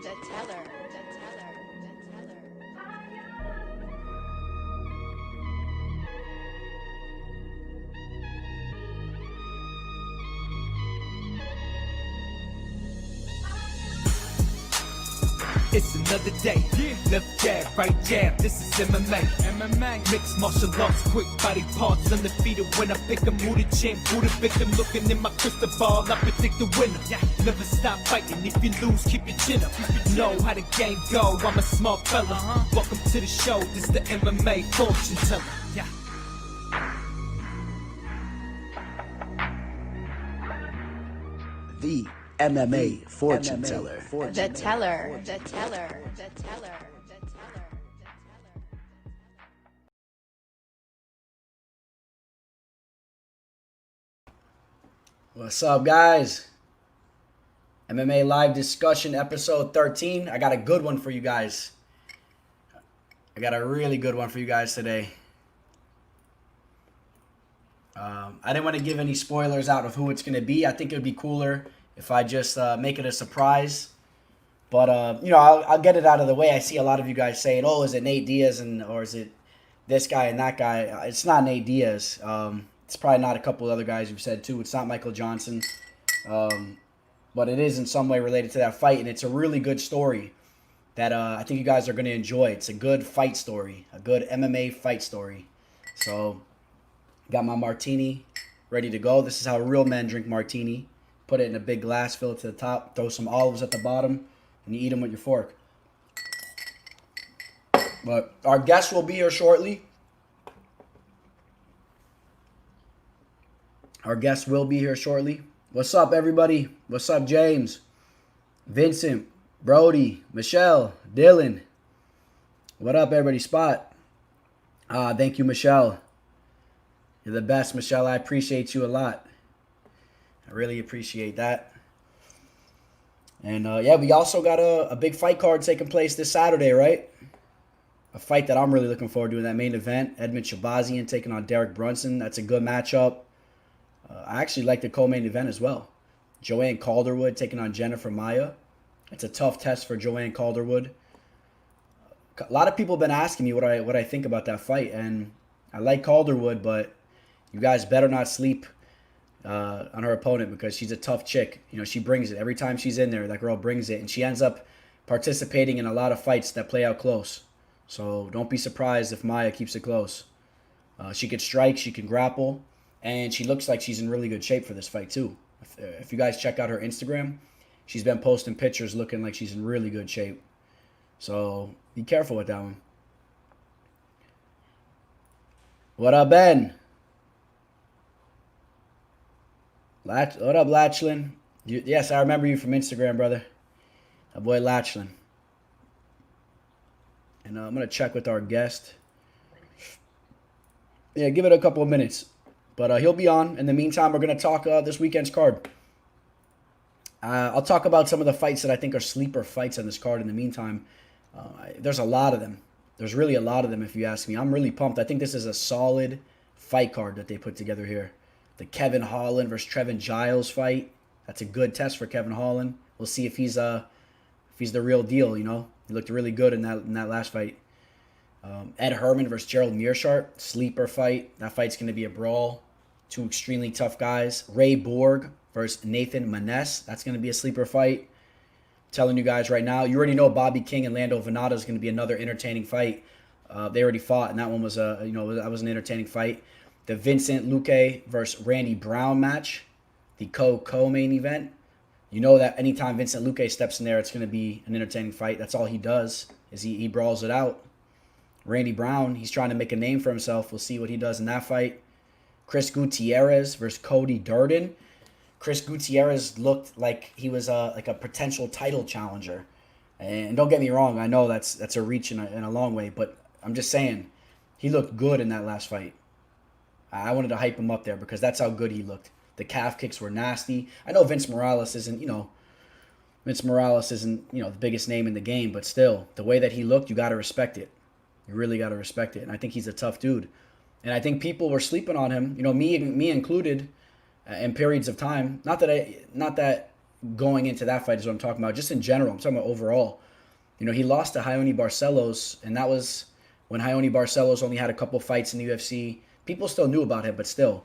The teller. The teller. The teller. It's another day. Left jab, right jab. This is MMA. Mixed martial arts, quick body parts, undefeated when I pick 'em. Who the champ, who the victim? Looking in my crystal ball, I predict the winner. Never stop fighting. If you lose, keep your chin up. Know how the game go. I'm a smart fella. Welcome to the show. This the MMA fortune teller. The MMA fortune teller. The teller. The teller. The teller. What's up, guys? MMA live discussion episode 13. I got a good one for you guys. I got a really good one for you guys today. I didn't want to give any spoilers out of who it's going to be. I think it would be cooler if I just make it a surprise. But, I'll get it out of the way. I see a lot of you guys saying, oh, is it Nate Diaz or is it this guy and that guy? It's not Nate Diaz. It's probably not a couple of other guys you've said, too. It's not Michael Johnson. But it is in some way related to that fight, and it's a really good story that I think you guys are going to enjoy. It's a good fight story, a good MMA fight story. So, got my martini ready to go. This is how real men drink martini. Put it in a big glass, fill it to the top, throw some olives at the bottom, and you eat them with your fork. But our guest will be here shortly. Our guest will be here shortly. What's up, everybody? What's up, James? Vincent, Brody, Michelle, Dylan. What up, everybody? Spot. Thank you, Michelle. You're the best, Michelle. I appreciate you a lot. I really appreciate that. And, we also got a big fight card taking place this Saturday, right? A fight that I'm really looking forward to in that main event. Edmund Shabazian taking on Derek Brunson. That's a good matchup. I actually like the co-main event as well. Joanne Calderwood taking on Jennifer Maia. It's a tough test for Joanne Calderwood. A lot of people have been asking me what I think about that fight, and I like Calderwood, but you guys better not sleep on her opponent because she's a tough chick. You know, she brings it. Every time she's in there, that girl brings it, and she ends up participating in a lot of fights that play out close. So don't be surprised if Maia keeps it close. She can strike, she can grapple. And she looks like she's in really good shape for this fight, too. If you guys check out her Instagram, she's been posting pictures looking like she's in really good shape. So, be careful with that one. What up, Ben? What up, Latchlin? Yes, I remember you from Instagram, brother. That boy Latchlin. And I'm going to check with our guest. Yeah, give it a couple of minutes. But he'll be on. In the meantime, we're going to talk this weekend's card. I'll talk about some of the fights that I think are sleeper fights on this card in the meantime. There's a lot of them. There's really a lot of them, if you ask me. I'm really pumped. I think this is a solid fight card that they put together here. The Kevin Holland versus Trevin Giles fight. That's a good test for Kevin Holland. We'll see if he's the real deal, you know. He looked really good in that last fight. Ed Herman versus Gerald Meerschaert, sleeper fight. That fight's going to be a brawl. Two extremely tough guys. Ray Borg versus Nathan Maness. That's going to be a sleeper fight. Telling you guys right now, you already know Bobby King and Lando Venata is going to be another entertaining fight. They already fought, and that one was that was an entertaining fight. The Vincent Luce versus Randy Brown match, the co-main event. You know that anytime Vincent Luque steps in there, it's going to be an entertaining fight. That's all he does, is he brawls it out. Randy Brown, he's trying to make a name for himself. We'll see what he does in that fight. Chris Gutierrez versus Cody Darden. Chris Gutierrez looked like he was like a potential title challenger. And don't get me wrong, I know that's a reach in a long way, but I'm just saying, he looked good in that last fight. I wanted to hype him up there because that's how good he looked. The calf kicks were nasty. I know Vince Morales isn't the biggest name in the game, but still, the way that he looked, you got to respect it. You really got to respect it. And I think he's a tough dude. And I think people were sleeping on him, me included, in periods of time. Not that going into that fight is what I'm talking about. Just in general, I'm talking about overall. You know, he lost to Raoni Barcelos, and that was when Raoni Barcelos only had a couple fights in the UFC. People still knew about him, but still,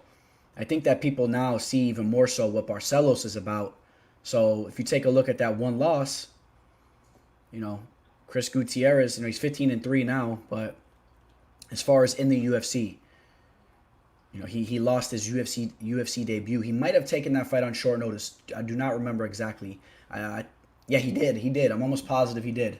I think that people now see even more so what Barcelos is about. So if you take a look at that one loss, you know, Chris Gutierrez, you know, he's 15-3 now, but as far as in the UFC, you know, he lost his UFC debut. He might have taken that fight on short notice. I do not remember exactly. Yeah, he did. He did. I'm almost positive he did.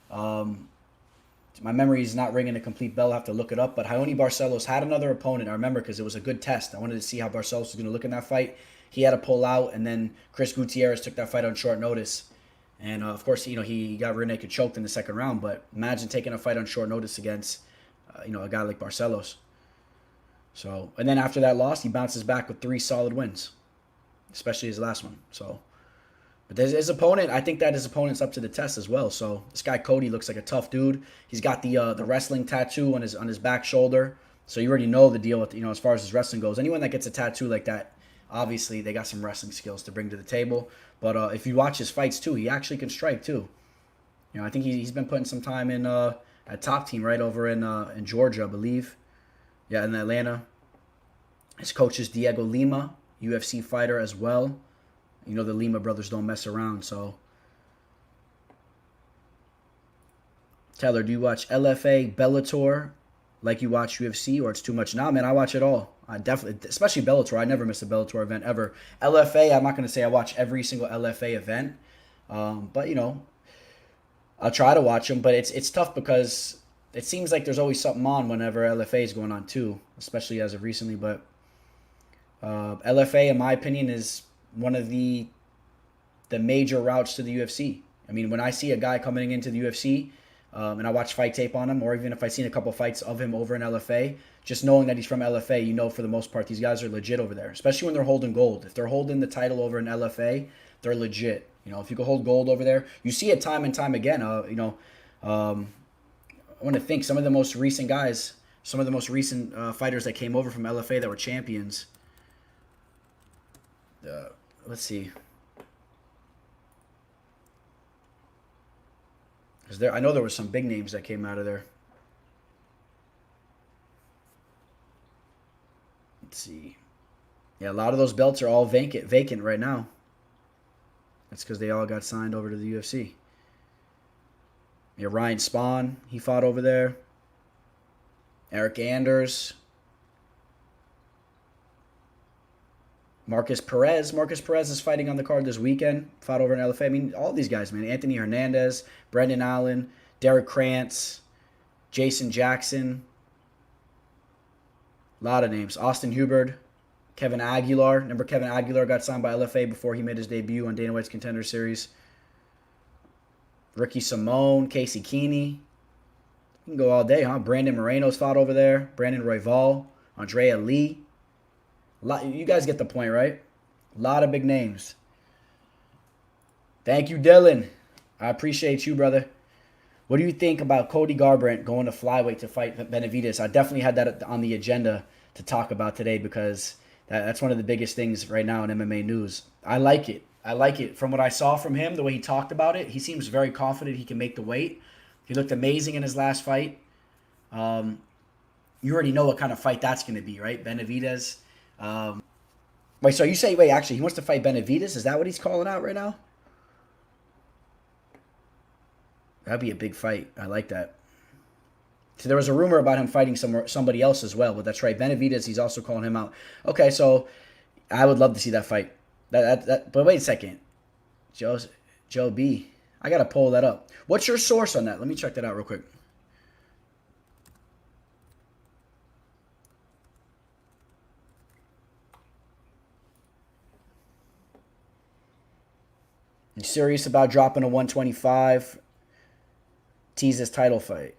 My memory is not ringing a complete bell. I have to look it up. But Raoni Barcelos had another opponent. I remember because it was a good test. I wanted to see how Barcelos was going to look in that fight. He had to pull out, and then Chris Gutierrez took that fight on short notice. And, of course, you know, he got rear naked choked in the second round. But imagine taking a fight on short notice against, you know, a guy like Barcelos. So, and then after that loss, he bounces back with 3 solid wins, especially his last one. So, but his opponent, I think that his opponent's up to the test as well. So this guy Cody looks like a tough dude. He's got the wrestling tattoo on his back shoulder. So you already know the deal with, you know, as far as his wrestling goes. Anyone that gets a tattoo like that, obviously they got some wrestling skills to bring to the table. But if you watch his fights too, he actually can strike too. You know, I think he's been putting some time in at Top Team right over in Georgia, I believe. Yeah, in Atlanta. His coach is Diego Lima, UFC fighter as well. You know, the Lima brothers don't mess around, so. Taylor, do you watch LFA, Bellator, like you watch UFC, or it's too much? Nah, man, I watch it all. I definitely, especially Bellator. I never miss a Bellator event ever. LFA, I'm not going to say I watch every single LFA event, but, you know, I'll try to watch them, but it's tough because it seems like there's always something on whenever LFA is going on too, especially as of recently. But LFA, in my opinion, is one of the major routes to the UFC. I mean, when I see a guy coming into the UFC and I watch fight tape on him, or even if I've seen a couple fights of him over in LFA, just knowing that he's from LFA, you know for the most part these guys are legit over there, especially when they're holding gold. If they're holding the title over in LFA, they're legit. You know, if you can hold gold over there, you see it time and time again. You know, I want to think some of the most recent guys, some of the most recent fighters that came over from LFA that were champions. Let's see. I know there were some big names that came out of there. Let's see. Yeah, a lot of those belts are all vacant right now. That's because they all got signed over to the UFC. Yeah, Ryan Spahn, he fought over there. Eric Anders. Marcus Perez is fighting on the card this weekend. Fought over in LFA. I mean, all these guys, man. Anthony Hernandez, Brendan Allen, Derek Krantz, Jason Jackson. A lot of names. Austin Hubert, Kevin Aguilar. Remember Kevin Aguilar got signed by LFA before he made his debut on Dana White's Contender Series. Ricky Simone, Casey Keeney. You can go all day, huh? Brandon Moreno's fought over there. Brandon Royval, Andrea Lee. You guys get the point, right? A lot of big names. Thank you, Dylan. I appreciate you, brother. What do you think about Cody Garbrandt going to flyweight to fight Benavidez? I definitely had that on the agenda to talk about today because that's one of the biggest things right now in MMA news. I like it. I like it. From what I saw from him, the way he talked about it, he seems very confident he can make the weight. He looked amazing in his last fight. You already know what kind of fight that's going to be, right? Benavidez. Wait, so you say, actually, he wants to fight Benavidez? Is that what he's calling out right now? That'd be a big fight. I like that. So there was a rumor about him fighting somebody else as well, but that's right. Benavidez, he's also calling him out. Okay, so I would love to see that fight. But wait a second. Joe B. I got to pull that up. What's your source on that? Let me check that out real quick. You serious about dropping a 125? Tease his title fight.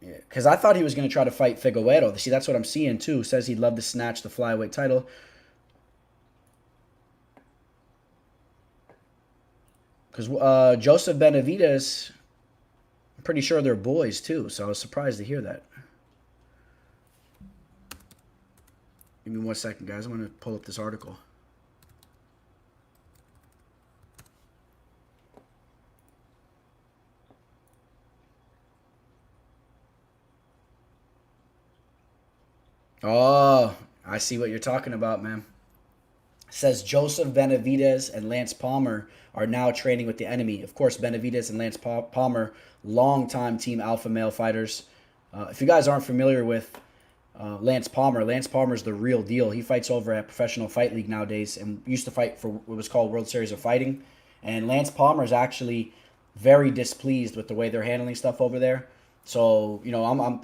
Yeah, because I thought he was going to try to fight Figueiredo. See, that's what I'm seeing too. Says he'd love to snatch the flyweight title. Because Joseph Benavidez, I'm pretty sure they're boys too. So I was surprised to hear that. Give me 1 second, guys. I'm going to pull up this article. Oh, I see what you're talking about, man. Says Joseph Benavidez and Lance Palmer are now training with the enemy. Of course, Benavidez and Lance Palmer, longtime Team Alpha male fighters. If you guys aren't familiar with Lance Palmer's the real deal. He fights over at Professional Fight League nowadays and used to fight for what was called World Series of Fighting. And Lance Palmer is actually very displeased with the way they're handling stuff over there. So,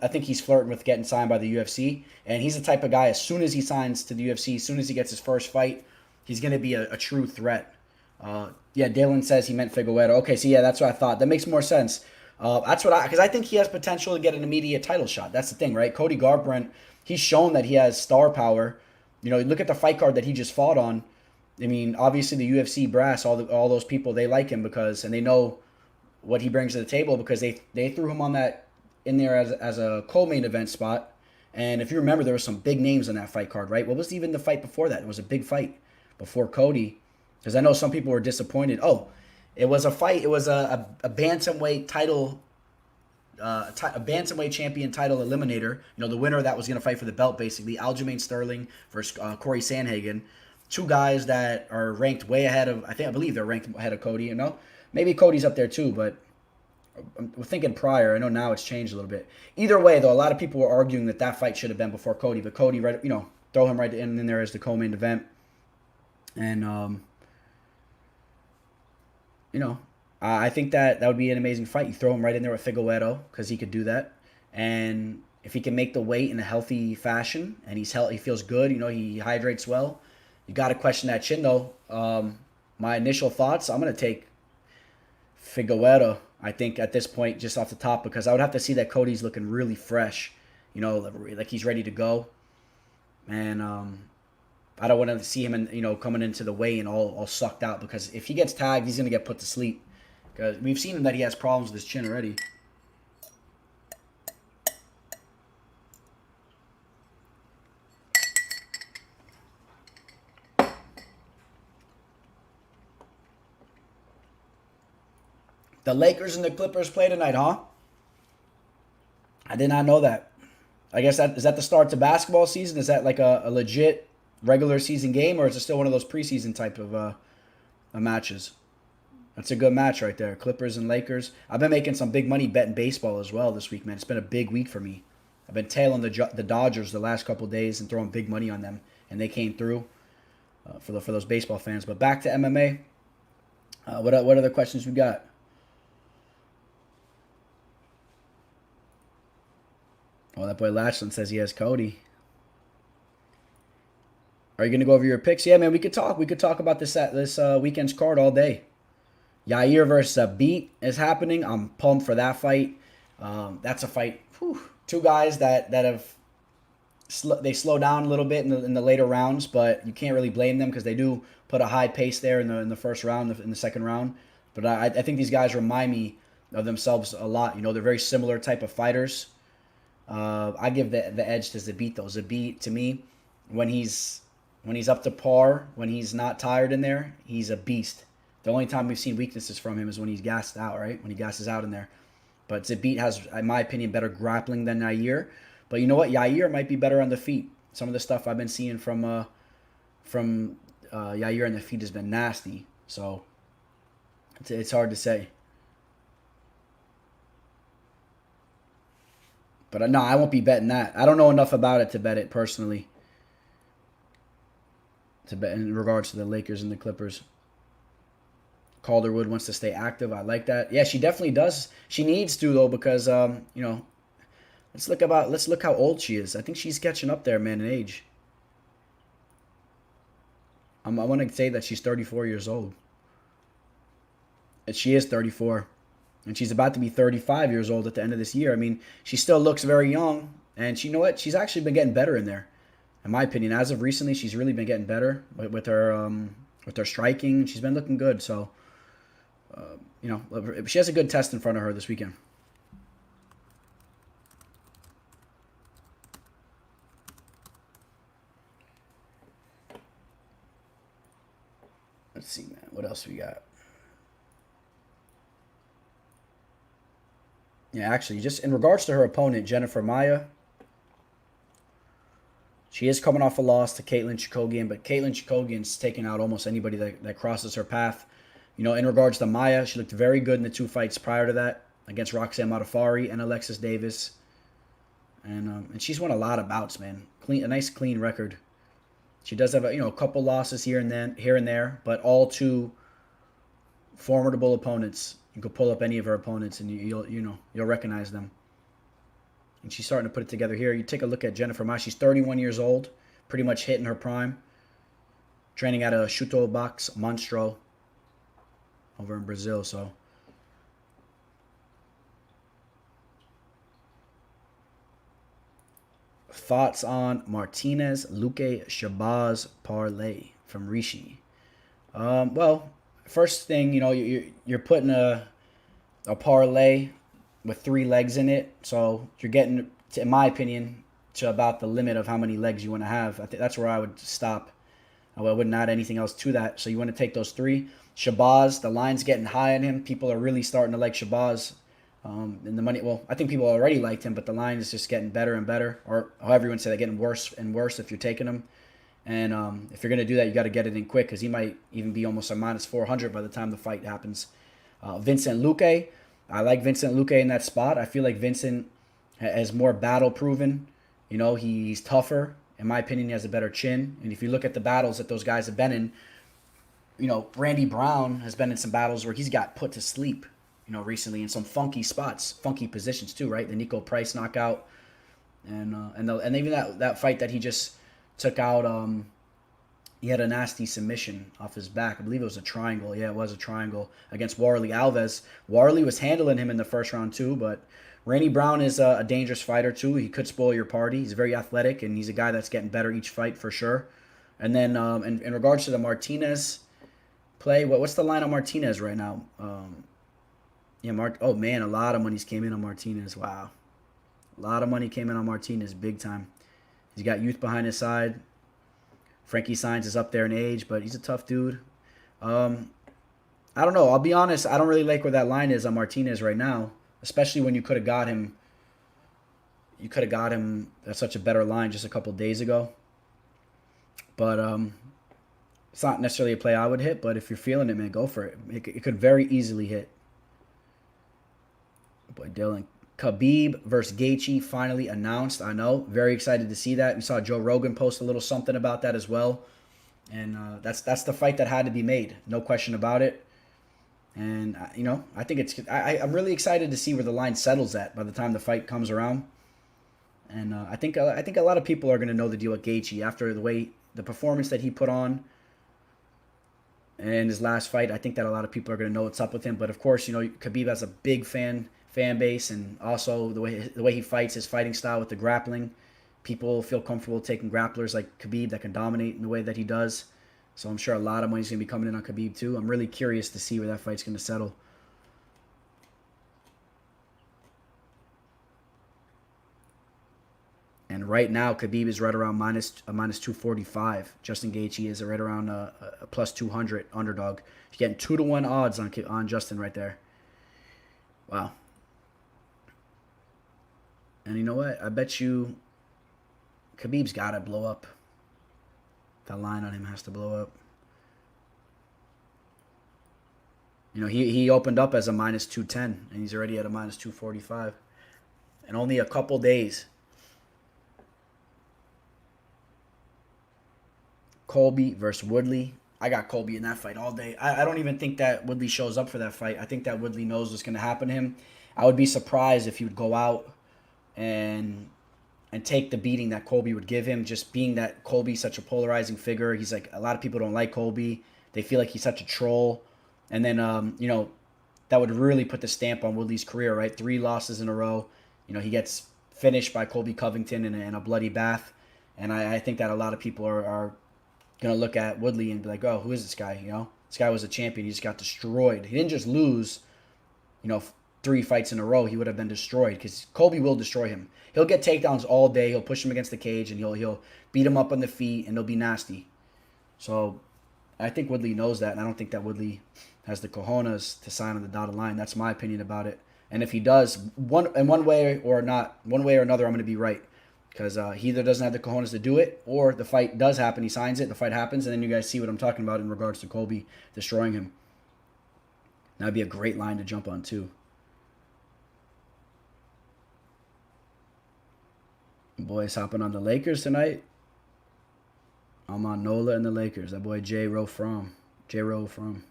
I think he's flirting with getting signed by the UFC. And he's the type of guy, as soon as he signs to the UFC, as soon as he gets his first fight, he's going to be a true threat. Yeah, Dalen says he meant Figueroa. Okay, so yeah, that's what I thought. That makes more sense. Because I think he has potential to get an immediate title shot. That's the thing, right? Cody Garbrandt, he's shown that he has star power. Look at the fight card that he just fought on. I mean, obviously the UFC brass, all those people, they like him and they know what he brings to the table because they threw him on that in there as a co-main event spot. And if you remember, there were some big names on that fight card, right? What was even the fight before that? It was a big fight before Cody, because I know some people were disappointed. Oh, it was a fight. It was a bantamweight title, a bantamweight champion title eliminator. The winner of that was going to fight for the belt, basically. Aljamain Sterling versus Corey Sandhagen. Two guys that are ranked way ahead of, I believe they're ranked ahead of Cody, Maybe Cody's up there too, but I'm thinking prior. I know now it's changed a little bit. Either way, though, a lot of people were arguing that fight should have been before Cody, but Cody, throw him right in there as the co-main event. And, I think that would be an amazing fight. You throw him right in there with Figueroa because he could do that. And if he can make the weight in a healthy fashion and he feels good, he hydrates well, you got to question that chin, though. My initial thoughts, I'm going to take Figueroa, I think, at this point, just off the top, because I would have to see that Cody's looking really fresh, like he's ready to go. And I don't want to see him, coming into the weigh-in all sucked out, because if he gets tagged, he's going to get put to sleep. Because we've seen him that he has problems with his chin already. The Lakers and the Clippers play tonight, huh? I did not know that. I guess is that the start to basketball season? Is that like a legit regular season game, or is it still one of those preseason type of matches? That's a good match right there. Clippers and Lakers. I've been making some big money betting baseball as well this week, man. It's been a big week for me. I've been tailing the Dodgers the last couple of days and throwing big money on them, and they came through for those baseball fans. But back to MMA. What other questions we got? Oh, that boy Latchland says he has Cody. Are you going to go over your picks? Yeah, man, we could talk. We could talk about this weekend's card all day. Yair versus Beat is happening. I'm pumped for that fight. That's a fight. Whew, two guys that have they slow down a little bit in the later rounds, but you can't really blame them because they do put a high pace there in the first round, in the second round. But I think these guys remind me of themselves a lot. They're very similar type of fighters. I give the edge to Zabit though. Zabit, to me, when he's up to par, when he's not tired in there, he's a beast. The only time we've seen weaknesses from him is when he's gassed out, right? When he gasses out in there. But Zabit has, in my opinion, better grappling than Yair. But you know what? Yair might be better on the feet. Some of the stuff I've been seeing from Yair on the feet has been nasty. So it's hard to say. But no, I won't be betting that. I don't know enough about it to bet it personally. To bet in regards to the Lakers and the Clippers. Calderwood wants to stay active. I like that. Yeah, she definitely does. She needs to though, because let's look how old she is. I think she's catching up there, man, in age. I want to say that she's 34 years old. And she is 34. And she's about to be 35 years old at the end of this year. I mean, she still looks very young. And you know what? She's actually been getting better in there. In my opinion, as of recently, she's really been getting better with her striking. She's been looking good. So, she has a good test in front of her this weekend. Let's see, man. What else we got? Yeah, actually, just in regards to her opponent, Jennifer Maia. She is coming off a loss to Caitlin Chookagian, but Caitlin Chookagian's taking out almost anybody that crosses her path. You know, in regards to Maya, she looked very good in the 2 fights prior to that against Roxanne Modafferi and Alexis Davis. And she's won a lot of bouts, man. A nice clean record. She does have a couple losses here and there, but all to formidable opponents. You could pull up any of her opponents and you'll recognize them. And she's starting to put it together here. You take a look at Jennifer Maia. She's 31 years old, pretty much hitting her prime. Training at a Chuto Box Monstro over in Brazil. So thoughts on Martinez Luque Shabazz parlay from Rishi. Well, first thing, you're putting a parlay with 3 legs in it, so you're getting, in my opinion, to about the limit of how many legs you want to have. I think that's where I would stop. I wouldn't add anything else to that. So you want to take those 3. Shabazz, the line's getting high on him. People are really starting to like Shabazz. And the money, well, I think people already liked him, but the line is just getting better and better, or however you want to say that, getting worse and worse if you're taking him. And if you're going to do that, you got to get it in quick because he might even be almost a minus 400 by the time the fight happens. Vincent Luque, I like Vincent Luque in that spot. I feel like Vincent has more battle proven. He's tougher. In my opinion, he has a better chin. And if you look at the battles that those guys have been in, Randy Brown has been in some battles where he's got put to sleep, recently in some funky spots, funky positions too, right? The Nico Price knockout, and even that fight that he just took out, he had a nasty submission off his back. I believe it was a triangle. Yeah, it was a triangle against Warley Alves. Warley was handling him in the first round too, but Randy Brown is a dangerous fighter too. He could spoil your party. He's very athletic, and he's a guy that's getting better each fight for sure. And then in regards to the Martinez play, what's the line on Martinez right now? Oh man, a lot of money's came in on Martinez. Wow, a lot of money came in on Martinez, big time. He's got youth behind his side. Frankie Saenz is up there in age, but he's a tough dude. I don't know. I'll be honest. I don't really like where that line is on Martinez right now, especially when you could have got him. You could have got him at such a better line just a couple days ago. But it's not necessarily a play I would hit. But if you're feeling it, man, go for it. It could very easily hit. Boy, Dylan. Khabib versus Gaichi finally announced. I know. Very excited to see that. We saw Joe Rogan post a little something about that as well. And that's the fight that had to be made. No question about it. And, I think I'm really excited to see where the line settles at by the time the fight comes around. And I think a lot of people are going to know the deal with Gaichi after the performance that he put on in his last fight. I think that a lot of people are going to know what's up with him. But, of course, Khabib has a big fan base, and also the way he fights, his fighting style with the grappling. People feel comfortable taking grapplers like Khabib that can dominate in the way that he does. So I'm sure a lot of money's going to be coming in on Khabib too. I'm really curious to see where that fight's going to settle. And right now, Khabib is right around minus 245. Justin Gaethje is right around a plus 200 underdog. He's getting 2-1 odds on Justin right there. Wow. And you know what? I bet you Khabib's got to blow up. That line on him has to blow up. He opened up as a minus 210, and he's already at a minus 245. In only a couple days. Colby versus Woodley. I got Colby in that fight all day. I don't even think that Woodley shows up for that fight. I think that Woodley knows what's going to happen to him. I would be surprised if he would go out and take the beating that Colby would give him, just being that Colby's such a polarizing figure. He's like, a lot of people don't like Colby. They feel like he's such a troll. And then, that would really put the stamp on Woodley's career, right? 3 losses in a row. He gets finished by Colby Covington in a bloody bath. And I think that a lot of people are going to look at Woodley and be like, oh, who is this guy? This guy was a champion. He just got destroyed. He didn't just lose, 3 fights in a row. He would have been destroyed because Colby will destroy him. He'll get takedowns all day. He'll push him against the cage, and he'll beat him up on the feet, and he'll be nasty. So I think Woodley knows that, and I don't think that Woodley has the cojones to sign on the dotted line. That's my opinion about it. And if he does, one way or another, I'm going to be right. because he either doesn't have the cojones to do it, or the fight does happen, he signs it, the fight happens, and then you guys see what I'm talking about in regards to Colby destroying him. That'd be a great line to jump on, too. Boys hopping on the Lakers tonight. I'm on Nola and the Lakers. That boy J-Ro from. J-Ro from.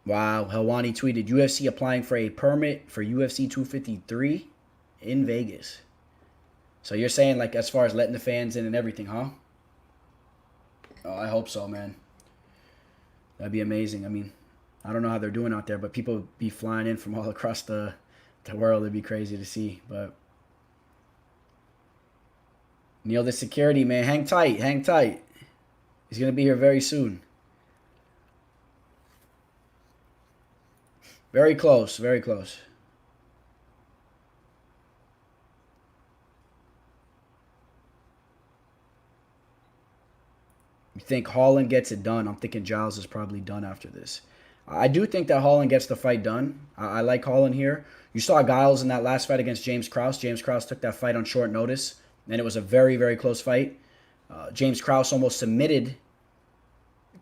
Wow, Helwani tweeted, UFC applying for a permit for UFC 253 in Vegas. So you're saying, like, as far as letting the fans in and everything, huh? Oh, I hope so, man. That'd be amazing. I mean, I don't know how they're doing out there, but people be flying in from all across the world. It'd be crazy to see. But Neil, the security, man, hang tight, hang tight. He's going to be here very soon. Very close, very close. You think Holland gets it done? I'm thinking Giles is probably done after this. I do think that Holland gets the fight done. I like Holland here. You saw Giles in that last fight against James Krause. James Krause took that fight on short notice, and it was a very, very close fight. James Krause almost submitted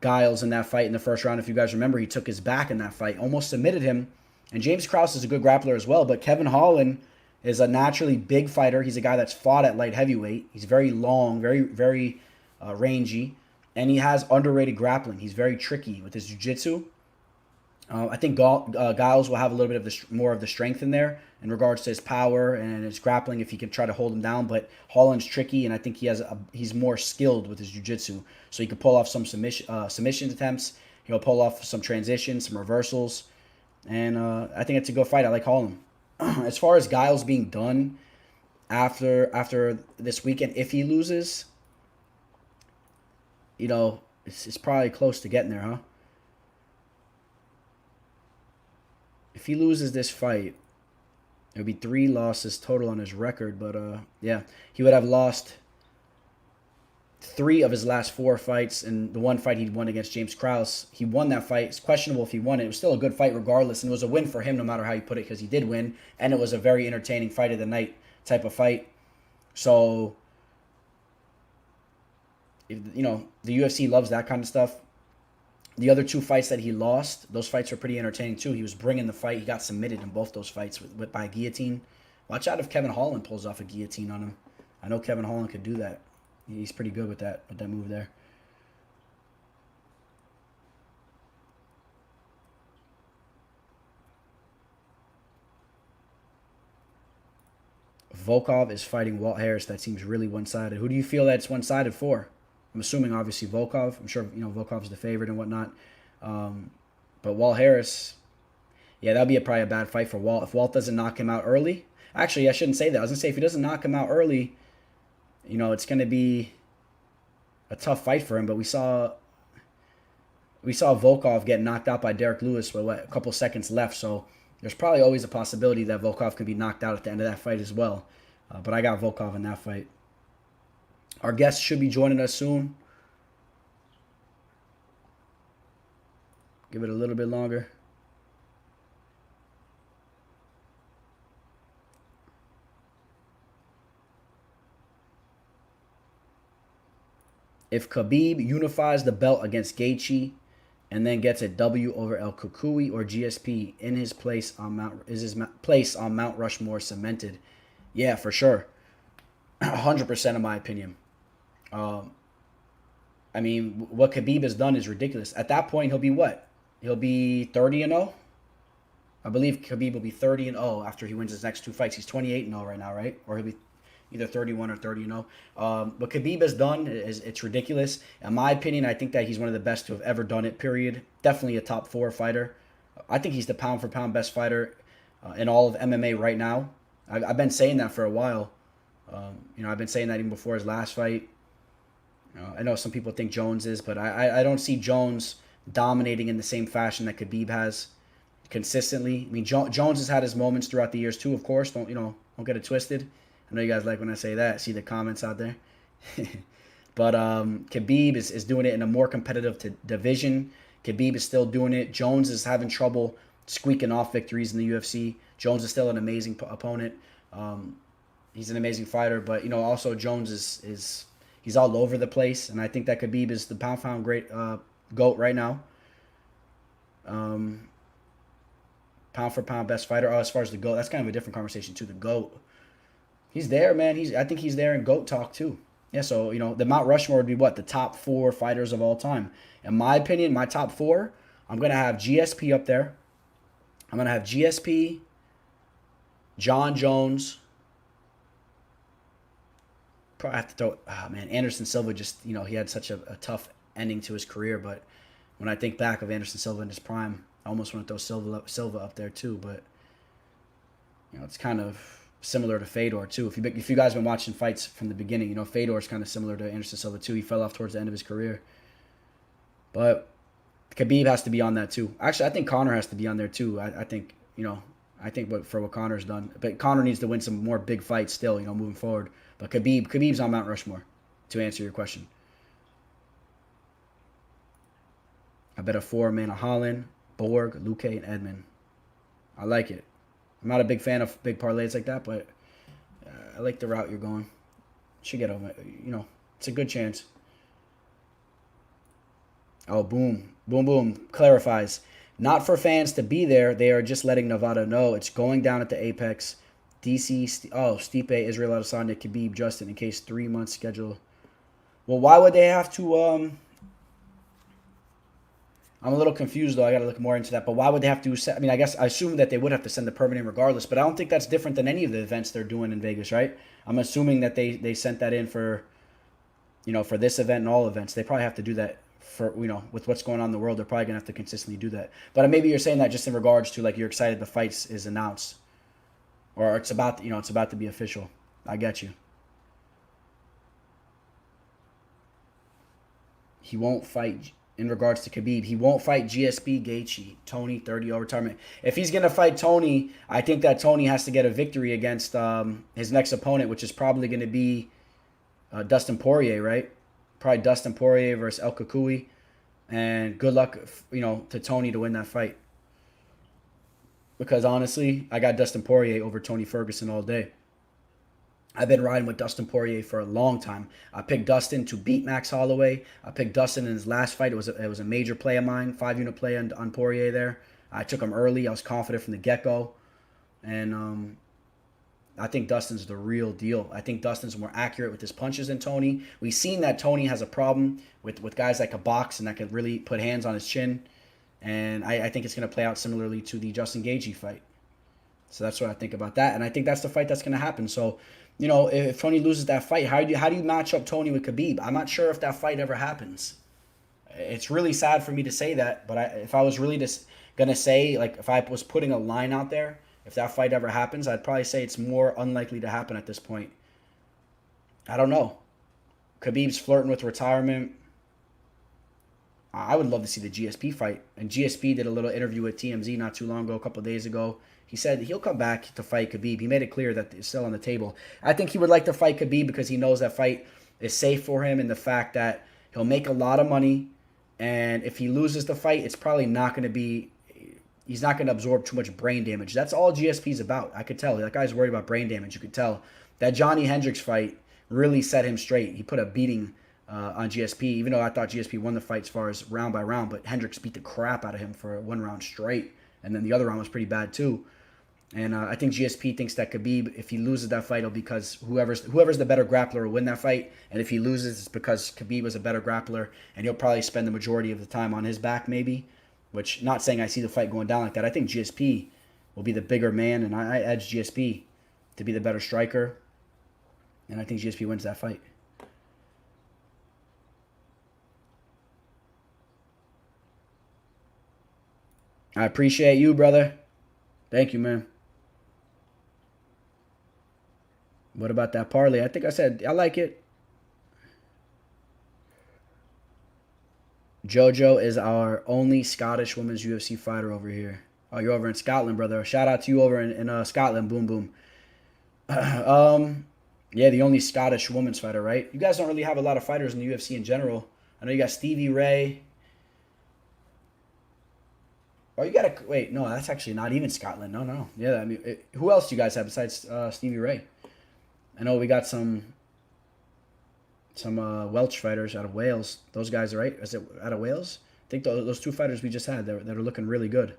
Giles in that fight in the first round. If you guys remember, he took his back in that fight, almost submitted him. And James Krause is a good grappler as well, but Kevin Holland is a naturally big fighter. He's a guy that's fought at light heavyweight. He's very long, very, very rangy, and he has underrated grappling. He's very tricky with his jiu-jitsu. I think Giles will have a little bit of more of the strength in there in regards to his power and his grappling if he can try to hold him down. But Holland's tricky, and I think he's more skilled with his jiu-jitsu. So he could pull off some submission attempts. He'll pull off some transitions, some reversals. And I think it's a good fight. I like Holland. As far as Giles being done after this weekend, if he loses, you know, it's probably close to getting there, huh? If he loses this fight, it would be 3 losses total on his record. But, yeah, he would have lost 3 of his last 4 fights. And the one fight he won against James Krause, he won that fight. It's questionable if he won it. It was still a good fight regardless. And it was a win for him no matter how you put it, because he did win. And it was a very entertaining fight of the night type of fight. So, you know, the UFC loves that kind of stuff. The other 2 fights that he lost, those fights were pretty entertaining too. He was bringing the fight. He got submitted in both those fights by a guillotine. Watch out if Kevin Holland pulls off a guillotine on him. I know Kevin Holland could do that. He's pretty good with that move there. Volkov is fighting Walt Harris. That seems really one-sided. Who do you feel that's one-sided for? I'm assuming, obviously, Volkov. I'm sure, you know, Volkov's the favorite and whatnot. But Walt Harris, yeah, that'd be probably a bad fight for Walt. If Walt doesn't knock him out early. Actually, I shouldn't say that. I was going to say, if he doesn't knock him out early, you know, it's going to be a tough fight for him. But we saw Volkov get knocked out by Derek Lewis with, a couple seconds left. So there's probably always a possibility that Volkov could be knocked out at the end of that fight as well. But I got Volkov in that fight. Our guest should be joining us soon. Give it a little bit longer. If Khabib unifies the belt against Gaichi and then gets a W over El Kukui or GSP, his place on Mount Rushmore cemented? Yeah, for sure. 100% in my opinion. I mean, what Khabib has done is ridiculous. At that point, he'll be what? He'll be 30-0? I believe Khabib will be 30-0 after he wins his next 2 fights. He's 28-0 right now, right? Or he'll be either 31 or 30-0. What Khabib has done it's ridiculous. In my opinion, I think that he's one of the best to have ever done it, period. Definitely a top 4 fighter. I think he's the pound-for-pound best fighter in all of MMA right now. I've been saying that for a while. You know, I've been saying that even before his last fight. I know some people think Jones is, but I don't see Jones dominating in the same fashion that Khabib has consistently. I mean, Jones has had his moments throughout the years too, of course. Don't get it twisted. I know you guys like when I say that. See the comments out there. But Khabib is doing it in a more competitive division. Khabib is still doing it. Jones is having trouble squeaking off victories in the UFC. Jones is still an amazing opponent. He's an amazing fighter, but also Jones is he's all over the place, and I think that Khabib is the pound for pound great GOAT right now. Pound for pound best fighter. Oh, as far as the GOAT, that's kind of a different conversation too. The GOAT, he's there, man. I think he's there in GOAT talk too. Yeah, so the Mount Rushmore would be what, the top 4 fighters of all time. In my opinion, my top 4, I'm gonna have GSP up there. I'm gonna have GSP, John Jones. Probably have to throw. Oh man, Anderson Silva just he had such a tough ending to his career, but when I think back of Anderson Silva in his prime, I almost want to throw Silva up there too. But it's kind of similar to Fedor too. If you guys been watching fights from the beginning, Fedor is kind of similar to Anderson Silva too. He fell off towards the end of his career, but Khabib has to be on that too. Actually, I think Conor has to be on there too. I think what Conor's done, but Conor needs to win some more big fights still, moving forward. But Khabib's on Mount Rushmore, to answer your question. I bet a 4 man of Holland, Borg, Luque, and Edmond. I like it. I'm not a big fan of big parlays like that, but I like the route you're going. Should get over it. It's a good chance. Oh, boom. Boom, boom. Clarifies. Not for fans to be there. They are just letting Nevada know. It's going down at the Apex. DC, Stipe, Israel Adesanya, Khabib, Justin, in case 3 months schedule. Well, why would they have to... I'm a little confused, though. I got to look more into that. But why would they have to... I guess I assume that they would have to send the permanent regardless. But I don't think that's different than any of the events they're doing in Vegas, right? I'm assuming that they sent that in for, for this event and all events. They probably have to do that for, with what's going on in the world. They're probably going to have to consistently do that. But maybe you're saying that just in regards to, you're excited the fights is announced. Or it's about, it's about to be official. I get you. He won't fight... In regards to Khabib, he won't fight GSP, Gaichi, Tony, 30-0 retirement. If he's going to fight Tony, I think that Tony has to get a victory against his next opponent, which is probably going to be Dustin Poirier, right? Probably Dustin Poirier versus El Kakui. And good luck, to Tony to win that fight. Because honestly, I got Dustin Poirier over Tony Ferguson all day. I've been riding with Dustin Poirier for a long time. I picked Dustin to beat Max Holloway. I picked Dustin in his last fight. It was a major play of mine, 5-unit play on Poirier there. I took him early. I was confident from the get-go. And I think Dustin's the real deal. I think Dustin's more accurate with his punches than Tony. We've seen that Tony has a problem with guys that can box and that can really put hands on his chin. And I think it's going to play out similarly to the Justin Gaethje fight. So that's what I think about that. And I think that's the fight that's going to happen. So... if Tony loses that fight, how do you match up Tony with Khabib? I'm not sure if that fight ever happens. It's really sad for me to say that, but if I was really just going to say, if I was putting a line out there, if that fight ever happens, I'd probably say it's more unlikely to happen at this point. I don't know. Khabib's flirting with retirement. I would love to see the GSP fight. And GSP did a little interview with TMZ not too long ago, a couple of days ago. He said he'll come back to fight Khabib. He made it clear that it's still on the table. I think he would like to fight Khabib because he knows that fight is safe for him and the fact that he'll make a lot of money. And if he loses the fight, it's probably not going to be... He's not going to absorb too much brain damage. That's all GSP's about. I could tell. That guy's worried about brain damage. You could tell. That Johnny Hendricks fight really set him straight. He put a beating on GSP, even though I thought GSP won the fight as far as round by round. But Hendricks beat the crap out of him for 1 round straight. And then the other round was pretty bad too. And I think GSP thinks that Khabib, if he loses that fight, it'll because whoever's the better grappler will win that fight. And if he loses, it's because Khabib was a better grappler, and he'll probably spend the majority of the time on his back, maybe. Which, not saying I see the fight going down like that. I think GSP will be the bigger man, and I edge GSP to be the better striker. And I think GSP wins that fight. I appreciate you, brother. Thank you, man. What about that parlay? I think I said I like it. JoJo is our only Scottish women's UFC fighter over here. Oh, you're over in Scotland, brother. Shout out to you over in Scotland. Boom, boom. Yeah, the only Scottish women's fighter, right? You guys don't really have a lot of fighters in the UFC in general. I know you got Stevie Ray. Oh, you gotta wait. No, that's actually not even Scotland. No, no. Yeah, I mean, who else do you guys have besides Stevie Ray? I know we got some Welsh fighters out of Wales. Those guys, right? Is it out of Wales? I think those two fighters we just had that are looking really good.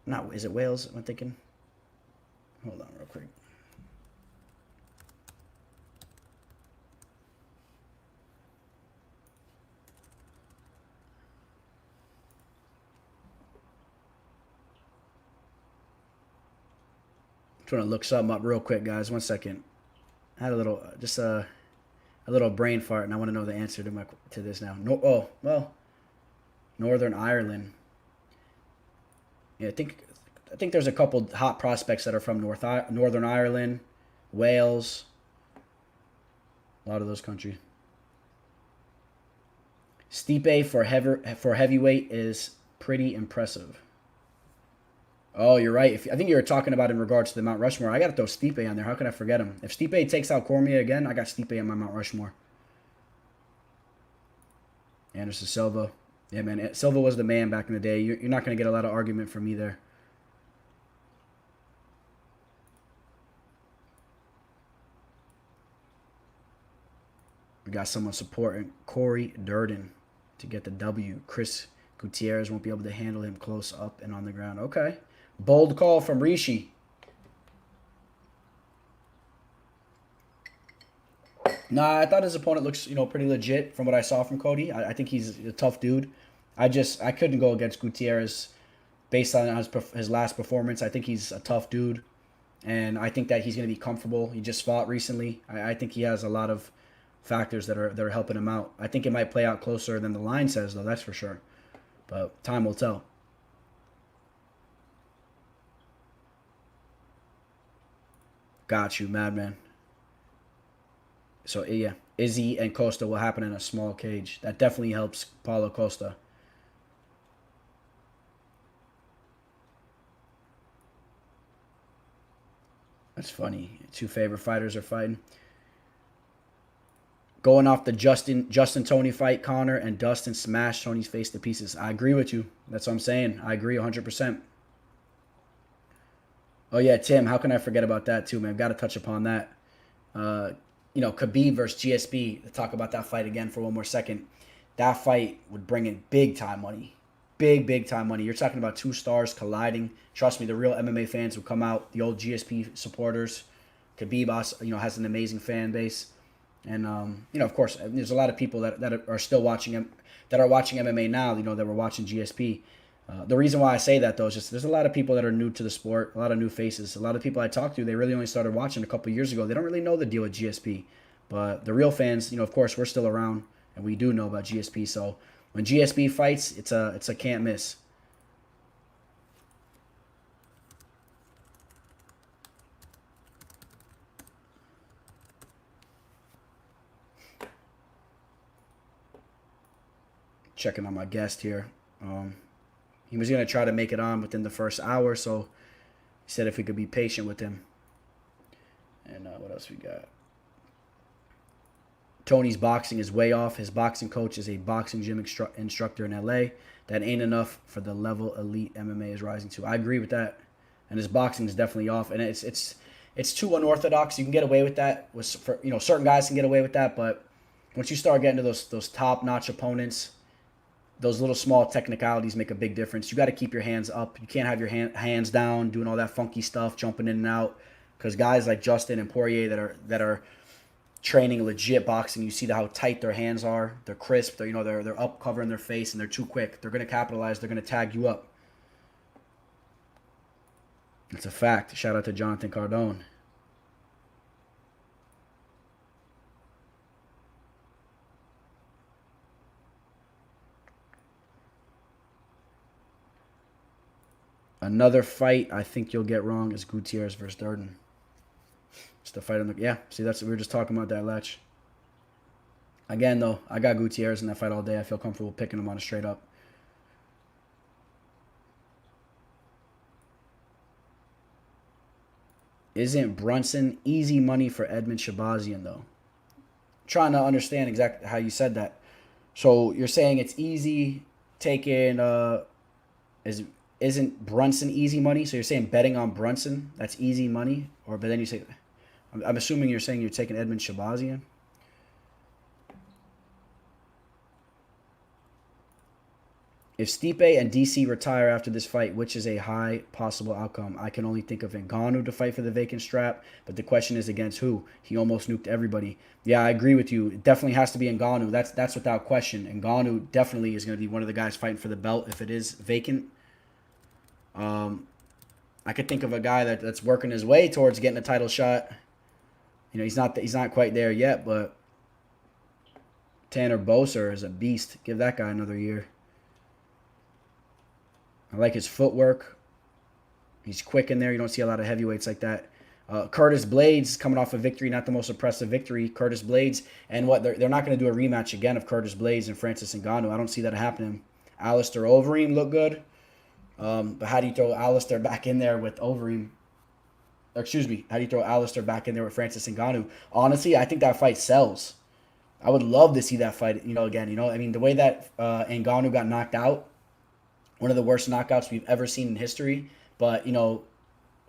Not, is it Wales? Am I thinking? Hold on real quick. I'm trying to look something up real quick, guys. 1 second. I had a little, just a little brain fart, and I want to know the answer to this now. No, oh, well, Northern Ireland. Yeah, I think there's a couple hot prospects that are from Northern Ireland, Wales, a lot of those countries. Stipe for heavyweight is pretty impressive. Oh, you're right. I think you were talking about in regards to the Mount Rushmore. I got to throw Stipe on there. How can I forget him? If Stipe takes out Cormier again, I got Stipe on my Mount Rushmore. Anderson Silva. Yeah, man. Silva was the man back in the day. You're not going to get a lot of argument from me there. We got someone supporting Corey Darden to get the W. Chris Gutierrez won't be able to handle him close up and on the ground. Okay. Bold call from Rishi. Nah, I thought his opponent looks, pretty legit from what I saw from Cody. I think he's a tough dude. I couldn't go against Gutierrez based on his last performance. I think he's a tough dude, and I think that he's going to be comfortable. He just fought recently. I think he has a lot of factors that are helping him out. I think it might play out closer than the line says, though. That's for sure. But time will tell. Got you, madman. So, yeah, Izzy and Costa will happen in a small cage. That definitely helps Paulo Costa. That's funny. Two favorite fighters are fighting. Going off the Justin Tony fight, Connor and Dustin smashed Tony's face to pieces. I agree with you. That's what I'm saying. I agree 100%. Oh, yeah, Tim, how can I forget about that, too, man? Got to touch upon that. Khabib versus GSP. To talk about that fight again for one more second. That fight would bring in big-time money. Big time money. You're talking about two stars colliding. Trust me, the real MMA fans will come out. The old GSP supporters. Khabib, has an amazing fan base. And, of course, there's a lot of people that are still watching him, that are watching MMA now, that were watching GSP. The reason why I say that, though, is just there's a lot of people that are new to the sport, a lot of new faces. A lot of people I talk to, they really only started watching a couple years ago. They don't really know the deal with GSP. But the real fans, of course, we're still around, and we do know about GSP. So when GSP fights, it's a can't miss. Checking on my guest here. He was going to try to make it on within the first hour, so he said if we could be patient with him. And what else we got? Tony's boxing is way off. His boxing coach is a boxing gym instructor in LA. That ain't enough for the level elite MMA is rising to. I agree with that. And his boxing is definitely off. And it's too unorthodox. You can get away with that. Certain guys can get away with that, but once you start getting to those top-notch opponents, those little small technicalities make a big difference. You got to keep your hands up. You can't have your hands down, doing all that funky stuff, jumping in and out. Because guys like Justin and Poirier that are training legit boxing, you see how tight their hands are. They're crisp. They're up covering their face, and they're too quick. They're going to capitalize. They're going to tag you up. It's a fact. Shout out to Jonathan Cardone. Another fight I think you'll get wrong is Gutierrez versus Darden. It's the fight on the... Yeah, see, we were just talking about that, Latch. Again, though, I got Gutierrez in that fight all day. I feel comfortable picking him on a straight up. Isn't Brunson easy money for Edmund Shabazian, though? Trying to understand exactly how you said that. So you're saying it's easy taking isn't Brunson easy money? So you're saying betting on Brunson, that's easy money? But then you say, I'm assuming you're saying you're taking Edmund Shabazian? If Stipe and DC retire after this fight, which is a high possible outcome? I can only think of Ngannou to fight for the vacant strap, but the question is against who? He almost nuked everybody. Yeah, I agree with you. It definitely has to be Ngannou. That's without question. Ngannou definitely is going to be one of the guys fighting for the belt if it is vacant. I could think of a guy that's working his way towards getting a title shot. You know, he's not quite there yet, but Tanner Boser is a beast. Give that guy another year. I like his footwork. He's quick in there. You don't see a lot of heavyweights like that. Curtis Blades coming off a victory, not the most impressive victory. Curtis Blades, and what they're not going to do a rematch again of Curtis Blades and Francis Ngannou. I don't see that happening. Alistair Overeem looked good, but how do you throw Alistair back in there with Overeem? Or excuse me, how do you throw Alistair back in there with Francis Ngannou? Honestly, I think that fight sells. I would love to see that fight. Again, I mean, the way that Ngannou got knocked out. One of the worst knockouts we've ever seen in history. But,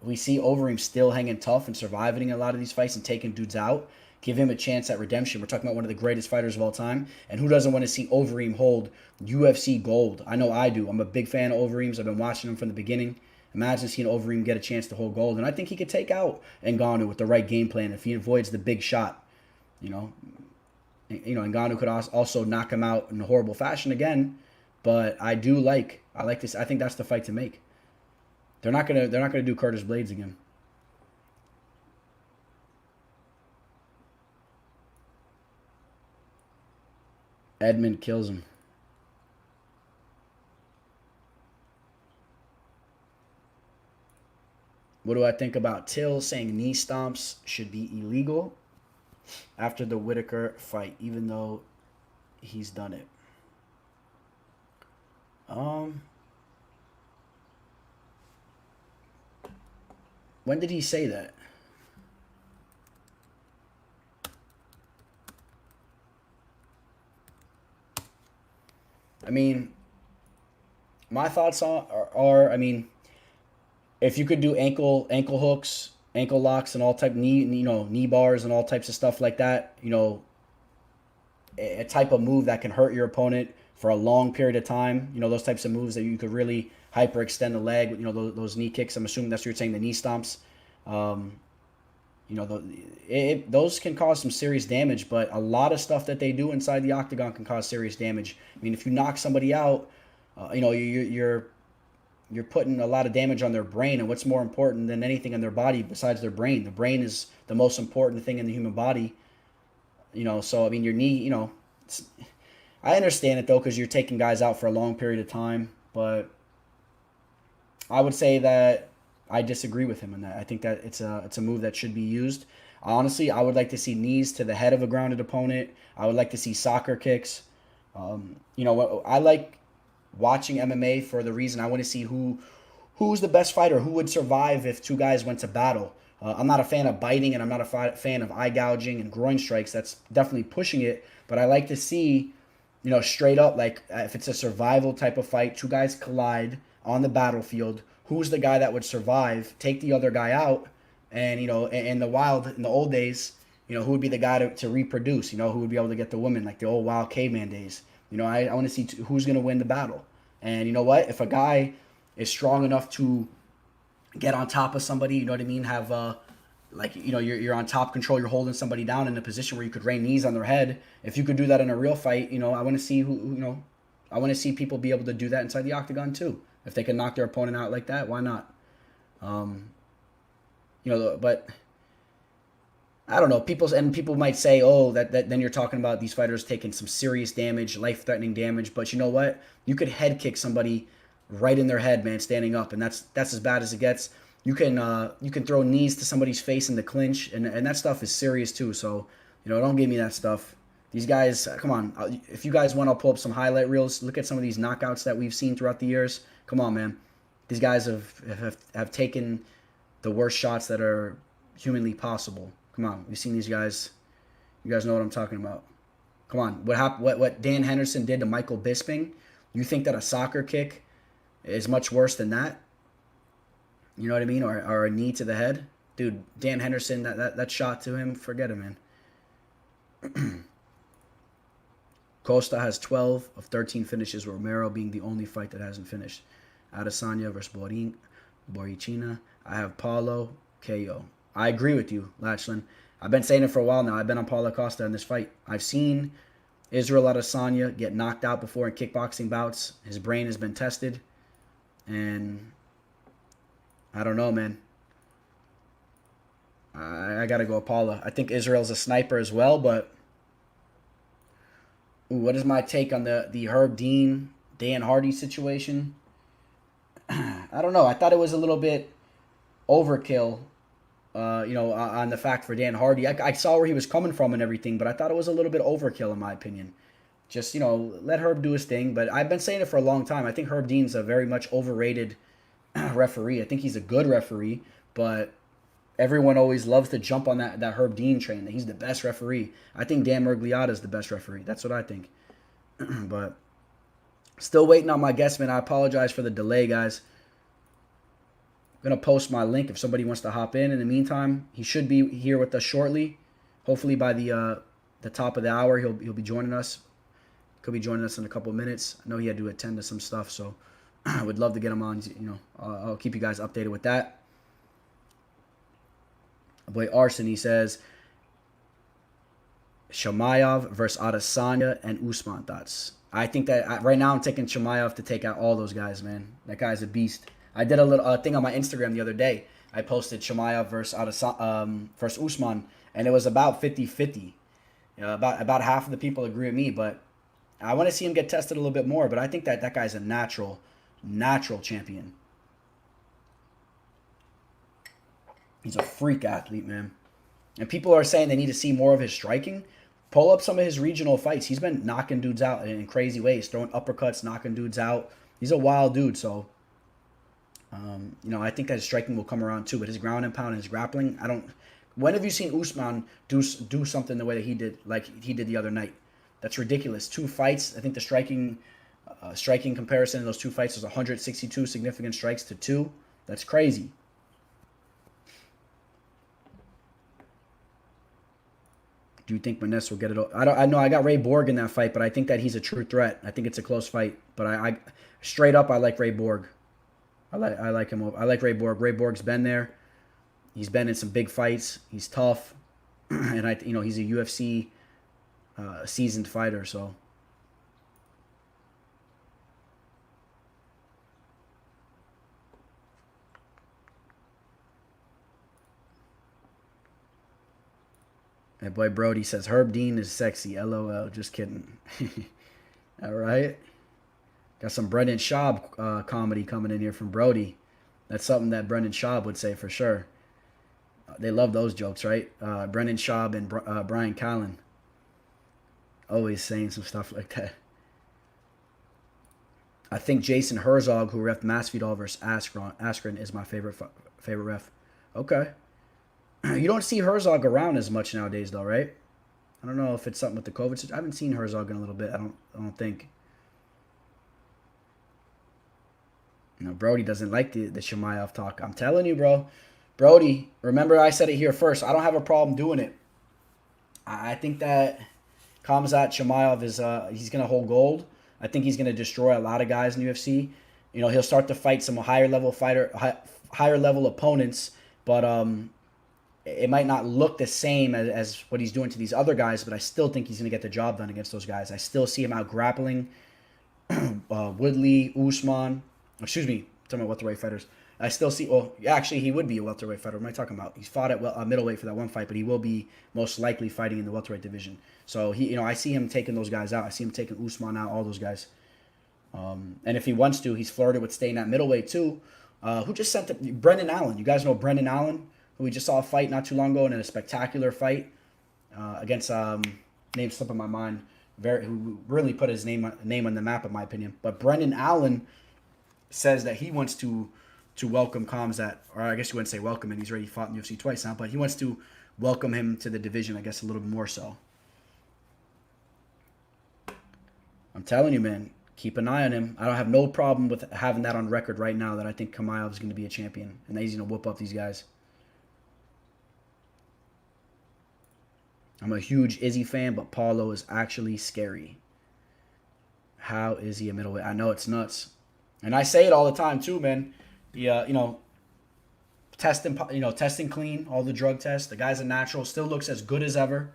we see Overeem still hanging tough and surviving a lot of these fights and taking dudes out. Give him a chance at redemption. We're talking about one of the greatest fighters of all time. And who doesn't want to see Overeem hold UFC gold? I know I do. I'm a big fan of Overeem's. I've been watching him from the beginning. Imagine seeing Overeem get a chance to hold gold. And I think he could take out Ngannou with the right game plan if he avoids the big shot. Ngannou could also knock him out in a horrible fashion again. But I like this. I think that's the fight to make. They're not gonna do Curtis Blades again. Edmund kills him. What do I think about Till saying knee stomps should be illegal after the Whitaker fight, even though he's done it? When did he say that? I mean, my thoughts are I mean, if you could do ankle hooks, ankle locks, and all type knee bars and all types of stuff like that, a type of move that can hurt your opponent for a long period of time, those types of moves that you could really hyperextend the leg, those knee kicks. I'm assuming that's what you're saying, the knee stomps. Those can cause some serious damage, but a lot of stuff that they do inside the octagon can cause serious damage. I mean, if you knock somebody out, you're putting a lot of damage on their brain, and what's more important than anything in their body besides their brain? The brain is the most important thing in the human body. So I mean, your knee, I understand it though, because you're taking guys out for a long period of time, but I would say that I disagree with him in that. I think that it's a move that should be used. Honestly, I would like to see knees to the head of a grounded opponent. I would like to see soccer kicks. I like watching MMA for the reason I want to see who's the best fighter, who would survive if two guys went to battle. I'm not a fan of biting, and I'm not a fan of eye gouging and groin strikes. That's definitely pushing it. But I like to see, straight up, like if it's a survival type of fight, two guys collide on the battlefield. Who's the guy that would survive, take the other guy out, and, in the old days, who would be the guy to reproduce, who would be able to get the woman, like the old wild caveman days. I want to see who's going to win the battle. And you know what? If a guy is strong enough to get on top of somebody, you know what I mean? Have, you're on top control, you're holding somebody down in a position where you could rain knees on their head. If you could do that in a real fight, I want to see I want to see people be able to do that inside the octagon too. If they can knock their opponent out like that, why not? But I don't know. People might say, oh, that then you're talking about these fighters taking some serious damage, life-threatening damage. But you know what? You could head kick somebody right in their head, man, standing up, and that's as bad as it gets. You can throw knees to somebody's face in the clinch, and that stuff is serious too. So don't give me that stuff. These guys, come on. If you guys want, I'll pull up some highlight reels. Look at some of these knockouts that we've seen throughout the years. Come on, man. These guys have taken the worst shots that are humanly possible. Come on. We've seen these guys. You guys know what I'm talking about. Come on. What Dan Henderson did to Michael Bisping? You think that a soccer kick is much worse than that? You know what I mean? Or a knee to the head? Dude, Dan Henderson, that shot to him, forget it, man. Costa has 12 of 13 finishes, Romero being the only fight that hasn't finished. Adesanya versus Borichina. I have Paulo, KO. I agree with you, Lachlan. I've been saying it for a while now. I've been on Paulo Costa in this fight. I've seen Israel Adesanya get knocked out before in kickboxing bouts. His brain has been tested. And I don't know, man. I got to go Paulo. I think Israel's a sniper as well, but what is my take on the Herb Dean, Dan Hardy situation? I don't know. I thought it was a little bit overkill, on the fact for Dan Hardy. I saw where he was coming from and everything, but I thought it was a little bit overkill in my opinion. Just, let Herb do his thing. But I've been saying it for a long time. I think Herb Dean's a very much overrated referee. I think he's a good referee, but everyone always loves to jump on that Herb Dean train, that he's the best referee. I think Dan Miragliotta is the best referee. That's what I think. But still waiting on my guest, man. I apologize for the delay, guys. I'm going to post my link if somebody wants to hop in. In the meantime, he should be here with us shortly. Hopefully by the top of the hour, he'll be joining us. Could be joining us in a couple of minutes. I know he had to attend to some stuff, so I would love to get him on. I'll keep you guys updated with that. Boy Arson, he says, Chimaev versus Adesanya and Usman thoughts. I think that right now I'm taking Chimaev to take out all those guys, man. That guy's a beast. I did a little thing on my Instagram the other day. I posted Chimaev versus Usman, and it was about 50-50. About half of the people agree with me, but I want to see him get tested a little bit more. But I think that guy's a natural champion. He's a freak athlete, man. And people are saying they need to see more of his striking. Pull up some of his regional fights. He's been knocking dudes out in crazy ways, throwing uppercuts, knocking dudes out. He's a wild dude, so I think that his striking will come around too. But his ground and pound and his grappling, when have you seen Usman do something the way that he did, like he did the other night? That's ridiculous. 2 fights. I think the striking comparison in those 2 fights was 162 significant strikes to 2. That's crazy. Do you think Maness will get it? I know I got Ray Borg in that fight, but I think that he's a true threat. I think it's a close fight, but I straight up I like Ray Borg. I like him. I like Ray Borg. Ray Borg's been there. He's been in some big fights. He's tough, and he's a UFC seasoned fighter. So. My boy Brody says, Herb Dean is sexy. LOL. Just kidding. All right. Got some Brendan Schaub comedy coming in here from Brody. That's something that Brendan Schaub would say for sure. They love those jokes, right? Brendan Schaub and Brian Callen. Always saying some stuff like that. I think Jason Herzog, who ref Masvidal versus Askren, is my favorite ref. Okay. You don't see Herzog around as much nowadays, though, right? I don't know if it's something with the COVID situation. I haven't seen Herzog in a little bit. I don't think. Brody doesn't like the Chimaev talk. I'm telling you, bro. Brody, remember I said it here first. I don't have a problem doing it. I think that Khamzat Chimaev is he's gonna hold gold. I think he's gonna destroy a lot of guys in the UFC. He'll start to fight some higher level opponents, but it might not look the same as what he's doing to these other guys, but I still think he's going to get the job done against those guys. I still see him out grappling Woodley, Usman. Excuse me, talking about welterweight fighters. I still see, actually, he would be a welterweight fighter. What am I talking about? He's fought at middleweight for that one fight, but he will be most likely fighting in the welterweight division. So, I see him taking those guys out. I see him taking Usman out, all those guys. And if he wants to, he's flirted with staying at middleweight too. Who just sent Brendan Allen. You guys know Brendan Allen, who we just saw a fight not too long ago in a spectacular fight against, name slipping my mind, who really put his name on the map, in my opinion. But Brendan Allen says that he wants to welcome Khamzat, or I guess you wouldn't say welcome him. He's already fought in the UFC twice now, but he wants to welcome him to the division, I guess, a little bit more so. I'm telling you, man. keep an eye on him. I don't have no problem with having that on record right now that I think Chimaev is going to be a champion and that he's going to whoop up these guys. I'm a huge Izzy fan, but Paulo is actually scary. How is he a middleweight? I know it's nuts. And I say it all the time too, man. Yeah, testing clean, all the drug tests. The guy's a natural, still looks as good as ever.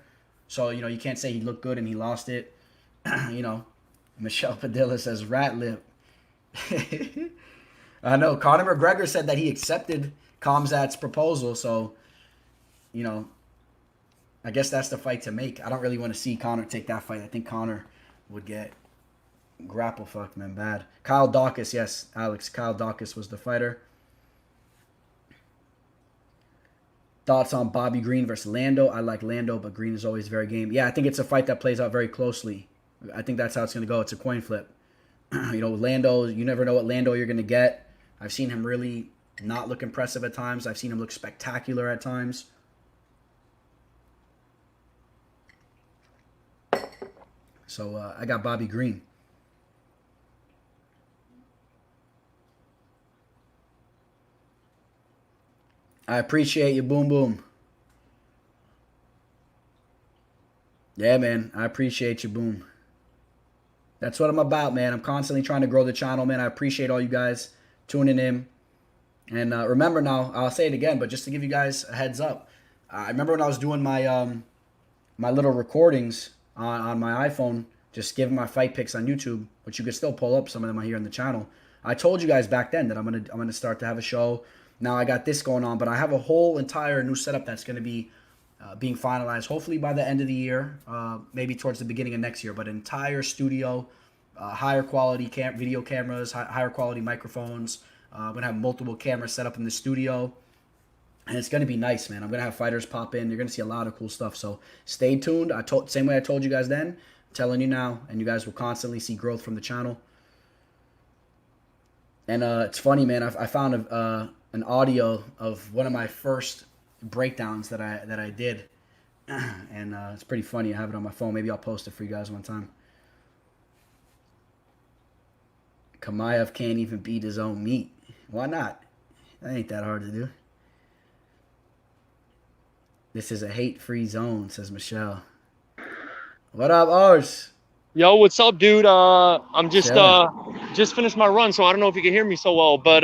So, you can't say he looked good and he lost it. Michelle Padilla says rat lip. I know. Conor McGregor said that he accepted Khamzat's proposal. So, I guess that's the fight to make. I don't really want to see Conor take that fight. I think Conor would get grapple fucked, man, bad. Kyle Dawkins, yes, Alex. Kyle Dawkins was the fighter. Thoughts on Bobby Green versus Lando? I like Lando, but Green is always very game. Yeah, I think it's a fight that plays out very closely. I think that's how it's going to go. It's a coin flip. Lando, you never know what Lando you're going to get. I've seen him really not look impressive at times. I've seen him look spectacular at times. So I got Bobby Green. I appreciate you, Boom Boom. Yeah, man. I appreciate you, Boom. That's what I'm about, man. I'm constantly trying to grow the channel, man. I appreciate all you guys tuning in. And remember now, I'll say it again, but just to give you guys a heads up. I remember when I was doing my my little recordings on my iPhone, just giving my fight picks on YouTube, which you can still pull up some of them here on the channel. I told you guys back then that I'm gonna start to have a show. Now I got this going on, but I have a whole entire new setup that's going to be being finalized, hopefully by the end of the year, maybe towards the beginning of next year. But an entire studio, higher quality video cameras, higher quality microphones. I'm going to have multiple cameras set up in the studio. And it's going to be nice, man. I'm going to have fighters pop in. You're going to see a lot of cool stuff. So stay tuned. Same way I told you guys then, I'm telling you now. And you guys will constantly see growth from the channel. And it's funny, man. I found an audio of one of my first breakdowns that I did, and it's pretty funny. I have it on my phone. Maybe I'll post it for you guys one time. Chimaev can't even beat his own meat. Why not? That ain't that hard to do. This is a hate-free zone, says Michelle. What up, Ars? Yo, what's up, dude? I'm just finished my run, so I don't know if you can hear me so well, but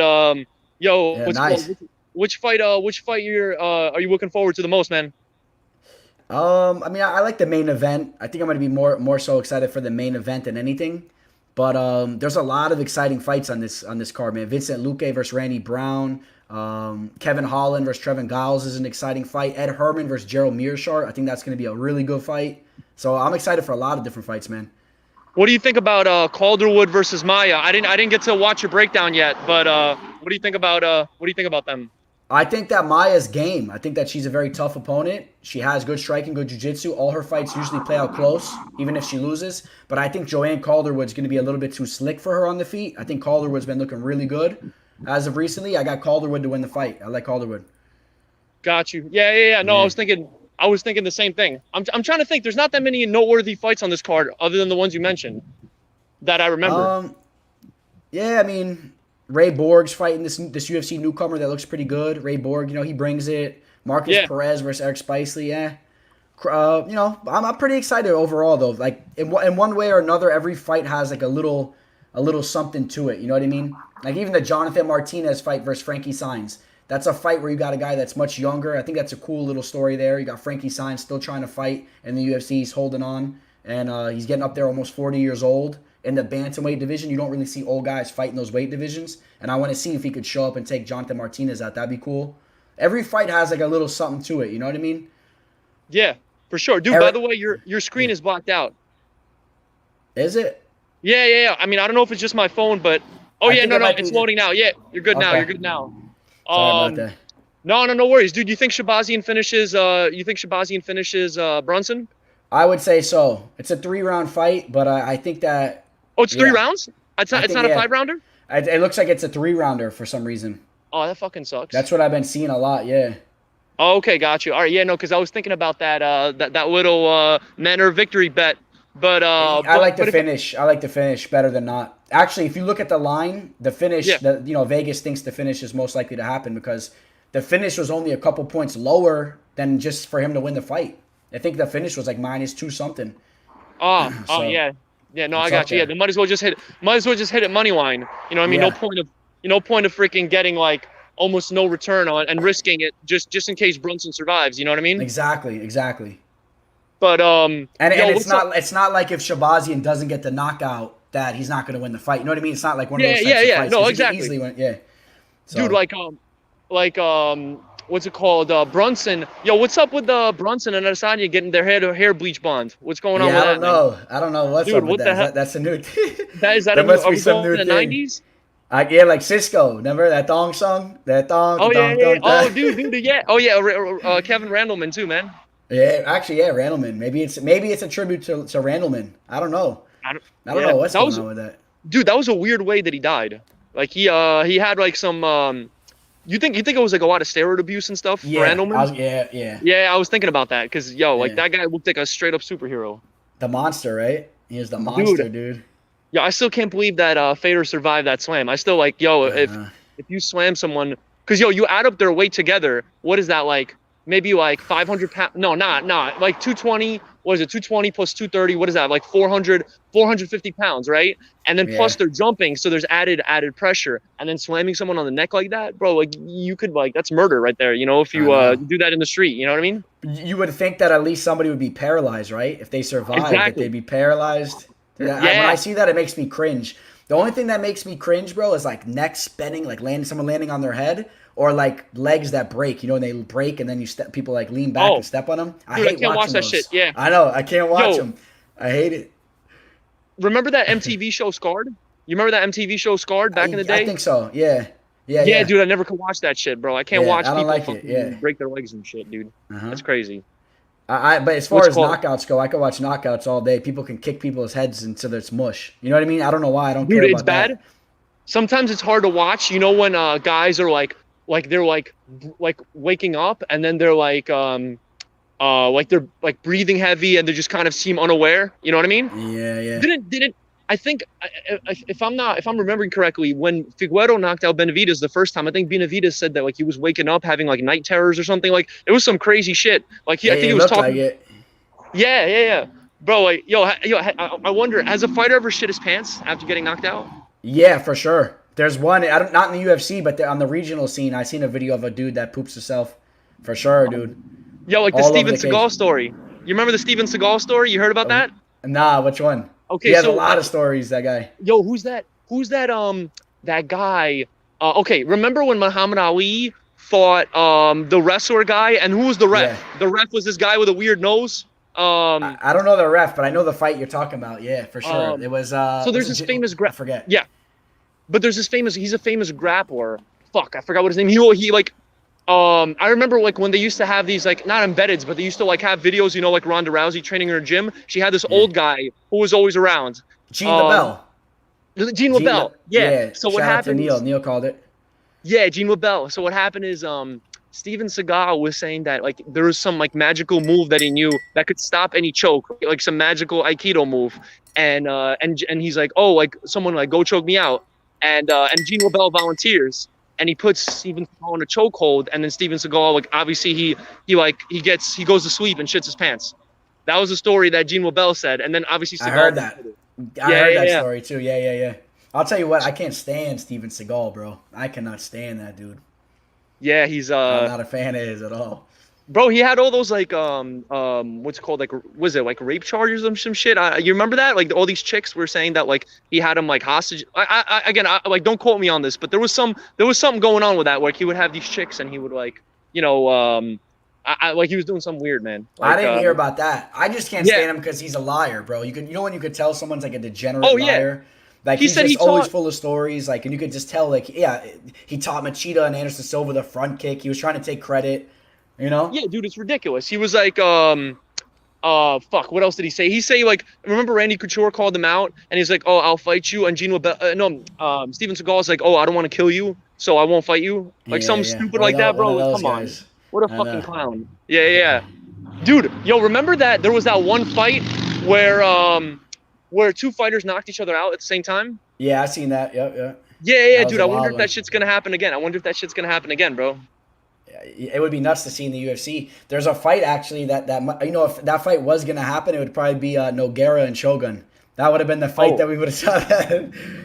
yo, yeah, nice. Which fight you're are you looking forward to the most, man? I mean, I like the main event. I think I'm going to be more so excited for the main event than anything. But there's a lot of exciting fights on this card, man. Vincent Luce versus Randy Brown. Kevin Holland versus Trevin Giles is an exciting fight. Ed Herman versus Gerald Mearshart. I think that's going to be a really good fight. So I'm excited for a lot of different fights, man. What do you think about Calderwood versus Maya? I didn't get to watch your breakdown yet, but what do you think about them? I think that Maya's game. I think that she's a very tough opponent. She has good striking, good jiu-jitsu. All her fights usually play out close, even if she loses. But I think Joanne Calderwood's going to be a little bit too slick for her on the feet. I think Calderwood's been looking really good as of recently. I got Calderwood to win the fight. I like Calderwood. Got you. Yeah. No, yeah. I was thinking the same thing. I'm trying to think. There's not that many noteworthy fights on this card other than the ones you mentioned that I remember. Yeah, I mean, Ray Borg's fighting this UFC newcomer that looks pretty good. Ray Borg, he brings it. Marcus Perez versus Eric Spicely, yeah. I'm pretty excited overall though. Like in one way or another, every fight has like a little something to it. You know what I mean? Like even the Jonathan Martinez fight versus Frankie Saenz. That's a fight where you got a guy that's much younger. I think that's a cool little story there. You got Frankie Saenz still trying to fight in the UFC. He's holding on, and he's getting up there almost 40 years old. In the bantamweight division, you don't really see old guys fighting those weight divisions. And I want to see if he could show up and take Jonathan Martinez out. That'd be cool. Every fight has like a little something to it. You know what I mean? Yeah, for sure. Dude, by the way, your screen is blocked out. Is it? Yeah. I mean, I don't know if it's just my phone, but... Oh, yeah, no, it's loading now. Yeah, you're good now. Okay. You're good now. Sorry about that. No worries, dude. You think Shabazian finishes Brunson? I would say so. It's a 3-round fight, but I think that... Oh, it's 3 rounds? It's not a 5-rounder? It looks like it's a 3-rounder for some reason. Oh, that fucking sucks. That's what I've been seeing a lot, yeah. Oh, okay, got you. All right, yeah, no, because I was thinking about that little Manor victory bet But I but like the but if finish. I like the finish better than not. Actually, if you look at the line, the finish, yeah. Vegas thinks the finish is most likely to happen because the finish was only a couple points lower than just for him to win the fight. I think the finish was like -2 something. Oh So yeah. Yeah, no, I it's up got you. Yeah, there. they might as well just hit it money line. You know what I mean? Yeah, No point of freaking getting like almost no return on and risking it just in case Brunson survives, you know what I mean? exactly. But And yo, it's what's up? not like if Shabazian doesn't get the knockout that he's not going to win the fight. You know what I mean? It's not like one of Yeah, those types of yeah. fights. No, 'Cause he could exactly. easily win. Yeah. So, Dude, like what's it called? Brunson. Yo, what's up with Brunson and Adesanya getting their hair bleach blonde? What's going on yeah, with I that, don't man? know. I don't know what's Dude, up with what the hell? That's a new thing. Is that There a new, must are be we some going new in the thing. 90s? Yeah, like Cisco. Remember that thong song? That thong. Oh yeah, thong, yeah. thong, Oh, thong. dude, yeah. Oh yeah, Kevin Randleman too, man. Yeah, actually, yeah, Randleman. Maybe it's a tribute to Randleman. I don't know. I don't know what's going on with that. Dude, that was a weird way that he died. Like he had like some you think it was like a lot of steroid abuse and stuff for Randleman? Yeah. Yeah, I was thinking about that because like Yeah. that guy looked like a straight up superhero. The monster, right? He is the monster, dude. Yeah, I still can't believe that Fader survived that slam. I still like, if you slam someone, because you add up their weight together, what is that like? Maybe like 500 pounds? No, not like 220. What is it? 220 plus 230. What is that? Like 450 pounds, right? And then plus they're jumping, so there's added pressure. And then slamming someone on the neck like that, bro, like you could that's murder right there. You know, if you do that in the street, you know what I mean? You would think that at least somebody would be paralyzed, right? If they survived, that they'd be paralyzed. When I see that, it makes me cringe. The only thing that makes me cringe, bro, is like necks bending, like someone landing on their head, or like legs that break. You know, when they break and then people like lean back and step on them. I hate can't watch watching that those. shit. Yeah, I know. I can't watch them. I hate it. Remember that MTV show Scarred? You remember that MTV show Scarred back in the day? I think so. Yeah, dude. I never could watch that shit, bro. I can't watch people like it. break their legs and shit, dude. That's crazy. But as far as knockouts go, I could watch knockouts all day. People can kick people's heads until it's mush. You know what I mean? I don't know why. I don't care about it's bad. That. Sometimes it's hard to watch. You know when guys are like they're like waking up and then they're like they're like breathing heavy and they just kind of seem unaware. You know what I mean? Yeah. Didn't I think if I'm remembering correctly, when Figueroa knocked out Benavidez the first time, I think Benavidez said that like he was waking up having like night terrors or something. Like it was some crazy shit. Like I think he was talking. Like it. Yeah. Bro, like I wonder, has a fighter ever shit his pants after getting knocked out? Yeah, for sure. There's one. Not in the UFC, but on the regional scene, I seen a video of a dude that poops himself. For sure, dude. Yo, like the Steven Seagal story. You remember the Steven Seagal story? You heard about that? Nah, which one? Okay, he has a lot of stories, that guy. Yo, who's that that guy? Okay, remember when Muhammad Ali fought the wrestler guy, and who was the ref? Yeah. The ref was this guy with a weird nose. I don't know the ref, but I know the fight you're talking about. Yeah, for sure. It was so there's this famous I forget. Yeah. But there's this he's a famous grappler. Fuck, I forgot what his name. He like I remember like when they used to have these like not embeddeds, but they used to like have videos, you know, like Ronda Rousey training in her gym. She had this old guy who was always around. Gene LaBelle. Gene LaBelle. Yeah. So what happened? Neil called it. Yeah, Gene LaBelle. So what happened is Steven Seagal was saying that like there was some like magical move that he knew that could stop any choke, like some magical Aikido move. And he's like, oh, like someone like go choke me out. And Gene LaBelle volunteers. And he puts Steven Seagal in a chokehold, and then Steven Seagal, like obviously he goes to sleep and shits his pants. That was the story that Gene LaBelle said, and then obviously Seagal. I heard that. I heard that story too. Yeah. I'll tell you what, I can't stand Steven Seagal, bro. I cannot stand that dude. Yeah, he's I'm not a fan of his at all. Bro, he had all those like what's it called, like was it like rape charges or some shit? You remember that? Like all these chicks were saying that like he had them like hostage. I like don't quote me on this, but there was something going on with that, where he would have these chicks and he would like, you know, like he was doing something weird, man. Like, I didn't hear about that. I just can't stand him because he's a liar, bro. You know when you could tell someone's like a degenerate liar. Like he's just always full of stories, like, and you could just tell, like, he taught Machida and Anderson Silva the front kick. He was trying to take credit. You know? Yeah, dude, it's ridiculous. He was like, fuck, what else did he say? He say like, remember Randy Couture called him out, and he's like, oh, I'll fight you, and Steven Seagal's like, oh, I don't want to kill you, so I won't fight you, like something stupid like that, bro. Like, come on, what a fucking clown. Yeah. Dude, yo, remember that there was that one fight where two fighters knocked each other out at the same time. Yeah, I seen that. Yep, yeah. Yeah, dude. I wonder wild if one. that shit's gonna happen again. Bro. It would be nuts to see in the UFC. There's a fight actually that if that fight was gonna happen, it would probably be Nogueira and Shogun. That would have been the fight that we would have saw.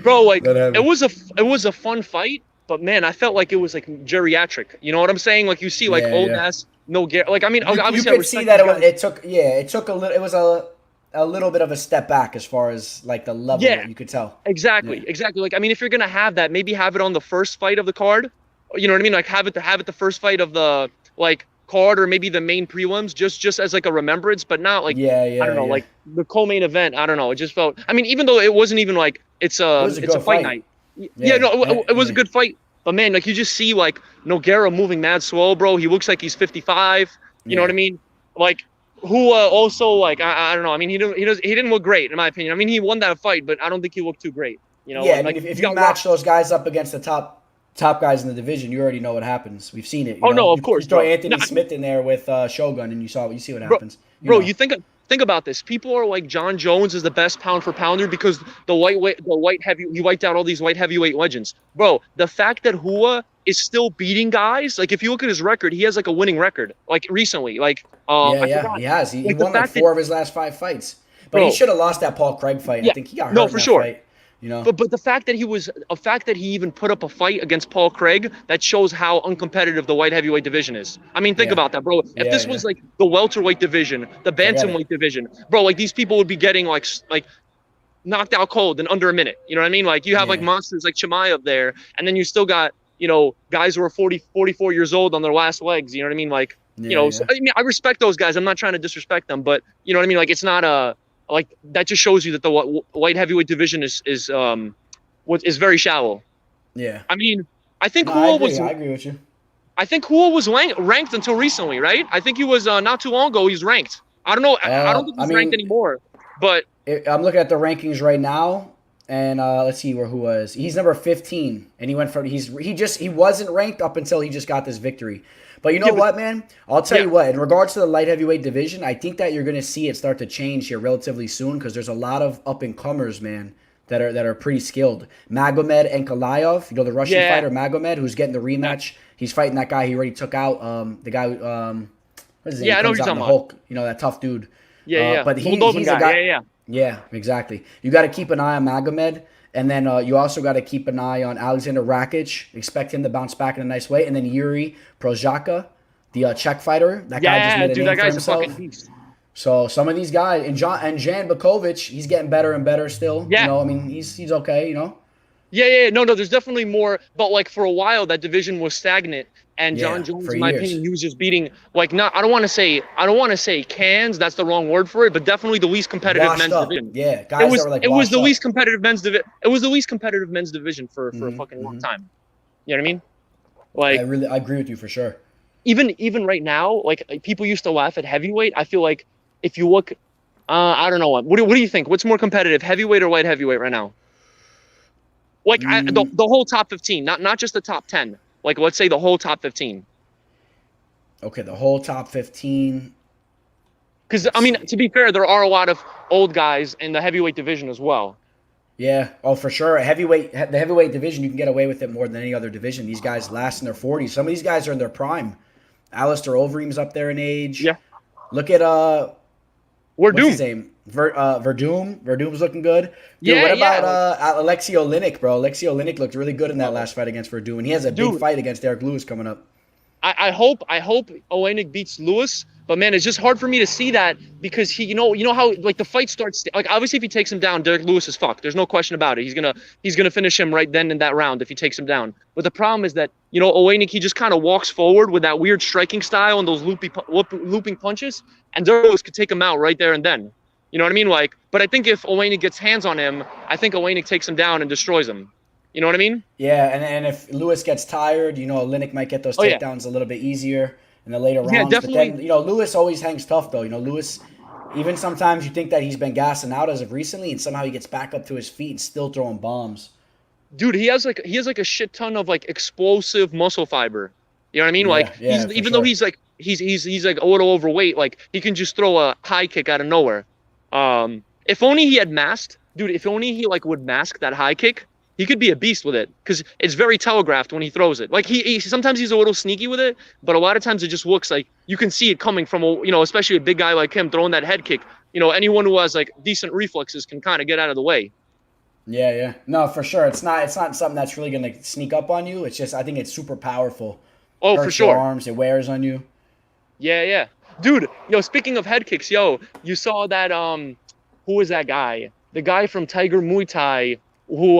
Bro, like it was a fun fight, but man, I felt like it was like geriatric. You know what I'm saying? Like you see like old ass Nogueira. Like I mean, obviously you could see that it took a little. It was a little bit of a step back as far as like the level that you could tell. Exactly. Like I mean, if you're gonna have that, maybe have it on the first fight of the card. You know what I mean? Like have it the first fight of the like card, or maybe the main prelims, just as like a remembrance, but not like I don't know, like the co-main event. I don't know. It just felt. I mean, even though it wasn't even like it's a fight night. It was a good fight. But man, like you just see like Nogueira moving mad slow, bro. He looks like he's 55. You know what I mean? Like who also like I don't know. I mean, he didn't look great in my opinion. I mean, he won that fight, but I don't think he looked too great. You know? Yeah, like, I mean, if you match those guys up against the top guys in the division, you already know what happens. We've seen it. Of course. You throw Anthony Smith in there with Shogun, and you see what happens. You think about this. People are like John Jones is the best pound for pounder because he wiped out all these light heavyweight legends. Bro, the fact that Hua is still beating guys, like if you look at his record, he has like a winning record. Like recently, like he has. He won like 4 of his last 5 fights. But he should have lost that Paul Craig fight. I think he got hurt in that fight. You know? But the fact that he even put up a fight against Paul Craig, that shows how uncompetitive the light heavyweight division is. I mean, think about that, bro. If this was like the welterweight division, the bantamweight division, bro, like these people would be getting like knocked out cold in under a minute. You know what I mean? Like you have like monsters like Chimaev there, and then you still got, guys who are 40, 44 years old on their last legs. You know what I mean? Like, so, I mean, I respect those guys. I'm not trying to disrespect them, but you know what I mean? Like it's not like that just shows you that the light heavyweight division is very shallow. Yeah. I mean, I think I agree with you. I think Hua was ranked until recently, right? I think he was not too long ago. He's ranked. I don't know. I don't think he's ranked anymore. But I'm looking at the rankings right now, and let's see where Hua is. He's number 15, and he went from he wasn't ranked up until he just got this victory. But you know what, man? I'll tell you what. In regards to the light heavyweight division, I think that you're going to see it start to change here relatively soon because there's a lot of up and comers, man, that are pretty skilled. Magomed Ankalaev, the Russian fighter Magomed, who's getting the rematch. He's fighting that guy he already took out. The guy, what is his name? I know what you're talking about. Hulk, that tough dude. But he's a guy. Yeah, exactly. You got to keep an eye on Magomed. And then you also got to keep an eye on Alexander Rakic. Expect him to bounce back in a nice way. And then Yuri Prochazka, the Czech fighter. That guy just made a name for himself. A fucking beast. So some of these guys, and Jan Bakovic, he's getting better and better still. Yeah. I mean, he's okay, Yeah. No, there's definitely more. But like for a while, that division was stagnant. And John Jones, in my opinion, he was just beating I don't want to say cans. That's the wrong word for it, but definitely the least competitive men's division. Yeah, guys it was the least competitive men's division. It was the least competitive men's division for a fucking long time. You know what I mean? Like I agree with you for sure. Even right now, like people used to laugh at heavyweight. I feel like if you look, I don't know what do you think? What's more competitive, heavyweight or light heavyweight right now? Like the whole top 15, not just the top 10. Like, let's say the whole top 15. Okay, the whole top 15. Because, I mean, to be fair, there are a lot of old guys in the heavyweight division as well. Yeah, for sure. The heavyweight division, you can get away with it more than any other division. These guys last in their 40s. Some of these guys are in their prime. Alistair Overeem's up there in age. Yeah. Look at Verdum. What's his name? Verdum. Verdum's looking good. Dude, what about Alexi Olynyk, bro? Alexi Olynyk looked really good in that last fight against Verdum, and he has a big fight against Derek Lewis coming up. I hope Olynyk beats Lewis, but man, it's just hard for me to see that because he, you know how like the fight starts. Like obviously, if he takes him down, Derek Lewis is fucked. There's no question about it. He's gonna finish him right then in that round if he takes him down. But the problem is that Olynyk, he just kind of walks forward with that weird striking style and those looping punches, and Derek Lewis could take him out right there and then. You know what I mean? Like, but I think if Olynyk gets hands on him, I think Olynyk takes him down and destroys him. You know what I mean? Yeah, and if Lewis gets tired, Olynyk might get those takedowns a little bit easier in the later rounds. Yeah, definitely. But then, Lewis always hangs tough, though. Lewis, even sometimes you think that he's been gassing out as of recently, and somehow he gets back up to his feet and still throwing bombs. Dude, he has like a shit ton of like explosive muscle fiber. You know what I mean? Though he's like a little overweight, like he can just throw a high kick out of nowhere. If only he had masked, dude. If only he like would mask that high kick, he could be a beast with it because it's very telegraphed when he throws it. Like he sometimes he's a little sneaky with it, but a lot of times it just looks like you can see it coming from especially a big guy like him throwing that head kick. Anyone who has like decent reflexes can kind of get out of the way. Yeah, yeah. No, for sure. It's not something that's really gonna sneak up on you. It's just I think it's super powerful. Oh, Hurts for sure. your arms, it wears on you. Yeah, yeah. Dude, speaking of head kicks, you saw that who was that guy? The guy from Tiger Muay Thai who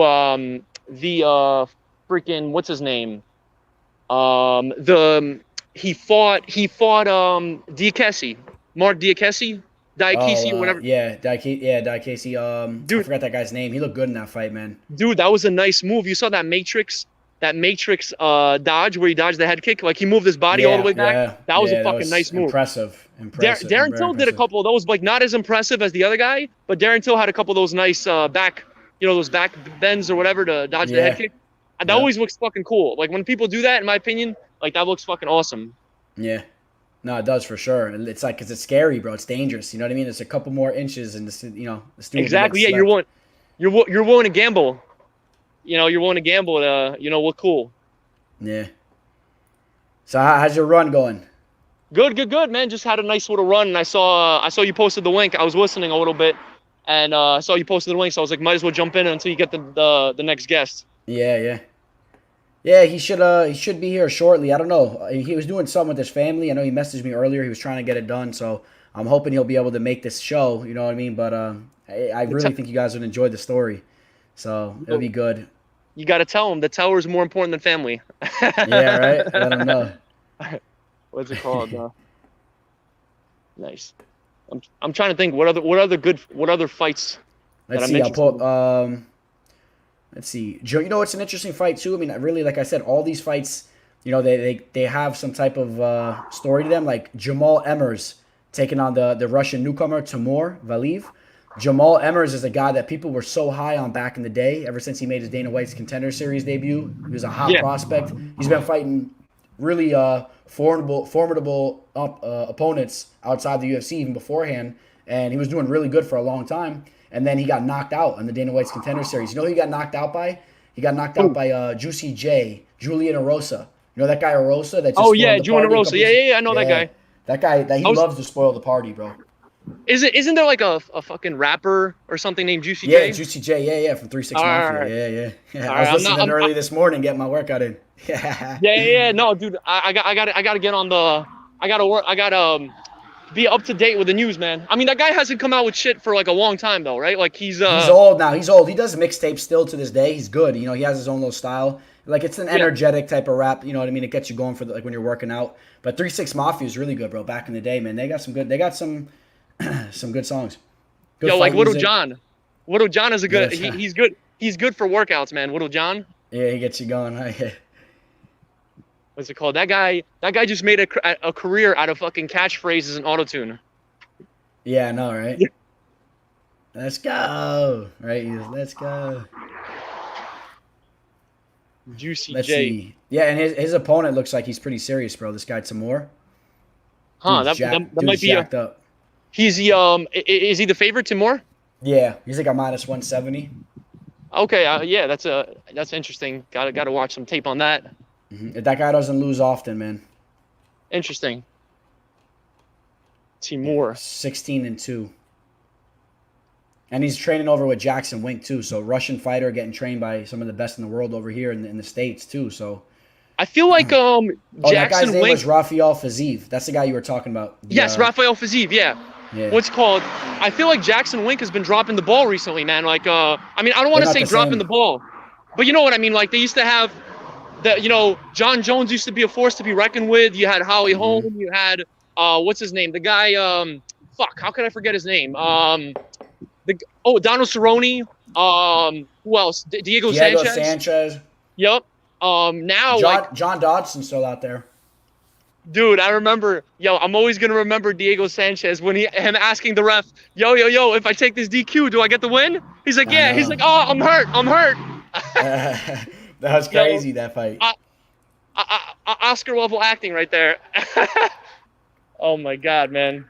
the freaking what's his name? He fought Diakese, Mark Diakese, Diakese, whatever. Yeah, Diakese. Dude, I forgot that guy's name. He looked good in that fight, man. Dude, that was a nice move. You saw that Matrix dodge where he dodged the head kick, like he moved his body all the way back. Yeah, that was a fucking nice move. Impressive. Darren Till did a couple of those, like not as impressive as the other guy, but Darren Till had a couple of those nice back, those back bends or whatever to dodge the head kick. And that always looks fucking cool. Like when people do that, in my opinion, like that looks fucking awesome. Yeah. No, it does for sure. It's like, cause it's scary, bro. It's dangerous. You know what I mean? It's a couple more inches and the student. Exactly. Yeah. You're willing to gamble. You're willing to gamble to, look cool. Yeah. So how's your run going? Good, man. Just had a nice little run, and I saw you posted the link. I was listening a little bit, and I saw you posted the link, so I was like, might as well jump in until you get the next guest. Yeah. He should be here shortly. I don't know. He was doing something with his family. I know he messaged me earlier. He was trying to get it done, so I'm hoping he'll be able to make this show. You know what I mean? But I really think you guys would enjoy the story, so it'll be good. You got to tell him the teller is more important than family. Yeah, right. Let him know. What's it called? Nice. I'm trying to think what other fights. Let's see. Let's see. Joe, it's an interesting fight too. I mean, really, like I said, all these fights, they have some type of story to them. Like Jamal Emmers taking on the Russian newcomer Timur Valiyev. Jamal Emmers is a guy that people were so high on back in the day, ever since he made his Dana White's Contender Series debut. He was a hot prospect. He's been fighting really formidable opponents outside the UFC even beforehand, and he was doing really good for a long time. And then he got knocked out in the Dana White's Contender Series. You know who he got knocked out by? He got knocked out by Juicy J, Julian Erosa. You know that guy Erosa? That just Julian Erosa. Yeah, I know that guy. That guy, he loves to spoil the party, bro. Isn't there like a fucking rapper or something named Juicy J? Yeah, Juicy J, yeah, from 3-6 Mafia. Right. Yeah. I was listening early this morning, getting my workout in. Yeah. No, dude, I gotta get on the. I gotta be up to date with the news, man. I mean, that guy hasn't come out with shit for like a long time, though, right? Like he's old now. He's old. He does mixtapes still to this day. He's good. He has his own little style. Like it's an energetic type of rap. You know what I mean? It gets you going for like when you're working out. But 3-6 Mafia is really good, bro. Back in the day, man, they got some good songs. Good like Little John. Little John is a good. He's good. He's good for workouts, man. Little John. Yeah, he gets you going. What's it called? That guy just made a career out of fucking catchphrases and autotune. Yeah, I know, right? Yeah. Let's go. Right? Let's go. Juicy Let's J. See. Yeah, and his opponent looks like he's pretty serious, bro. This guy Timur. Huh? That might be jacked up. Is he the favorite, Timur? Yeah, he's like a -170. Okay, yeah, that's interesting. Gotta watch some tape on that. Mm-hmm. That guy doesn't lose often, man. Interesting. Timur. 16-2. And he's training over with Jackson Wink too. So Russian fighter getting trained by some of the best in the world over here in the States too. So I feel like Jackson that guy's name Wink was Rafael Fiziev. That's the guy you were talking about. Yes, Rafael Fiziev. Yeah. What's called? I feel like Jackson Wink has been dropping the ball recently, man. Like, I mean, I don't want to say dropping the ball, but you know what I mean. Like they used to have John Jones used to be a force to be reckoned with. You had Holly Holm. You had what's his name? The guy. How could I forget his name? Donald Cerrone. Who else? Diego Sanchez. Yep. Now John Dodson's still out there. Dude, I remember. I'm always gonna remember Diego Sanchez when him asking the ref, yo, if I take this DQ, do I get the win? He's like, yeah. He's like, oh, I'm hurt. That was crazy, that fight. Oscar level acting right there. Oh my God, man.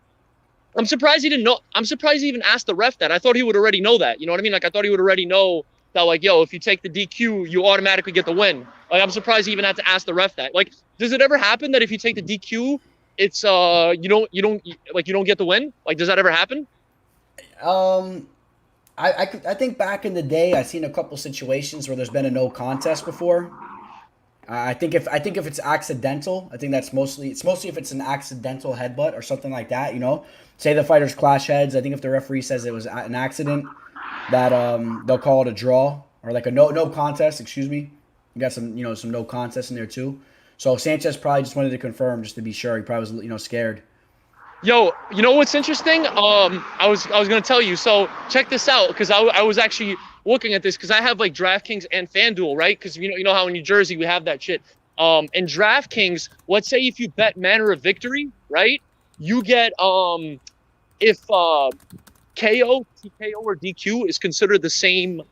I'm surprised he didn't know. I'm surprised he even asked the ref that. I thought he would already know that. You know what I mean? Like, I thought he would already know that, like, yo, if you take the DQ, you automatically get the win. Like, I'm surprised he even had to ask the ref that. Like, does it ever happen that if you take the DQ, it's you don't get the win? Like, does that ever happen? I think back in the day, I've seen a couple situations where there's been a no contest before. I think if it's accidental, I think it's mostly if it's an accidental headbutt or something like that. You know, say the fighters clash heads. I think if the referee says it was an accident, that they'll call it a draw or like a no contest. Excuse me. You got some no contest in there too. So Sanchez probably just wanted to confirm just to be sure. He probably was scared. Yo, you know what's interesting? I was gonna tell you. So check this out, because I was actually looking at this because I have like DraftKings and FanDuel, right? Because you know how in New Jersey we have that shit. In DraftKings, let's say if you bet manner of victory, right? You get if KO, TKO, or DQ is considered the same.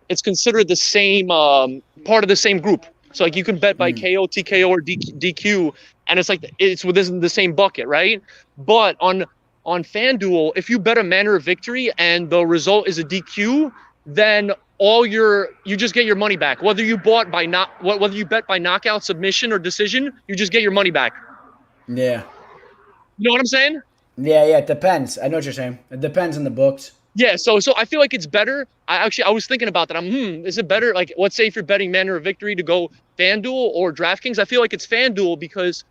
It's considered the same part of the same group. So like you can bet by KO, TKO, or DQ, and it's within the same bucket, right? But on FanDuel, if you bet a manner of victory and the result is a DQ, then you just get your money back. Whether you bet by knockout, submission, or decision, you just get your money back. Yeah. You know what I'm saying? Yeah, it depends. I know what you're saying. It depends on the books. Yeah, so I feel like it's better. I was thinking about that. Is it better? Like, let's say if you're betting manner of victory to go FanDuel or DraftKings, I feel like it's FanDuel because,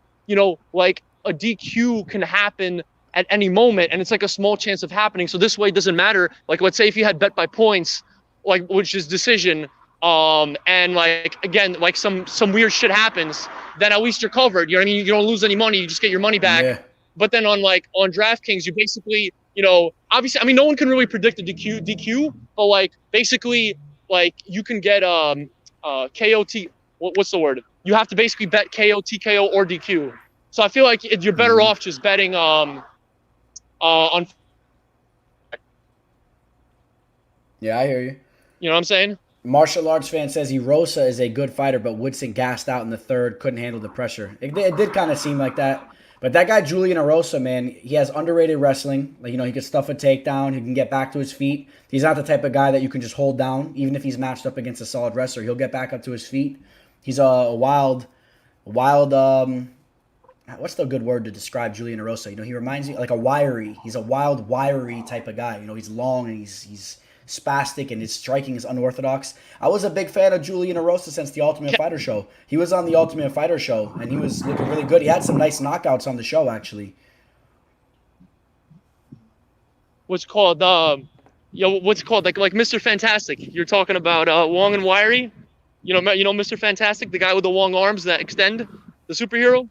like a DQ can happen at any moment and it's like a small chance of happening. So this way it doesn't matter. Like, let's say if you had bet by points, like, which is decision, and like, again, like some weird shit happens, then at least you're covered. You know what I mean? You don't lose any money. You just get your money back. Yeah. But then on DraftKings, you basically, obviously, I mean, no one can really predict the DQ, but like basically, like you can get KOT. What's the word? You have to basically bet KO, TKO, or DQ. So I feel like you're better off just betting on. Yeah, I hear you. You know what I'm saying? Martial arts fan says Erosa is a good fighter, but Woodson gassed out in the third, couldn't handle the pressure. It did kind of seem like that. But that guy, Julian Erosa, man, he has underrated wrestling. Like, he can stuff a takedown. He can get back to his feet. He's not the type of guy that you can just hold down. Even if he's matched up against a solid wrestler, he'll get back up to his feet. He's a wild, what's the good word to describe Julian Erosa? He reminds me like a wiry. He's a wild, wiry type of guy. He's long and he's spastic and his striking is unorthodox. I was a big fan of Julian Erosa since the Ultimate Fighter show. He was on the Ultimate Fighter show and he was looking really good. He had some nice knockouts on the show, actually. What's called like Mr. Fantastic. You're talking about long and wiry. You know Mr. Fantastic, the guy with the long arms that extend, the superhero.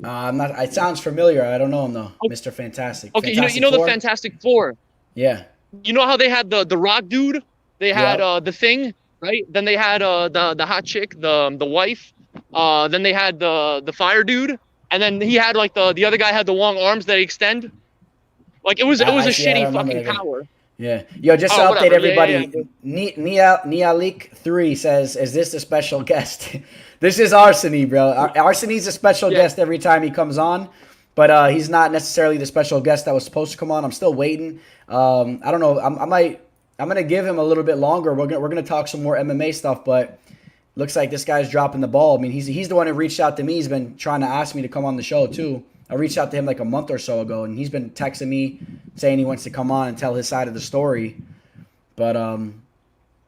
I'm not. It sounds familiar. I don't know him though. Okay. Mr. Fantastic. Okay, Fantastic the Four? Fantastic Four. Yeah. You know how they had the Rock dude? They had the Thing, right? Then they had the hot chick, the wife. Then they had the fire dude, and then he had like the other guy had the long arms that extend. Like it was a shitty fucking power. Yeah. Yo, just to update whatever. everybody, Nialik 3 says, is this a special guest? This is Arseny, bro. Arseny's a special guest every time he comes on, but he's not necessarily the special guest that was supposed to come on. I'm still waiting. I don't know. I'm going to give him a little bit longer. We're going to talk some more MMA stuff, but looks like this guy's dropping the ball. I mean, he's the one who reached out to me. He's been trying to ask me to come on the show, too. I reached out to him like a month or so ago, and he's been texting me saying he wants to come on and tell his side of the story. But I'm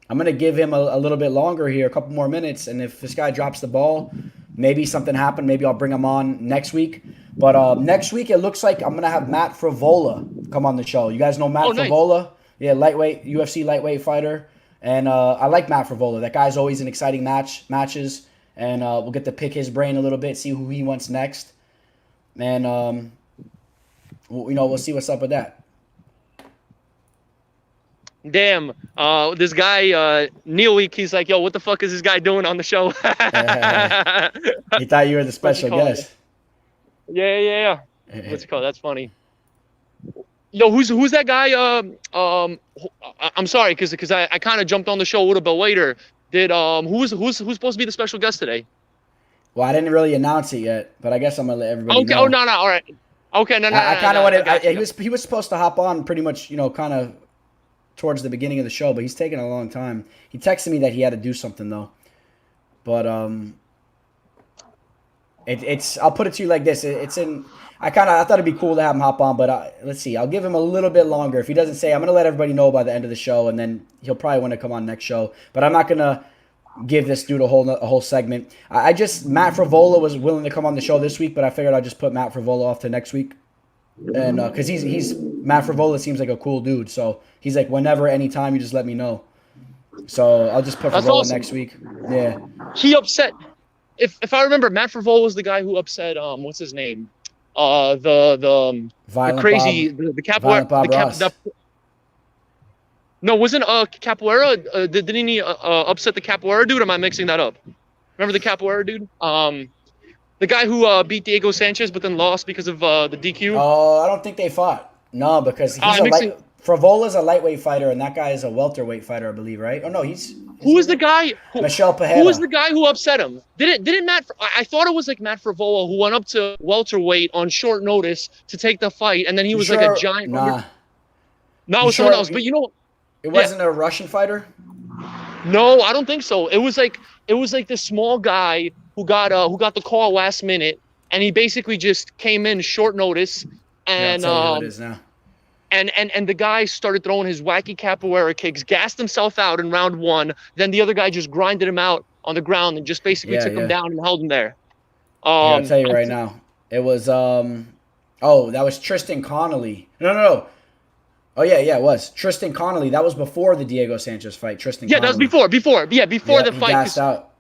going to give him a little bit longer here, a couple more minutes, and if this guy drops the ball, maybe something happened. Maybe I'll bring him on next week. But next week, it looks like I'm going to have Matt Frivola come on the show. You guys know Matt Frivola? Nice. Yeah, lightweight, UFC lightweight fighter. And I like Matt Frivola. That guy's always in exciting matches, and we'll get to pick his brain a little bit, see who he wants next. And, we'll see what's up with that. Damn. This guy, Neil, he's like, yo, what the fuck is this guy doing on the show? He thought you were the special guest. Yeah. What's it called? That's funny. Yo, who's that guy? I'm sorry, because I kind of jumped on the show a little bit later. Who's supposed to be the special guest today? Well, I didn't really announce it yet, but I guess I'm gonna let everybody know. Oh no, all right. Okay, no, I kind of wanted. got you. He was supposed to hop on pretty much, kind of towards the beginning of the show, but he's taking a long time. He texted me that he had to do something though, but it's. I'll put it to you like this. It's in. I thought it'd be cool to have him hop on, but let's see. I'll give him a little bit longer. If he doesn't say, I'm gonna let everybody know by the end of the show, and then he'll probably want to come on next show. But I'm not gonna give this dude a whole segment. Matt Frivola was willing to come on the show this week, but I figured I'd just put Matt Frivola off to next week, and because he's Matt Frivola seems like a cool dude, so he's like whenever, anytime, you just let me know. So I'll just put Frivola awesome. next week. Yeah. He upset. If I remember, Matt Frivola was the guy who upset what's his name? The crazy Bob, the capoeira. No, wasn't capoeira? Didn't he upset the capoeira dude? Or am I mixing that up? Remember the capoeira dude? The guy who beat Diego Sanchez but then lost because of the DQ. Oh, I don't think they fought. No, because he's Frivola's a lightweight fighter, and that guy is a welterweight fighter, I believe, right? Oh no, who was the guy? Michelle Pajeda. Who was the guy who upset him? Didn't Matt? I thought it was like Matt Frivola who went up to welterweight on short notice to take the fight, and then he was like a giant. Nah. No, it was someone else. But it wasn't a Russian fighter. No, I don't think so. It was like this small guy who got the call last minute, and he basically just came in short notice, and I'll tell you who it is now. And the guy started throwing his wacky capoeira kicks, gassed himself out in round one. Then the other guy just grinded him out on the ground and just basically took him down and held him there. I'll tell you right now. It was that was Tristan Connolly. No. Oh yeah, it was Tristan Connolly. That was before the Diego Sanchez fight. Tristan. Yeah, Connolly. that was before. Before the fight. Gassed out.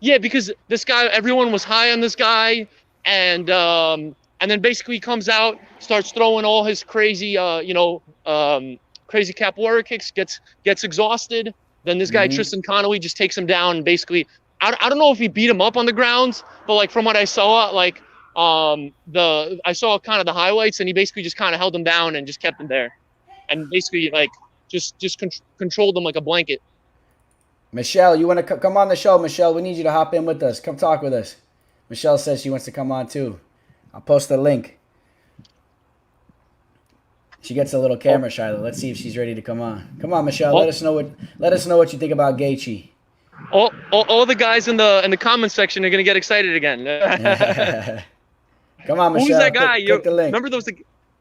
Yeah, because this guy, everyone was high on this guy, and then basically he comes out, starts throwing all his crazy, crazy capoeira kicks, gets exhausted. Then this guy, Tristan Connolly, just takes him down. And basically, I don't know if he beat him up on the ground, but like from what I saw, I saw kind of the highlights, and he basically just kind of held him down and just kept him there, and basically like just controlled him like a blanket. Michelle, you want to come on the show? Michelle, we need you to hop in with us. Come talk with us. Michelle says she wants to come on too. I'll post the link. She gets a little camera shy though. Let's see if she's ready to come on. Come on, Michelle. Let us know what you think about Gaichi. All the guys in the comment section are gonna get excited again. Come on, Michelle. Who's that guy? Click the link.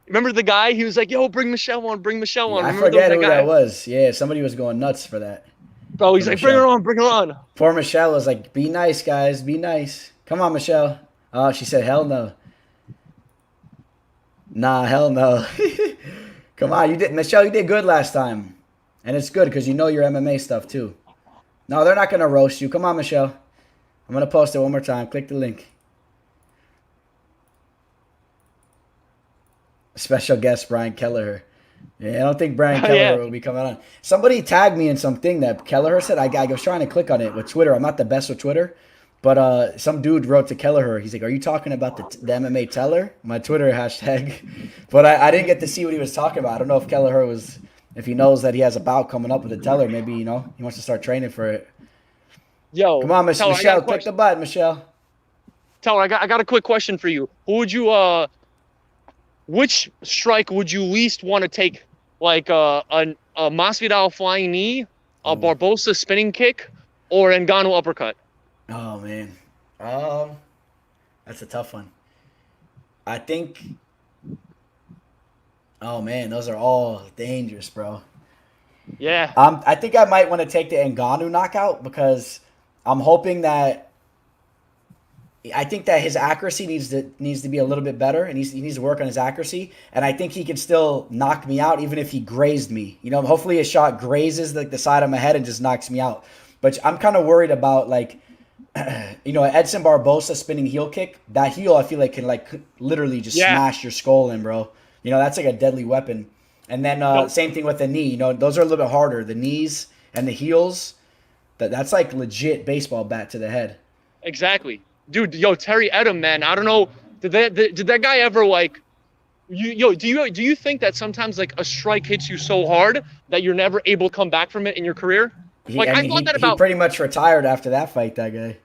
Remember the guy? He was like, "Yo, bring Michelle on. Bring Michelle on." I forget who that was. Yeah, somebody was going nuts for that. Bro, he's like, "Bring her on. Bring her on." Poor Michelle was like, "Be nice, guys. Be nice. Come on, Michelle." Oh, she said, "Hell no." Nah, hell no. Come on, Michelle, you did good last time. And it's good because you know your MMA stuff too. No, they're not going to roast you. Come on, Michelle. I'm going to post it one more time. Click the link. Special guest, Brian Kelleher. Yeah, I don't think Brian Kelleher will be coming on. Somebody tagged me in something that Kelleher said. I was trying to click on it with Twitter. I'm not the best with Twitter. But some dude wrote to Kelleher. He's like, "Are you talking about the MMA teller?" My Twitter hashtag. But I didn't get to see what he was talking about. I don't know if Kelleher if he knows that he has a bout coming up with a teller. Maybe, he wants to start training for it. Yo, come on, Michelle. Click the button, Michelle. Teller, I got a quick question for you. Which strike would you least want to take? Like a Masvidal flying knee, a Barbosa spinning kick, or Ngannou uppercut? Oh, man. That's a tough one. I think... Oh, man, those are all dangerous, bro. Yeah. I think I might want to take the Ngannou knockout because I'm hoping that... I think that his accuracy needs to be a little bit better, and he needs to work on his accuracy. And I think he can still knock me out even if he grazed me. Hopefully his shot grazes the side of my head and just knocks me out. But I'm kind of worried about, like... Edson Barbosa spinning heel kick, that heel I feel like can literally just smash your skull in, bro. That's like a deadly weapon. And then same thing with the knee. Those are a little bit harder. The knees and the heels, that's like legit baseball bat to the head. Exactly. Dude, Terry Edom, man, I don't know. Did that guy ever do you think that sometimes like a strike hits you so hard that you're never able to come back from it in your career? He pretty much retired after that fight, that guy.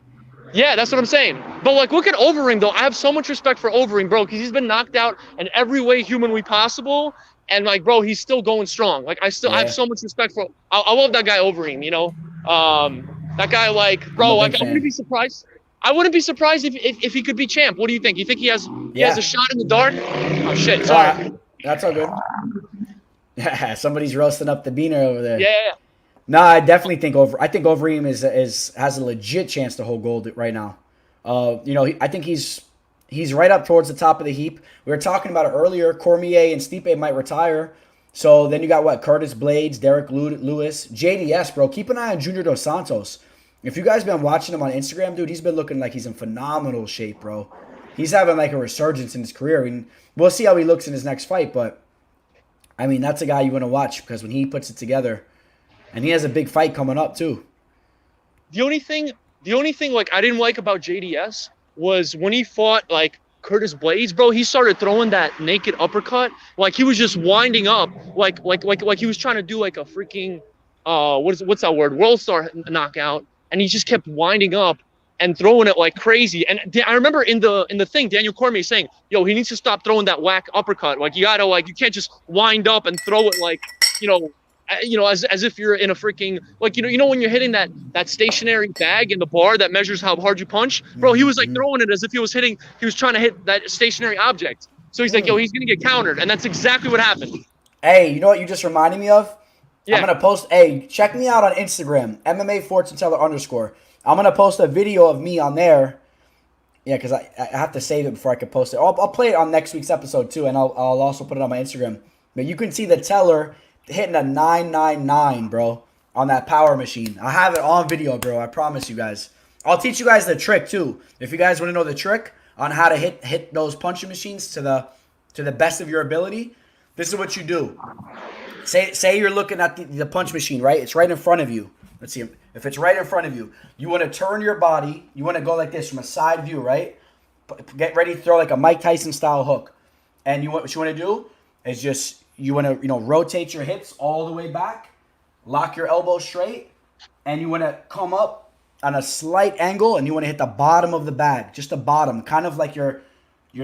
Yeah, that's what I'm saying. But like, look at Overeem though. I have so much respect for Overeem, bro, because he's been knocked out in every way humanly possible, and like, bro, he's still going strong. Like, I have Yeah, so much respect for. I love that guy Overeem. That guy, like, I'm a bro, like, big I wouldn't fan. be surprised. I wouldn't be surprised if he could be champ. What do you think? You think he has a Yeah. shot in the dark? Oh shit, No, sorry. that's all good. Yeah, somebody's roasting up the beaner over there. Yeah. No, I definitely think Overeem has a legit chance to hold gold right now. I think he's right up towards the top of the heap. We were talking about it earlier. Cormier and Stipe might retire. So then you got what? Curtis Blades, Derek Lewis, JDS, bro. Keep an eye on Junior Dos Santos. If you guys been watching him on Instagram, dude, he's been looking like he's in phenomenal shape, bro. He's having like a resurgence in his career. I mean, we'll see how he looks in his next fight, but I mean, that's a guy you want to watch because when he puts it together, and he has a big fight coming up too. The only thing like I didn't like about JDS was when he fought like Curtis Blades, bro. He started throwing that naked uppercut, like he was just winding up, like he was trying to do like a freaking what's that word? World Star knockout, and he just kept winding up and throwing it like crazy. And I remember in the thing, Daniel Cormier saying, "Yo, he needs to stop throwing that whack uppercut. Like you can't just wind up and throw it like as if you're in a freaking like when you're hitting that stationary bag in the bar that measures how hard you punch, bro. He was like throwing it as if he was trying to hit that stationary object. So he's like, yo, he's gonna get countered, and that's exactly what happened. Hey, you know what you just reminded me of? Yeah. I'm gonna post. Hey, check me out on Instagram, MMA Fortune Teller _. I'm gonna post a video of me on there. Yeah, because I have to save it before I can post it. I'll play it on next week's episode too, and I'll also put it on my Instagram. But you can see the teller hitting a 999, bro, on that power machine. I have it on video, bro. I promise you guys. I'll teach you guys the trick too. If you guys want to know the trick on how to hit those punching machines to the best of your ability, this is what you do. Say you're looking at the punch machine, right? It's right in front of you. Let's see. If it's right in front of you, you want to turn your body. You want to go like this from a side view, right? Get ready to throw like a Mike Tyson style hook. And what you want to do is just you want to rotate your hips all the way back, lock your elbows straight, and you want to come up on a slight angle, and you want to hit the bottom of the bag, just the bottom, kind of like you're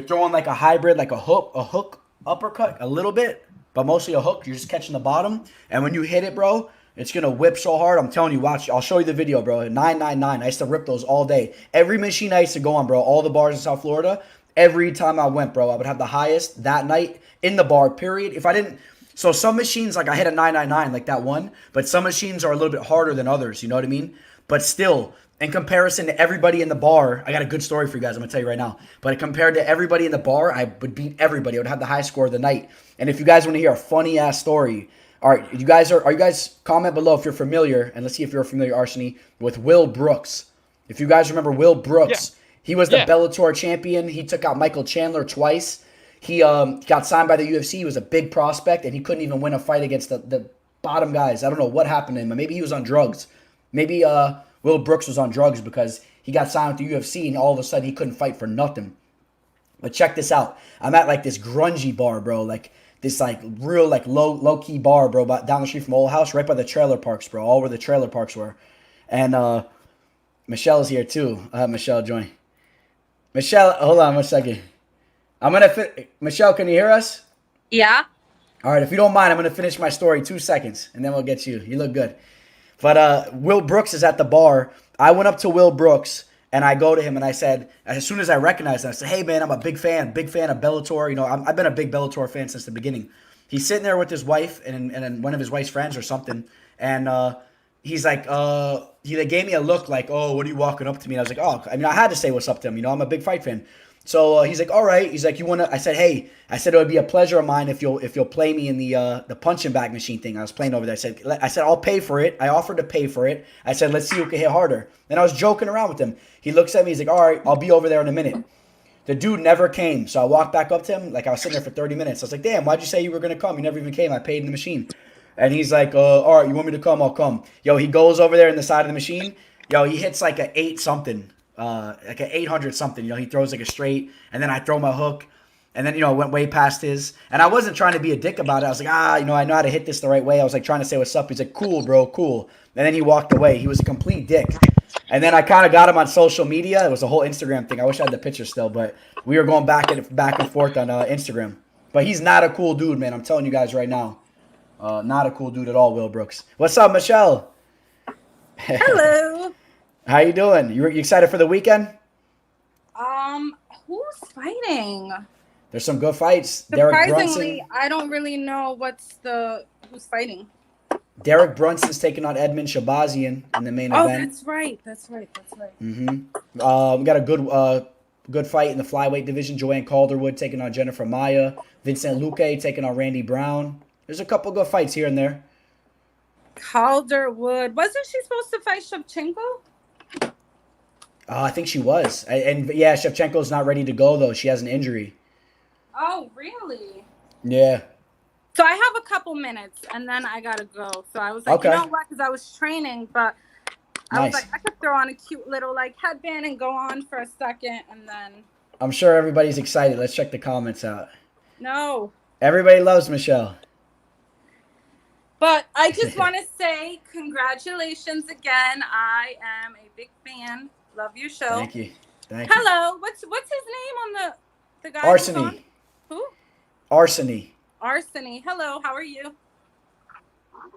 throwing like a hybrid, like a hook uppercut a little bit, but mostly a hook. You're just catching the bottom, and when you hit it, bro, it's gonna whip so hard. I'm telling you, watch. I'll show you the video, bro. 999. I used to rip those all day. Every machine I used to go on, bro. All the bars in South Florida. Every time I went, bro, I would have the highest that night in the bar. Period. If I didn't, so some machines like I hit a 999 like that one, but some machines are a little bit harder than others. You know what I mean? But still, in comparison to everybody in the bar, I got a good story for you guys. I'm gonna tell you right now. But compared to everybody in the bar, I would beat everybody. I would have the highest score of the night. And if you guys want to hear a funny ass story. All right, you guys comment below if you're familiar, and let's see if you're familiar, Arseny, with Will Brooks. If you guys remember Will Brooks, he was the Bellator champion. He took out Michael Chandler twice. He got signed by the UFC. He was a big prospect, and he couldn't even win a fight against the bottom guys. I don't know what happened to him. Maybe he was on drugs. Maybe Will Brooks was on drugs because he got signed with the UFC, and all of a sudden he couldn't fight for nothing. But check this out. I'm at like this grungy bar, bro, like this like real like low key bar, bro, down the street from Old House, right by the trailer parks, bro, all where the trailer parks were. And Michelle's here too. Michelle join. Michelle, hold on one second. Michelle, can you hear us? Yeah. All right, if you don't mind, I'm gonna finish my story 2 seconds, and then we'll get you. You look good. But Will Brooks is at the bar. I went up to Will Brooks. And I go to him and I said, as soon as I recognized him, I said, hey, man, I'm a big fan of Bellator. I've been a big Bellator fan since the beginning. He's sitting there with his wife and one of his wife's friends or something. And he's like, he gave me a look like, oh, what are you walking up to me? And I was like, oh, I mean, I had to say what's up to him. I'm a big fight fan. So he's like, all right. He's like, you want to? I said, hey. I said it would be a pleasure of mine if you'll play me in the punching bag machine thing. I was playing over there. I said I'll pay for it. I offered to pay for it. I said let's see who can hit harder. Then I was joking around with him. He looks at me. He's like, all right, I'll be over there in a minute. The dude never came. So I walked back up to him. Like I was sitting there for 30 minutes. I was like, damn, why'd you say you were gonna come? You never even came. I paid in the machine. And he's like, all right, you want me to come? I'll come. Yo, he goes over there in the side of the machine. Yo, he hits like a 8 something. Like an 800 something. He throws like a straight, and then I throw my hook. And then, went way past his. And I wasn't trying to be a dick about it. I was like, I know how to hit this the right way. I was like trying to say what's up. He's like, cool, bro, cool. And then he walked away. He was a complete dick. And then I kind of got him on social media. It was a whole Instagram thing. I wish I had the picture still, but we were going back and forth on Instagram. But he's not a cool dude, man. I'm telling you guys right now. Not a cool dude at all, Will Brooks. What's up, Michelle? Hello. How you doing? You excited for the weekend? Who's fighting? There's some good fights. Derek Surprisingly, Brunson. I don't really know who's fighting. Derek Brunson's taking on Edmund Shabazian in the main event. That's right. We got a good fight in the flyweight division. Joanne Calderwood taking on Jennifer Maia. Vincent Luce taking on Randy Brown. There's a couple good fights here and there. Calderwood. Wasn't she supposed to fight Shevchenko? I think she was. And yeah, Shevchenko's not ready to go, though. She has an injury. Oh, really? Yeah. So I have a couple minutes, and then I got to go. So I was like, okay. You know what? Because I was training, but I Nice. was like, I could throw on a cute little headband and go on for a second, and then... I'm sure everybody's excited. Let's check the comments out. No. Everybody loves Michelle. But I just want to say congratulations again. I am a big fan. Love your show. Thank you. Hello. What's his name on the guy? Arseny. Who? Arseny. Arseny. Hello. How are you?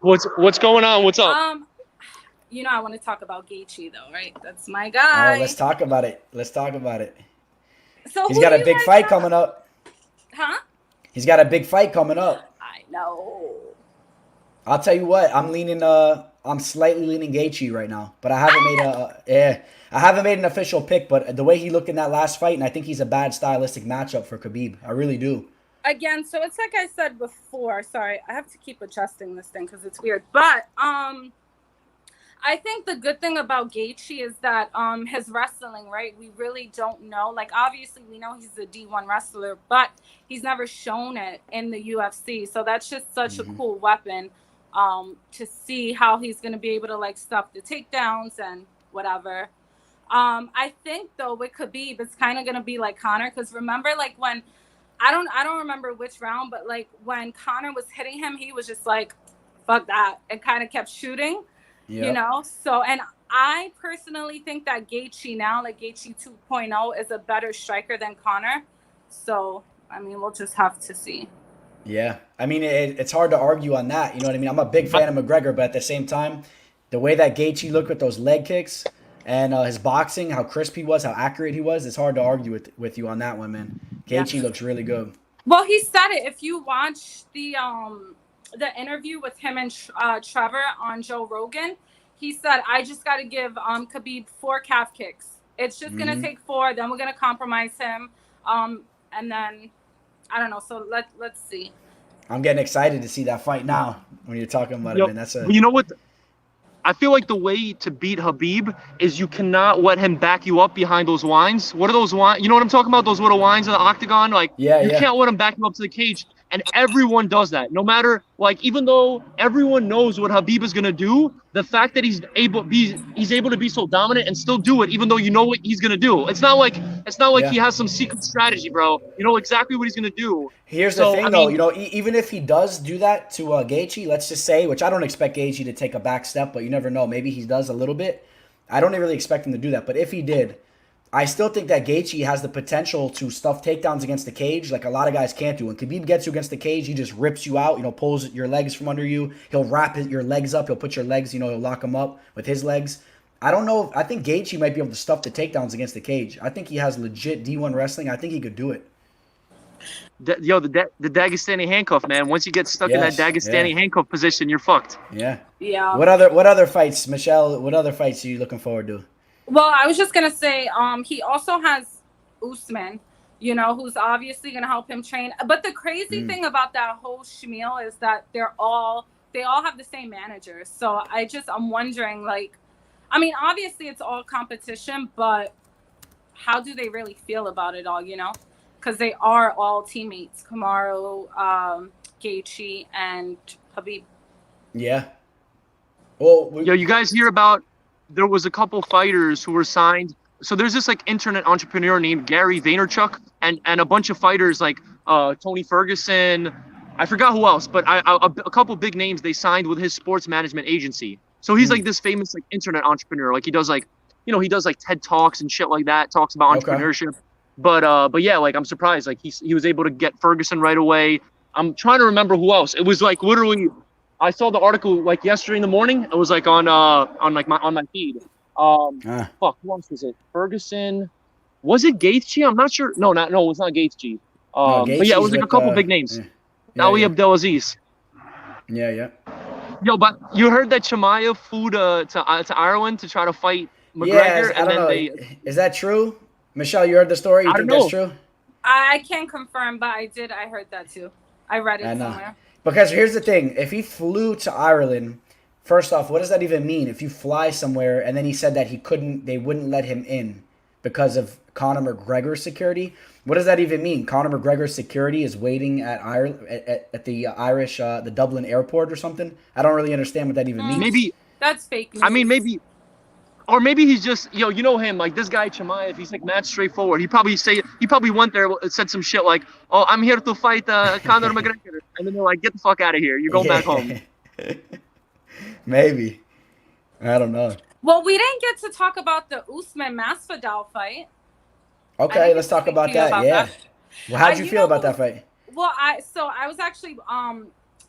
What's going on? What's up? I want to talk about Gaichi though, right? That's my guy. Oh, let's talk about it. So he's got a big fight coming up. Huh? He's got a big fight coming up. I know. I'll tell you what. I'm slightly leaning Gaichi right now, but I haven't made an official pick. But the way he looked in that last fight, and I think he's a bad stylistic matchup for Khabib. I really do. Again, so it's like I said before. Sorry, I have to keep adjusting this thing because it's weird. But I think the good thing about Gaichi is that his wrestling, right? We really don't know. Like, obviously, we know he's a D1 wrestler, but he's never shown it in the UFC. So that's just such a cool weapon to see how he's going to be able to, stuff the takedowns and whatever. I think, though, with Khabib, it's kind of going to be like Conor. Because remember, when... I don't remember which round, but, when Conor was hitting him, he was just like, fuck that, and kind of kept shooting. Yep. So, and I personally think that Gaichi now, Gaichi 2.0 is a better striker than Conor. So, we'll just have to see. Yeah. It's hard to argue on that. You know what I mean? I'm a big fan of McGregor, but at the same time, the way that Gaichi looked with those leg kicks and his boxing, how crisp he was, how accurate he was, it's hard to argue with you on that one, man. Gaichi looks really good. Well, he said it. If you watch the interview with him and Trevor on Joe Rogan, he said, I just got to give Khabib 4 calf kicks. It's just going to take 4. Then we're going to compromise him. And then, I don't know. So let's see. I'm getting excited to see that fight now when you're talking about it, man. You know what? I feel like the way to beat Khabib is you cannot let him back you up behind those lines. What are those lines? You know what I'm talking about? Those little lines in the octagon? You can't let him back you up to the cage. And everyone does that. No matter, even though everyone knows what Khabib is going to do, the fact that he's able to be so dominant and still do it, even though you know what he's going to do. It's not like he has some secret strategy, bro. You know exactly what he's going to do. Here's the thing, though. Even if he does do that to Gaichi, let's just say, which I don't expect Gaichi to take a back step, but you never know. Maybe he does a little bit. I don't really expect him to do that. But if he did, I still think that Gaichi has the potential to stuff takedowns against the cage like a lot of guys can't do. When Khabib gets you against the cage, he just rips you out, pulls your legs from under you. He'll wrap your legs up. He'll put your legs, he'll lock them up with his legs. I don't know. I think Gaichi might be able to stuff the takedowns against the cage. I think he has legit D1 wrestling. I think he could do it. The Dagestani handcuff, man. Once you get stuck in that Dagestani handcuff position, you're fucked. Yeah. Yeah. What other fights, Michelle? What other fights are you looking forward to? Well, I was just going to say, he also has Usman, who's obviously going to help him train. But the crazy thing about that whole shmeal is that they all have the same managers. So I'm wondering, obviously it's all competition, but how do they really feel about it all, Because they are all teammates, Kamaru, Gaichi, and Khabib. Yeah. Well, you guys hear about... There was a couple fighters who were signed so there's this like internet entrepreneur named Gary Vaynerchuk and a bunch of fighters like Tony Ferguson. I forgot who else, but a couple big names they signed with his sports management agency. So he's like this famous like internet entrepreneur. Like he does like, he does like TED Talks and shit like that. Talks about entrepreneurship. But yeah, like I'm surprised. Like he was able to get Ferguson right away. I'm trying to remember who else. It was like literally, I saw the article like yesterday in the morning. It was like on my feed. Fuck, who else was it? Ferguson. Was it Gaichi? I'm not sure. No, it was not Gaichi. But yeah, it was like a couple big names. Ali Abdelaziz. Yeah. Yo, but you heard that Chimaev flew to Ireland to try to fight McGregor, and then is that true? Michelle, you heard the story? You think that's true? I can't confirm, but I heard that too. I read it somewhere. Because here's the thing: if he flew to Ireland, first off, what does that even mean? If you fly somewhere, and then he said that they wouldn't let him in because of Conor McGregor's security. What does that even mean? Conor McGregor's security is waiting at the Irish, the Dublin airport or something? I don't really understand what that even means. Maybe that's fake news. I mean, maybe he's just, you know him, like this guy Chimaev, he's like mad straightforward. He probably went there, said some shit like, "Oh, I'm here to fight Conor McGregor," and then they're like, "Get the fuck out of here. You're going back home." Maybe. I don't know. Well, we didn't get to talk about the Usman Masvidal fight. Okay, let's talk about that. Yeah. Well, how'd you feel about that fight? Well, I was actually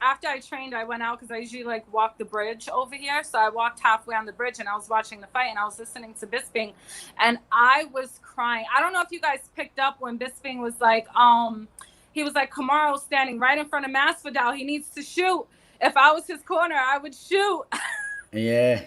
after I trained, I went out because I usually like walk the bridge over here. So I walked halfway on the bridge and I was watching the fight and I was listening to Bisping, and I was crying. I don't know if you guys picked up when Bisping was like, he was like, Kamaru's standing right in front of Masvidal. He needs to shoot. If I was his corner, I would shoot. Yeah.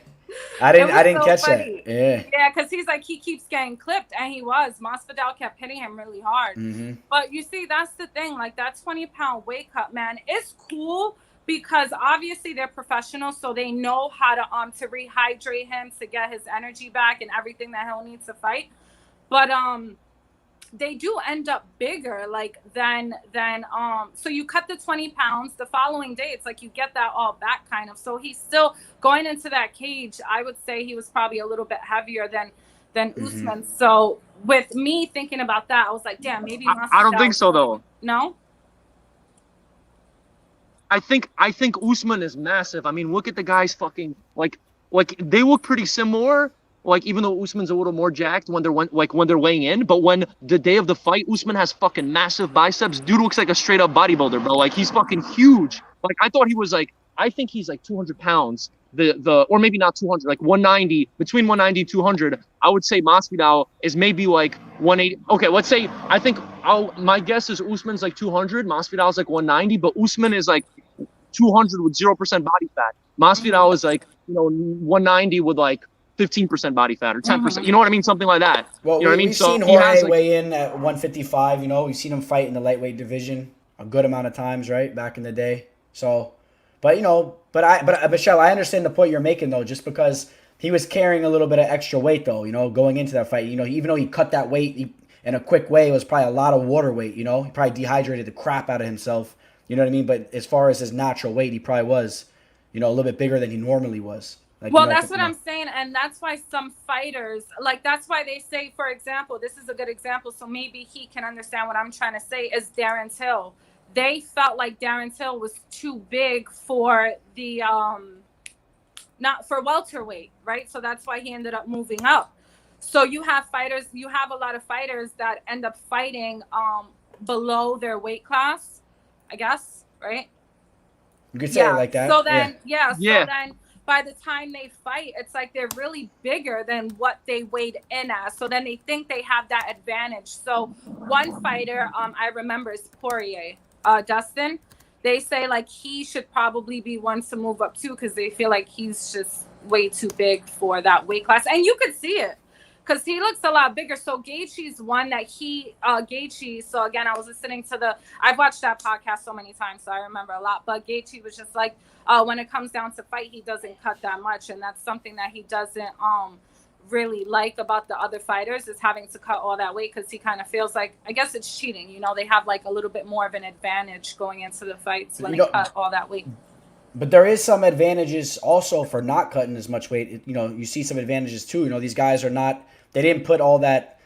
I didn't catch funny. that. Yeah. Yeah, because he's like, he keeps getting clipped, and he was. Masvidal kept hitting him really hard. Mm-hmm. But you see, that's the thing. Like, that 20-pound weight cut, man, it's cool because obviously they're professionals, so they know how to rehydrate him to get his energy back and everything that he'll need to fight. But they do end up bigger, like than so you cut the 20 pounds the following day, it's like you get that all back kind of. So he's still going into that cage. I would say he was probably a little bit heavier than Usman. So with me thinking about that, I was like, damn, maybe I don't think so though. No, I think Usman is massive. I mean, look at the guys fucking like they look pretty similar. Like, even though Usman's a little more jacked when they're weighing in, but when the day of the fight, Usman has fucking massive biceps. Dude looks like a straight up bodybuilder, bro. Like, he's fucking huge. Like, I thought he was like, I think he's like 200 pounds. Or maybe not 200, like 190, between 190 and 200. I would say Masvidal is maybe like 180. Okay, let's say, my guess is Usman's like 200, Masvidal's like 190, but Usman is like 200 with 0% body fat. Masvidal is like, 190 with like 15% body fat or 10%. You know what I mean? Something like that. Well, you know what I mean? We've seen Jorge weigh in at 155. We've seen him fight in the lightweight division a good amount of times, right? Back in the day. So, but Michelle, I understand the point you're making though, just because he was carrying a little bit of extra weight though, going into that fight. Even though he cut that weight in a quick way, it was probably a lot of water weight. He probably dehydrated the crap out of himself. You know what I mean? But as far as his natural weight, he probably was, a little bit bigger than he normally was. Like, well, that's what I'm saying. And that's why some fighters, like, that's why they say, for example, this is a good example, so maybe he can understand what I'm trying to say, is Darren Till. They felt like Darren Till was too big for the, not for welterweight, right? So that's why he ended up moving up. So you have a lot of fighters that end up fighting below their weight class, I guess, right? You could say it like that. So then, so then by the time they fight, it's like they're really bigger than what they weighed in as. So then they think they have that advantage. So one fighter, I remember, is Poirier, Dustin. They say like he should probably be one to move up too, because they feel like he's just way too big for that weight class. And you could see it, because he looks a lot bigger. So Gaichi's one that Gaichi, so again, I was listening to I've watched that podcast so many times, so I remember a lot. But Gaichi was just like, when it comes down to fight, he doesn't cut that much. And that's something that he doesn't really like about the other fighters, is having to cut all that weight, because he kind of feels like, I guess it's cheating. They have like a little bit more of an advantage going into the fights when they cut all that weight. But there is some advantages also for not cutting as much weight. You see some advantages too. These guys are not they didn't put all that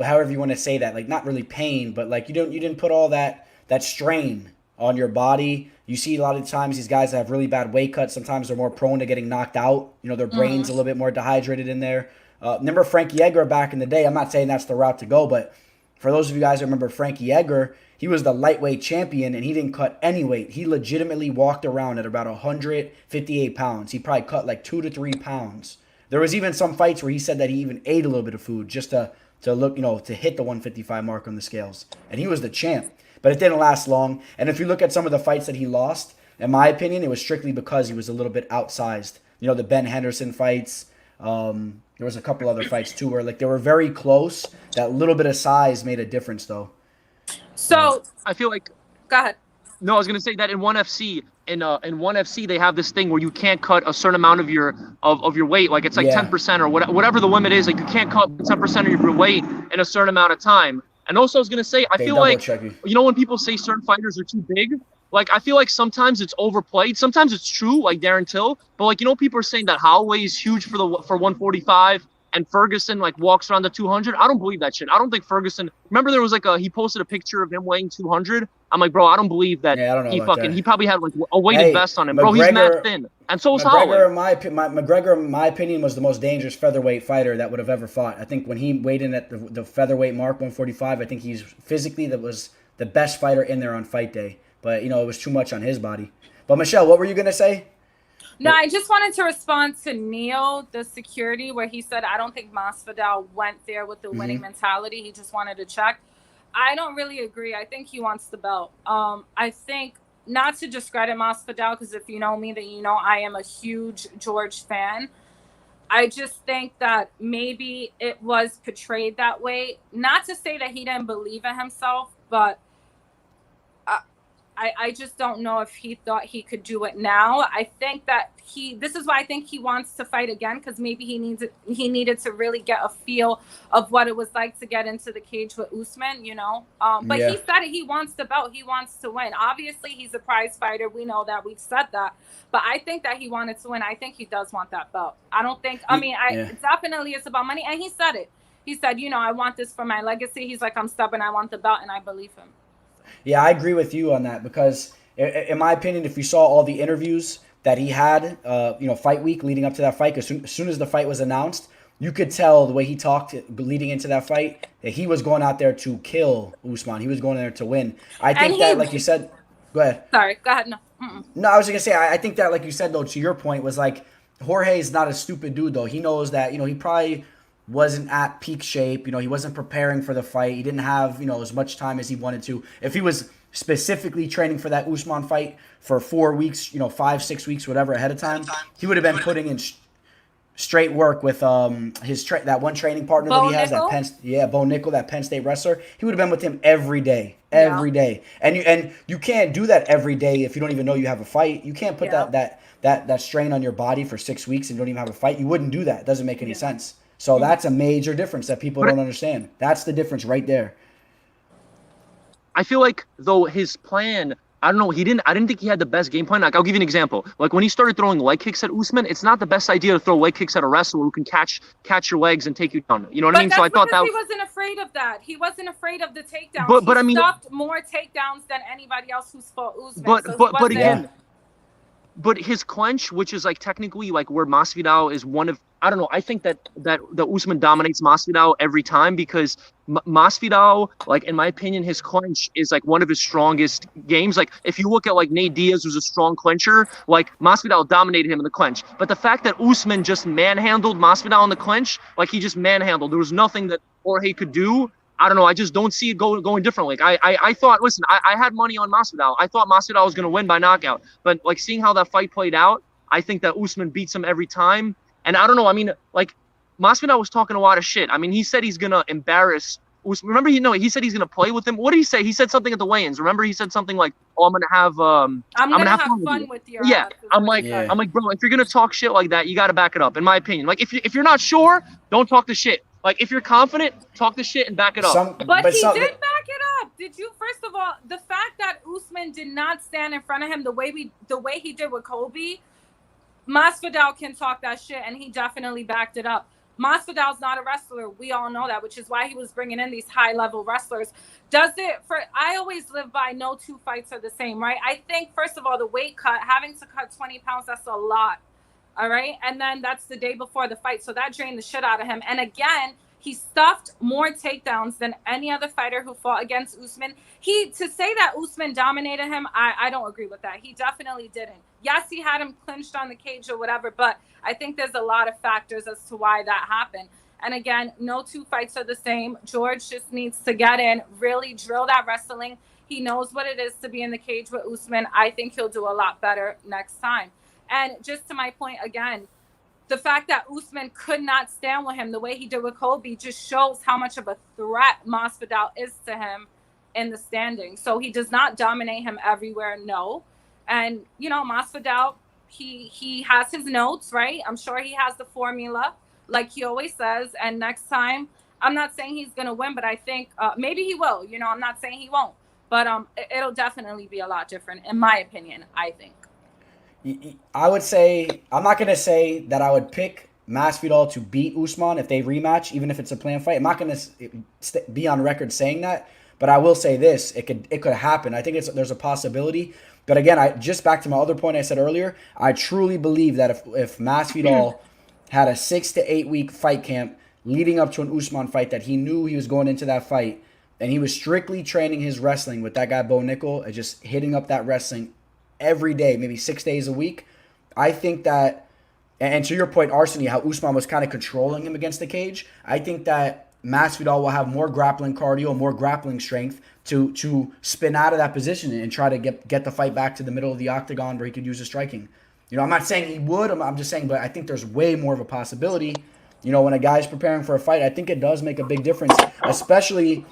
however you want to say that, like not really pain, but like you didn't put all that strain on your body. You see a lot of times these guys that have really bad weight cuts, sometimes they're more prone to getting knocked out. You know, their brain's a little bit more dehydrated in there. Remember Frankie Edgar back in the day? I'm not saying that's the route to go, but for those of you guys who remember Frankie Edgar, he was the lightweight champion, and he didn't cut any weight. He legitimately walked around at about 158 pounds. He probably cut like 2 to 3 pounds. There was even some fights where he said that he even ate a little bit of food just to look, to hit the 155 mark on the scales. And he was the champ. But it didn't last long. And if you look at some of the fights that he lost, in my opinion, it was strictly because he was a little bit outsized. The Ben Henderson fights. There was a couple other fights too where like they were very close. That little bit of size made a difference though. So I feel like. Go ahead. No, I was gonna say that in ONE FC, in ONE FC, they have this thing where you can't cut a certain amount of your weight, like it's like 10% or whatever the limit is. Like you can't cut 10% of your weight in a certain amount of time. And also, I was gonna say, I feel like when people say certain fighters are too big, like I feel like sometimes it's overplayed. Sometimes it's true, like Darren Till, but like people are saying that Holloway is huge for 145. And Ferguson like walks around the 200. I don't believe that shit. I don't think Ferguson. Remember there was like he posted a picture of him weighing 200. I'm like, bro, I don't believe that. Yeah, I don't know he probably had like a weighted vest on him, bro. He's mad thin, and so is Holloway. McGregor, in my opinion, was the most dangerous featherweight fighter that would have ever fought. I think when he weighed in at the featherweight mark, 145, I think he's physically that was the best fighter in there on fight day. But it was too much on his body. But Michelle, what were you gonna say? No, I just wanted to respond to Neil, the security, where he said, I don't think Masvidal went there with the winning mentality. He just wanted to check. I don't really agree. I think he wants the belt. I think, not to discredit Masvidal, because if you know me, then you know I am a huge George fan. I just think that maybe it was portrayed that way. Not to say that he didn't believe in himself, but I just don't know if he thought he could do it now. I think that this is why I think he wants to fight again, because maybe he needed to really get a feel of what it was like to get into the cage with Usman, But he said it, he wants the belt, he wants to win. Obviously, he's a prize fighter. We know that, we've said that. But I think that he wanted to win. I think he does want that belt. I don't think, definitely it's about money. And he said it. He said, I want this for my legacy. He's like, I'm stubborn, I want the belt, and I believe him. Yeah, I agree with you on that because, in my opinion, if you saw all the interviews that he had, fight week leading up to that fight, as soon as the fight was announced, you could tell the way he talked leading into that fight that he was going out there to kill Usman. He was going there to win. I think that, like you said, go ahead. Sorry, go ahead. No. No, I was going to say, I think that, like you said, though, to your point, was like Jorge's not a stupid dude, though. He knows that, he probably wasn't at peak shape. He wasn't preparing for the fight. He didn't have, as much time as he wanted to. If he was specifically training for that Usman fight for 4 weeks, 5-6 weeks, whatever, ahead of time, he would have been putting in straight work with that one training partner that he has, Bo Nickel, that Penn State wrestler. He would have been with him every day. And you can't do that every day if you don't even know you have a fight. You can't put that strain on your body for 6 weeks and don't even have a fight. You wouldn't do that. It doesn't make any sense. So that's a major difference that people don't understand. That's the difference right there. I feel like, though, his plan, I don't know, I didn't think he had the best game plan. Like, I'll give you an example. Like, when he started throwing leg kicks at Usman, it's not the best idea to throw leg kicks at a wrestler who can catch your legs and take you down. You know what I mean? So I thought that he wasn't afraid of that. He wasn't afraid of the takedowns. But I mean, stopped more takedowns than anybody else who's fought Usman. But again, but his clinch, which is like technically like where Masvidal is one of, I don't know, I think that Usman dominates Masvidal every time because Masvidal, like in my opinion, his clinch is like one of his strongest games. Like if you look at like Nate Diaz, who's a strong clincher, like Masvidal dominated him in the clinch. But the fact that Usman just manhandled Masvidal in the clinch, like he just manhandled, there was nothing that Jorge could do. I don't know. I just don't see it going differently. Like I thought, listen, I had money on Masvidal. I thought Masvidal was going to win by knockout. But like seeing how that fight played out, I think that Usman beats him every time. And I don't know. I mean, like Masvidal was talking a lot of shit. I mean, he said he's going to embarrass Usman. Remember, he said he's going to play with him. What did he say? He said something at the weigh-ins. Remember, he said something like, "Oh, I'm going to have I'm going to have fun with you." Yeah. I'm like, bro, if you're going to talk shit like that, you got to back it up. In my opinion, like if you're not sure, don't talk the shit. Like, if you're confident, talk the shit and back it up. But he did back it up. Did you? First of all, the fact that Usman did not stand in front of him the way he did with Colby, Masvidal can talk that shit, and he definitely backed it up. Masvidal's not a wrestler. We all know that, which is why he was bringing in these high-level wrestlers. I always live by no two fights are the same, right? I think, first of all, the weight cut, having to cut 20 pounds, that's a lot, all right? And then that's the day before the fight, so that drained the shit out of him. And again, he stuffed more takedowns than any other fighter who fought against Usman. To say that Usman dominated him, I don't agree with that. He definitely didn't. Yes, he had him clinched on the cage or whatever, but I think there's a lot of factors as to why that happened. And again, no two fights are the same. George just needs to get in, really drill that wrestling. He knows what it is to be in the cage with Usman. I think he'll do a lot better next time. And just to my point again, the fact that Usman could not stand with him the way he did with Colby just shows how much of a threat Masvidal is to him in the standing. So he does not dominate him everywhere, no. And, you know, Masvidal, he has his notes, right? I'm sure he has the formula, like he always says. And next time, I'm not saying he's going to win, but I think maybe he will. You know, I'm not saying he won't. But it'll definitely be a lot different, in my opinion, I think. I would say, I'm not going to say that I would pick Masvidal to beat Usman if they rematch, even if it's a planned fight. I'm not going to be on record saying that, but I will say this: it could happen. I think there's a possibility. But again, just back to my other point I said earlier, I truly believe that if Masvidal had a 6 to 8 week fight camp leading up to an Usman fight, that he knew he was going into that fight, and he was strictly training his wrestling with that guy Bo Nickel and just hitting up that wrestling every day, maybe 6 days a week, I think that, and to your point, Arseny, how Usman was kind of controlling him against the cage, I think that Masvidal will have more grappling cardio, more grappling strength to spin out of that position and try to get the fight back to the middle of the octagon where he could use his striking. You know, I'm not saying he would, I'm just saying, but I think there's way more of a possibility. You know, when a guy's preparing for a fight, I think it does make a big difference, especially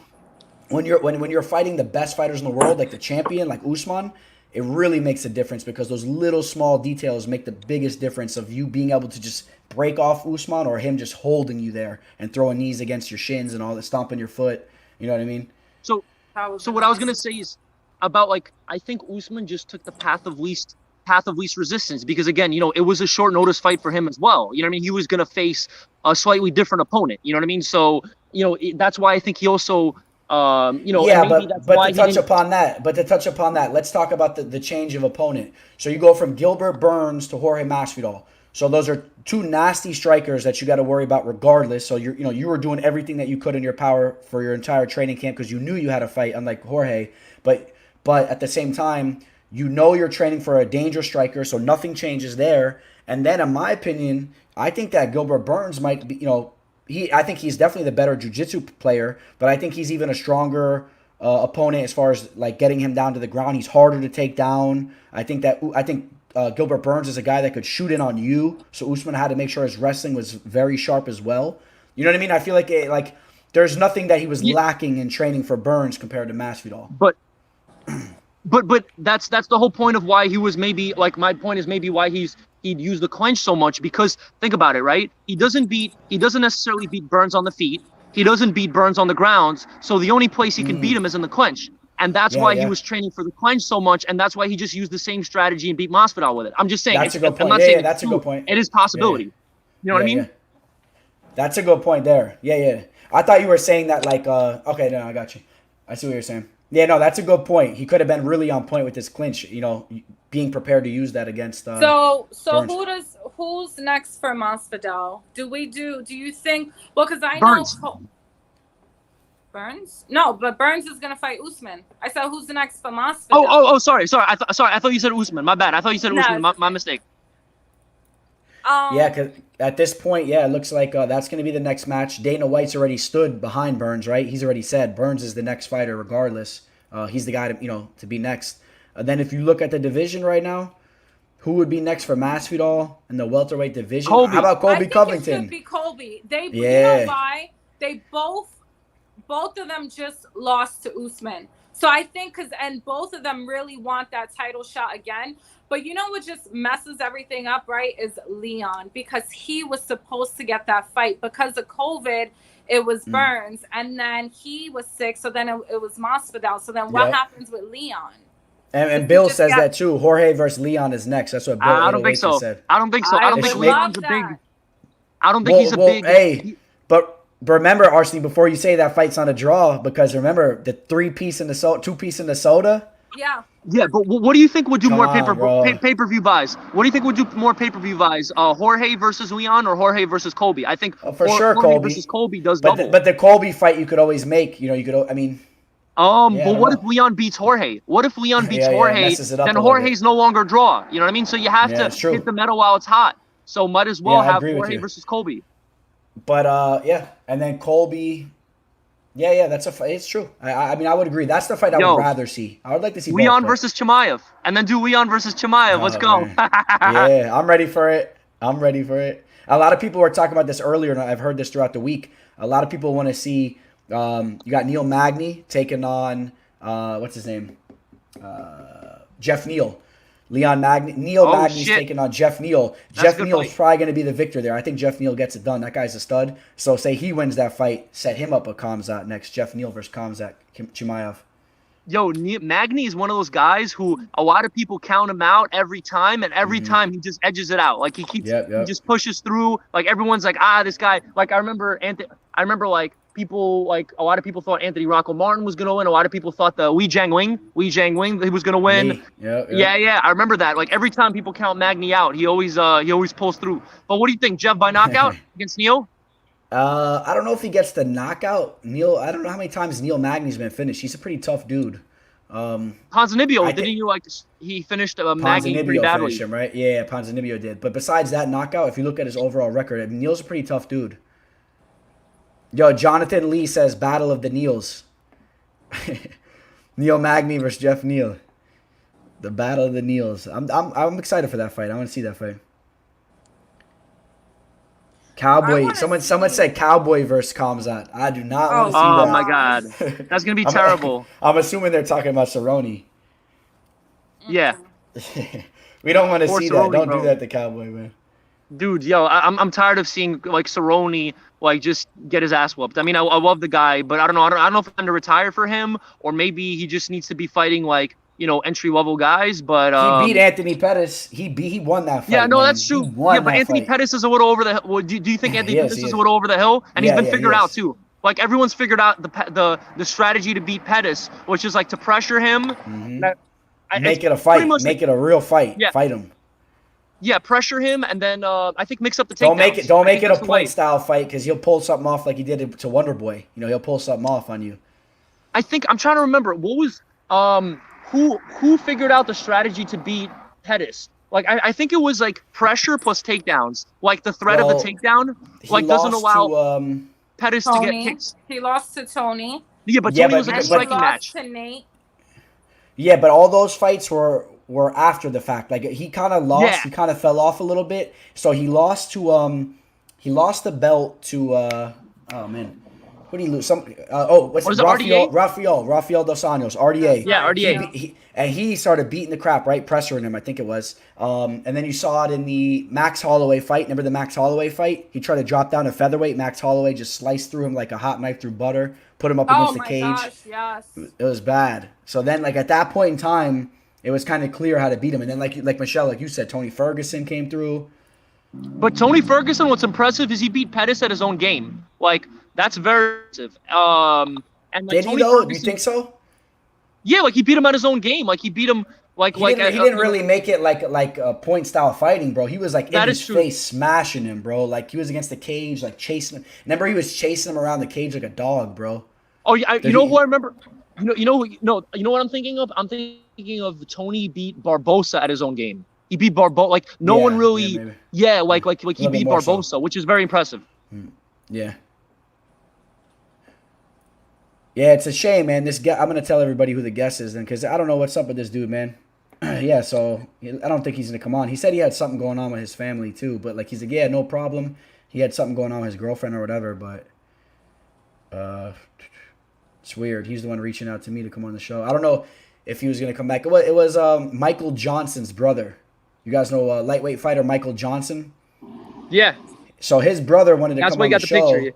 when you're fighting the best fighters in the world, like the champion, like Usman. It really makes a difference because those little small details make the biggest difference of you being able to just break off Usman or him just holding you there and throwing knees against your shins and all that, stomping your foot. You know what I mean? So what I was gonna say is about, like, I think Usman just took the path of least resistance because, again, you know, it was a short notice fight for him as well. You know what I mean? He was gonna face a slightly different opponent. You know what I mean? So, you know, that's why I think he also. You know, yeah, but to touch upon that, let's talk about the change of opponent. So you go from Gilbert Burns to Jorge Masvidal. So those are two nasty strikers that you got to worry about regardless. So you were doing everything that you could in your power for your entire training camp because you knew you had a fight, unlike Jorge. But at the same time, you know you're training for a dangerous striker, so nothing changes there. And then, in my opinion, I think that Gilbert Burns might be, you know. I think he's definitely the better jiu-jitsu player, but I think he's even a stronger opponent as far as like getting him down to the ground. He's harder to take down. I think Gilbert Burns is a guy that could shoot in on you, so Usman had to make sure his wrestling was very sharp as well. You know what I mean? I feel like there's nothing that he was lacking in training for Burns compared to Masvidal. But that's the whole point of why he was maybe, like, my point is maybe why he'd use the clinch so much, because think about it, right? He doesn't necessarily beat Burns on the feet. He doesn't beat Burns on the ground. So the only place he can beat him is in the clinch. And that's why he was training for the clinch so much, and that's why he just used the same strategy and beat Masvidal with it. I'm just saying. That's a good point. That's a good point. It is possibility. You know what I mean? Yeah. That's a good point there. Yeah. I thought you were saying that like, okay, no, I got you. I see what you're saying. Yeah, no, that's a good point. He could have been really on point with his clinch, you know, being prepared to use that against So Burns. who's next for Masvidal? Do you think, well, because I Burns. know Burns? No, but Burns is gonna fight Usman. I said who's the next for Masvidal? Oh, sorry. I thought you said Usman. My bad. I thought you said Usman. My mistake. Yeah, because at this point, it looks like that's going to be the next match. Dana White's already stood behind Burns, right? He's already said Burns is the next fighter regardless. He's the guy to be next. Then if you look at the division right now, who would be next for Masvidal in the welterweight division? Colby. How about Colby Covington? It should be Colby. You Yeah. know why? They both of them just lost to Usman. So I think and both of them really want that title shot again. But you know what just messes everything up, right, is Leon, because he was supposed to get that fight. Because of COVID, it was Burns, and then he was sick, so then it was Masvidal. So then what happens with Leon? And Bill says that too. Jorge versus Leon is next. That's what Bill I don't think so. said. I don't think so. I don't think I don't think he's a big. Hey, but remember, Arsene, before you say that fight's not a draw, because remember the 2-piece in the soda. Yeah. Yeah, but what do you think would do more on, pay-per-view buys? What do you think would do more pay-per-view buys? Jorge versus Leon or Jorge versus Colby? I think for sure Jorge Colby versus Colby does but double. But the Colby fight you could always make. You know, you could. I mean. But what if Leon beats Jorge? What if Leon beats Jorge? Then Jorge's no longer draw. You know what I mean? So you have to hit the metal while it's hot. So might as well have Jorge versus Colby. But and then Colby. Yeah, that's a fight. It's true. I mean, I would agree. That's the fight I would rather see. I would like to see Leon versus Chimaev, and then do Leon versus Chimaev. Let's go. Yeah, I'm ready for it. A lot of people were talking about this earlier, and I've heard this throughout the week. A lot of people want to see. You got Neil Magny taking on what's his name? Jeff Neal. Neil Magny's taking on Jeff Neal. Jeff Neal's probably going to be the victor there. I think Jeff Neal gets it done. That guy's a stud. So say he wins that fight, set him up a Khamzat next. Jeff Neal versus Khamzat Chimaev. Yo, Magny is one of those guys who a lot of people count him out every time, and every time he just edges it out. Like he keeps, he just pushes through. Like everyone's like, this guy. Like I remember like people, like a lot of people thought Anthony Rocco Martin was gonna win. A lot of people thought the Wei Jiangling he was gonna win. Yeah. I remember that. Like every time people count Magny out, he always pulls through. But what do you think, Jeff, by knockout against Neal? I don't know if he gets the knockout. Neil, I don't know how many times Neil Magny's been finished. He's a pretty tough dude. Ponzinibbio, didn't you he finished Magny pretty badly? Finished him, right? Yeah, Ponzinibbio did. But besides that knockout, if you look at his overall record, Neil's a pretty tough dude. Yo, Jonathan Lee says Battle of the Neils. Neil Magny versus Jeff Neal. The Battle of the Neils. I'm excited for that fight. I want to see that fight. Cowboy. Someone said Cowboy versus Khamzat. I do not want to see that. Oh my god, that's gonna be terrible. I'm assuming they're talking about Cerrone. Yeah. We don't want to see that. Don't do that to Cowboy, man. Dude, yo, I'm tired of seeing like Cerrone just get his ass whooped. I mean, I love the guy, but I don't know. I don't know if I'm going to retire for him, or maybe he just needs to be fighting entry level guys. But he beat Anthony Pettis. He won that fight. Yeah, no, man. that's true. Yeah, but Anthony Pettis is a little over the hill. Do you think Anthony Pettis is a little over the hill? And he's been figured out too. Like everyone's figured out the strategy to beat Pettis, which is like to pressure him. Mm-hmm. Make it a fight. Make it a real fight. Yeah. Fight him. Yeah, pressure him, and then I think mix up the takedowns. Don't make it a point style fight, because he'll pull something off like he did to Wonder Boy. You know, he'll pull something off on you. I think I'm trying to remember what was who figured out the strategy to beat Pettis. Like I think it was like pressure plus takedowns. Like the threat of the takedown doesn't allow Pettis to get kicks. He lost to Tony. Yeah, but Tony was like a striking match. To Nate. Yeah, but all those fights were after the fact. Like he kind of lost. Yeah. He kind of fell off a little bit. So he lost the belt to oh man, who did he lose? What's it? Rafael Dos Anjos, RDA. Yeah, RDA. He started beating the crap, right, pressuring him. I think it was. And then you saw it in the Max Holloway fight. Remember the Max Holloway fight? He tried to drop down to featherweight. Max Holloway just sliced through him like a hot knife through butter. Put him up against the cage. Gosh, yes. It was bad. So then, like at that point in time, it was kind of clear how to beat him. And then, like Michelle, like you said, Tony Ferguson came through. But Tony Ferguson, what's impressive is he beat Pettis at his own game. Like that's very impressive. Did he though? Do you think so? Yeah, like he beat him at his own game. Like he beat him he didn't really make it like a point style fighting, bro. He was like in his face smashing him, bro. Like he was against the cage, like chasing him. Remember, he was chasing him around the cage like a dog, bro. Oh yeah, you know who I remember? You know what I'm thinking of? I'm thinking of Tony beat Barbosa at his own game. He beat Barbosa. Like no one really. He beat Barbosa, so. Which is very impressive. Yeah. Yeah, it's a shame, man. This guy, I'm gonna tell everybody who the guest is then, because I don't know what's up with this dude, man. Yeah, so I don't think he's gonna come on. He said he had something going on with his family too, but like he's like, yeah, no problem. He had something going on with his girlfriend or whatever, but it's weird. He's the one reaching out to me to come on the show. I don't know if he was gonna come back. It was Michael Johnson's brother. You guys know lightweight fighter Michael Johnson? Yeah. So his brother wanted to come on the show. That's why you got the picture. Yeah.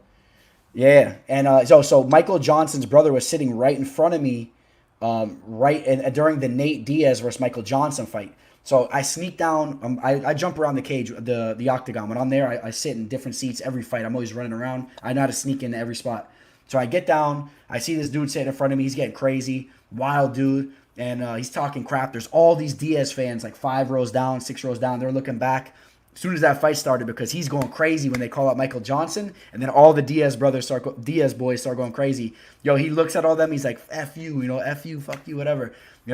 Yeah, and so Michael Johnson's brother was sitting right in front of me, during the Nate Diaz versus Michael Johnson fight. So I sneak down. I jump around the cage, the octagon. When I'm there, I sit in different seats every fight. I'm always running around. I know how to sneak into every spot. So I get down. I see this dude sitting in front of me. He's getting crazy, wild dude, and he's talking crap. There's all these Diaz fans, like 5 rows down, 6 rows down. They're looking back as soon as that fight started because he's going crazy when they call out Michael Johnson, and then all the Diaz boys start going crazy. Yo, he looks at all them. He's like, "F you, F you, fuck you, whatever."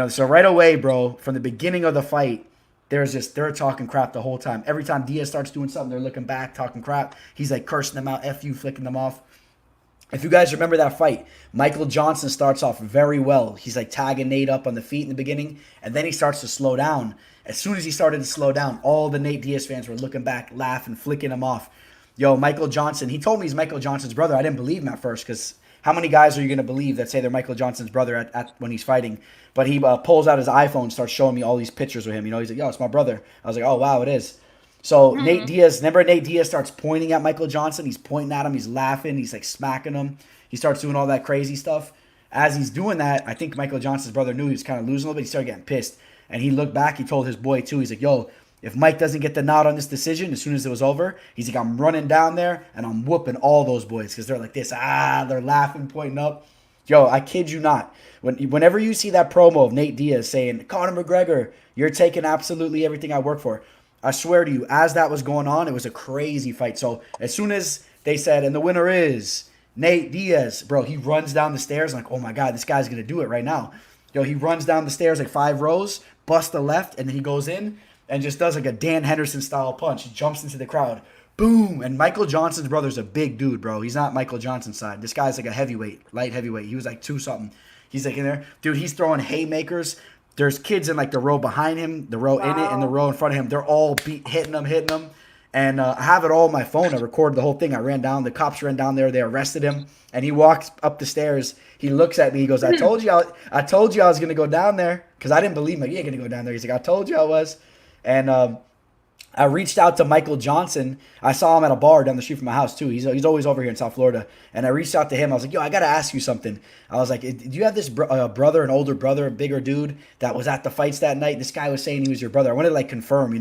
So right away, bro, from the beginning of the fight, they're talking crap the whole time. Every time Diaz starts doing something, they're looking back, talking crap. He's like cursing them out, "F you," flicking them off. If you guys remember that fight, Michael Johnson starts off very well. He's like tagging Nate up on the feet in the beginning, and then he starts to slow down. As soon as he started to slow down, all the Nate Diaz fans were looking back, laughing, flicking him off. Yo, Michael Johnson, he told me he's Michael Johnson's brother. I didn't believe him at first because how many guys are you going to believe that say they're Michael Johnson's brother at when he's fighting? But he pulls out his iPhone and starts showing me all these pictures with him. He's like, "Yo, it's my brother." I was like, "Oh, wow, it is." So Nate Diaz starts pointing at Michael Johnson. He's pointing at him. He's laughing. He's like smacking him. He starts doing all that crazy stuff. As he's doing that, I think Michael Johnson's brother knew he was kind of losing a little bit. He started getting pissed. And he looked back. He told his boy, too. He's like, "Yo, if Mike doesn't get the nod on this decision as soon as it was over," he's like, "I'm running down there and I'm whooping all those boys." Because they're like this. They're laughing, pointing up. Yo, I kid you not. Whenever you see that promo of Nate Diaz saying, "Conor McGregor, you're taking absolutely everything I work for," I swear to you, as that was going on, it was a crazy fight. So as soon as they said, "And the winner is Nate Diaz," bro, he runs down the stairs. I'm like, "Oh my God, this guy's going to do it right now." Yo, he runs down the stairs like 5 rows, busts the left, and then he goes in and just does like a Dan Henderson style punch. He jumps into the crowd. Boom. And Michael Johnson's brother's a big dude, bro. He's not Michael Johnson's side. This guy's like a heavyweight, light heavyweight. He was like 2-something. He's like in there. Dude, he's throwing haymakers. There's kids in like the row behind him, the row in it, and the row in front of him. They're all hitting him. And I have it all on my phone. I recorded the whole thing. I ran down. The cops ran down there. They arrested him. And he walks up the stairs. He looks at me. He goes, I told you I was going to go down there. Because I didn't believe him. Like, "You ain't going to go down there." He's like, "I told you I was." And I reached out to Michael Johnson. I saw him at a bar down the street from my house, too. He's always over here in South Florida. And I reached out to him. I was like, "Yo, I got to ask you something." I was like, "Do you have this brother, an older brother, a bigger dude that was at the fights that night? This guy was saying he was your brother. I wanted to, like, confirm,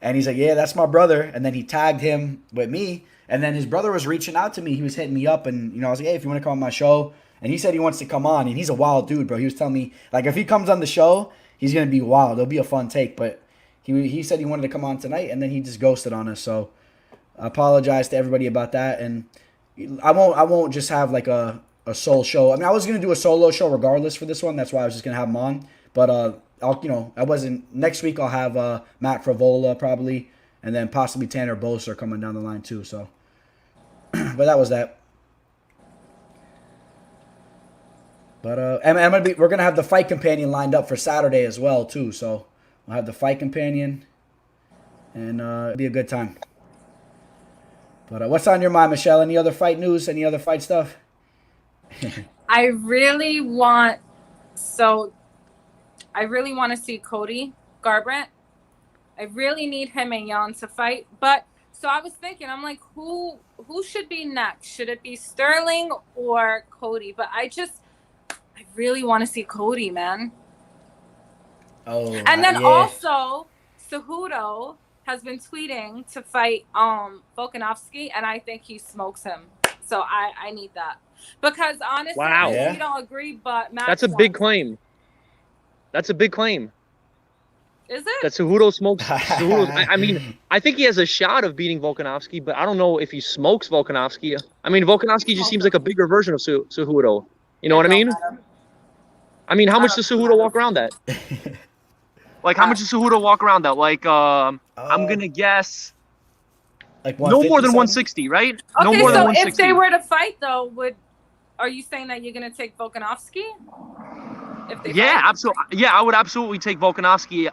And he's like, "Yeah, that's my brother." And then he tagged him with me. And then his brother was reaching out to me. He was hitting me up. And, I was like, "Hey, if you want to come on my show." And he said he wants to come on. And he's a wild dude, bro. He was telling me, like, if he comes on the show, he's going to be wild. It'll be a fun take. But he said he wanted to come on tonight. And then he just ghosted on us. So I apologize to everybody about that. And I won't just have, like, a sole show. I mean, I was going to do a solo show regardless for this one. That's why I was just going to have him on. But, next week I'll have Matt Frivola probably, and then possibly Tanner Bose are coming down the line too. So, but that was that. But we're gonna have the fight companion lined up for Saturday as well too. So we'll have the fight companion, and it'll be a good time. But what's on your mind, Michelle? Any other fight news? Any other fight stuff? I really want to see Cody Garbrandt. I really need him and Jan to fight. But so I was thinking, I'm like, who should be next? Should it be Sterling or Cody? But I really want to see Cody, man. Oh, and then yeah. Also, Cejudo has been tweeting to fight Volkanovski, and I think he smokes him. So I need that. Because honestly, Wow. we don't agree, but Max That's a big claim. That's a big claim. Is it? That Cejudo smokes. I mean, I think he has a shot of beating Volkanovski, but I don't know if he smokes Volkanovski. I mean, Volkanovski just seems like a bigger version of Cejudo. You know what I mean? I mean, how much does Cejudo walk around at? Like, how much does Cejudo walk around at? Like, I'm going to guess like no more than 160, right? Okay, no more than 160. If they were to fight, though, are you saying that you're going to take Volkanovski? Yeah, absolutely. Yeah, I would absolutely take Volkanovski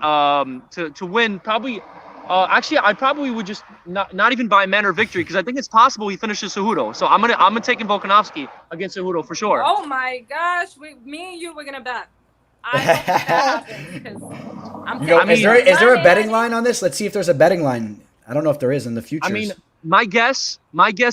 to win. Probably, actually, I probably would just not even by manner of victory because I think it's possible he finishes Cejudo. So I'm gonna taking Volkanovski against Cejudo for sure. Oh my gosh, me and you were gonna bet. I hope that happens because is there a betting line on this? Let's see if there's a betting line. I don't know if there is in the future. I mean, my guess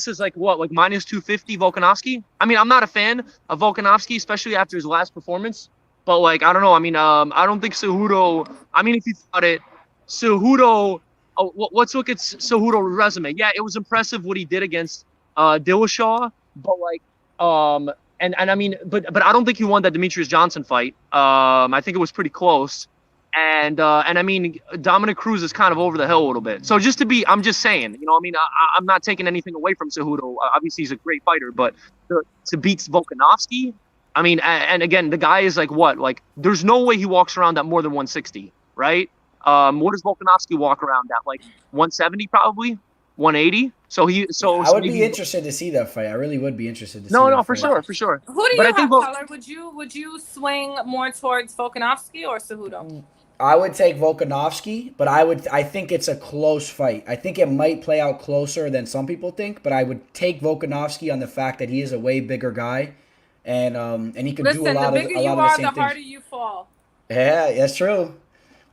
is like what, like minus 250 Volkanovski. I mean, I'm not a fan of Volkanovski, especially after his last performance. But like, I don't know. I mean, I don't think Cejudo. I mean, if you thought it, Cejudo. Oh, let's look at Cejudo's resume. Yeah, it was impressive what he did against Dillashaw, but like, and I mean, but I don't think he won that Demetrius Johnson fight. I think it was pretty close. And I mean, Dominic Cruz is kind of over the hill a little bit. So I'm just saying, you know, I mean, I'm not taking anything away from Cejudo. Obviously, he's a great fighter, but to beat Volkanovski, I mean, and again, the guy is like what? Like, there's no way he walks around at more than 160, right? What does Volkanovski walk around at? Like 170, probably 180. I would be interested to see that fight. I really would be interested to see. No, for sure. Who do you have, Tyler? Would you swing more towards Volkanovski or Cejudo? I would take Volkanovski, but I think it's a close fight. I think it might play out closer than some people think, but I would take Volkanovski on the fact that he is a way bigger guy, and he can do a lot of the same things. The bigger you are, the harder you fall. Yeah, that's true.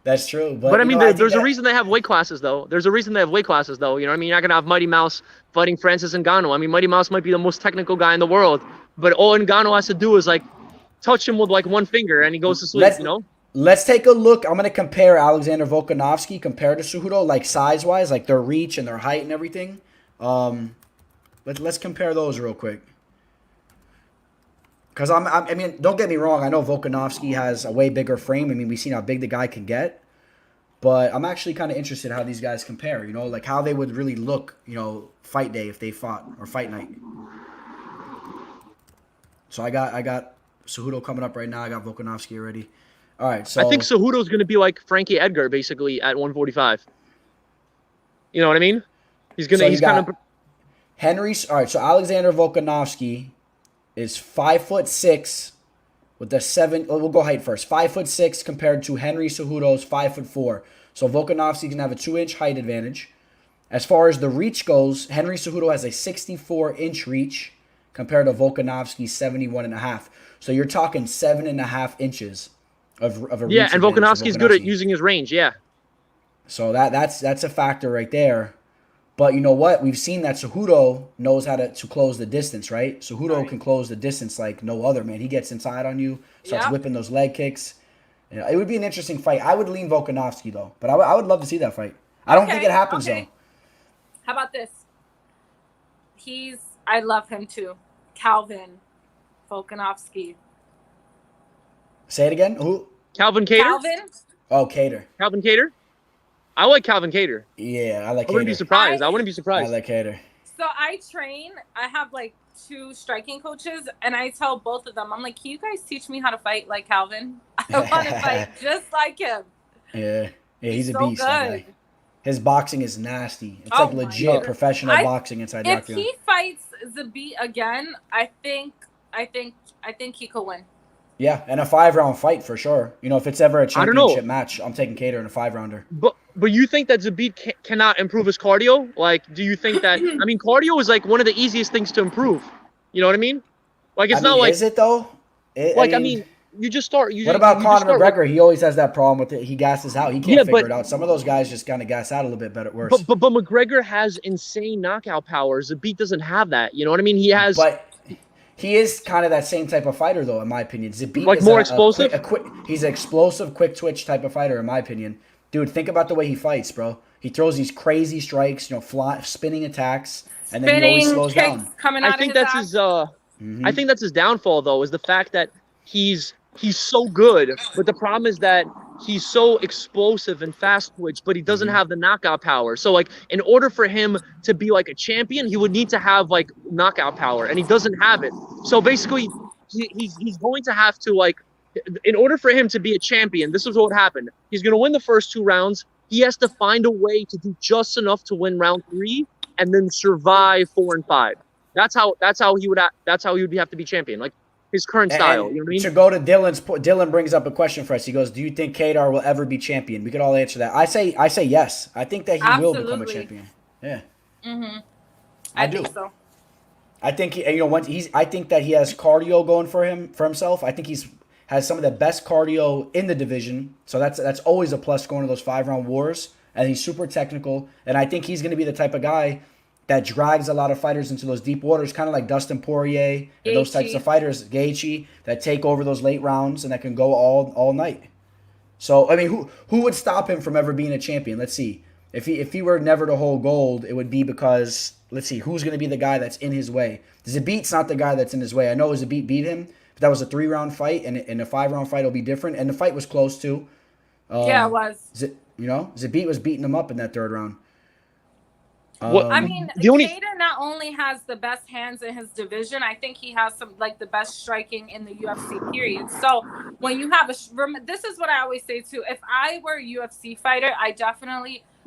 That's true. But I mean, there's a reason they have weight classes, though. You know what I mean? You're not going to have Mighty Mouse fighting Francis Ngannou. I mean, Mighty Mouse might be the most technical guy in the world, but all Ngannou has to do is, like, touch him with, like, one finger, and he goes to sleep, you know? Let's take a look. I'm going to compare Alexander Volkanovski compared to Cejudo, like, size-wise, like, their reach and their height and everything. Let's compare those real quick. Because, I mean, don't get me wrong. I know Volkanovski has a way bigger frame. I mean, we've seen how big the guy can get. But I'm actually kind of interested how these guys compare, you know, like how they would really look, you know, fight day if they fought, or fight night. So I got Cejudo coming up right now. I got Volkanovski already. All right, so I think Cejudo's going to be like Frankie Edgar, basically, at 145. You know what I mean? He's kind of... Henry, all right, so Alexander Volkanovski is 5'6", with the 7. We'll go height first. 5'6" compared to Henry Cejudo's 5'4". So Volkanovski's gonna have a 2-inch height advantage. As far as the reach goes, Henry Cejudo has a 64-inch reach compared to Volkanovski's 71.5. So you're talking 7.5 inches of a reach. Yeah, and Volkanovski's good at using his range. Yeah. So that's a factor right there. But you know what? We've seen that Cejudo knows how to close the distance, right? Cejudo can close the distance like no other, man. He gets inside on you, starts whipping those leg kicks. You know, it would be an interesting fight. I would lean Volkanovski, though. But I would love to see that fight. I don't think it happens, though. How about this? I love him, too. Calvin Volkanovski. Say it again? Who? Calvin Kattar? Calvin? Oh, Kattar. Calvin Kattar? I like Calvin Kattar. Yeah, I like Kattar. I wouldn't be surprised. I wouldn't be surprised. I like Kattar. So I have like 2 striking coaches, and I tell both of them, I'm like, can you guys teach me how to fight like Calvin? I want to fight just like him. Yeah, he's a so beast, that guy. His boxing is nasty. It's like legit professional boxing inside the octagon. If he fights Zabit again, I think he could win. Yeah, and a 5-round fight for sure. You know, if it's ever a championship match, I'm taking Kattar in a 5-rounder. But you think that Zabit cannot improve his cardio? Like, do you think that? I mean, cardio is like one of the easiest things to improve. You know what I mean? Like, it's not like. Is it though? I mean, you just start. What about Conor McGregor? He always has that problem with it. He gasses out. He can't figure it out. Some of those guys just kind of gas out a little bit better, worse. But McGregor has insane knockout power. Zabit doesn't have that. You know what I mean? He has. But he is kind of that same type of fighter, though, in my opinion. Zabit like is more explosive. He's an explosive, quick twitch type of fighter, in my opinion. Dude, think about the way he fights, bro. He throws these crazy strikes, you know, spinning attacks, and then he always slows down. I think that's his downfall, though, is the fact that he's so good, but the problem is that he's so explosive and fast twitch, but he doesn't have the knockout power. So, like, in order for him to be like a champion, he would need to have like knockout power, and he doesn't have it. So basically, he's going to have to, like, in order for him to be a champion, this is what happened. He's going to win the first 2 rounds. He has to find a way to do just enough to win round 3 and then survive 4 and 5. That's how he would have to be champion. Like, his current style. You know what I mean? To go to Dylan brings up a question for us. He goes, "Do you think Kattar will ever be champion?" We could all answer that. I say yes. I think that he will become a champion. Yeah. I do. Think so. I think I think that he has cardio going for himself. I think has some of the best cardio in the division. So that's always a plus going to those 5-round wars. And he's super technical. And I think he's going to be the type of guy that drags a lot of fighters into those deep waters, kind of like Dustin Poirier and those types of fighters, Gaichi, that take over those late rounds and that can go all night. So I mean, who would stop him from ever being a champion? Let's see. If he were never to hold gold, it would be because, let's see, who's going to be the guy that's in his way? Zabit's not the guy that's in his way. I know Zabit beat him, but that was a 3-round fight, and a 5-round fight will be different. And the fight was close too. Yeah, it was. Zabit was beating him up in that 3rd round. I mean, Cater not only has the best hands in his division, I think he has the best striking in the UFC period. So when you have this is what I always say too. If I were a UFC fighter,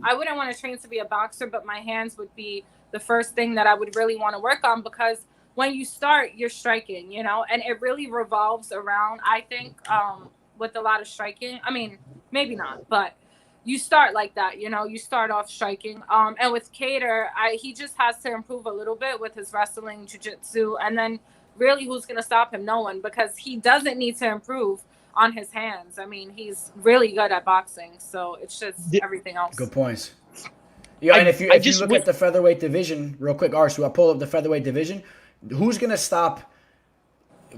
I wouldn't want to train to be a boxer, but my hands would be the first thing that I would really want to work on, because when you start, you're striking, and it really revolves around, I think, with a lot of striking. I mean, maybe not, but you start like that, you start off striking. And with Cater, he just has to improve a little bit with his wrestling, jiu-jitsu, and then really who's going to stop him? No one, because he doesn't need to improve on his hands. I mean, he's really good at boxing, so it's just everything else. Good points. Yeah, and if you look at the featherweight division, real quick, so I pull up the featherweight division. Who's gonna stop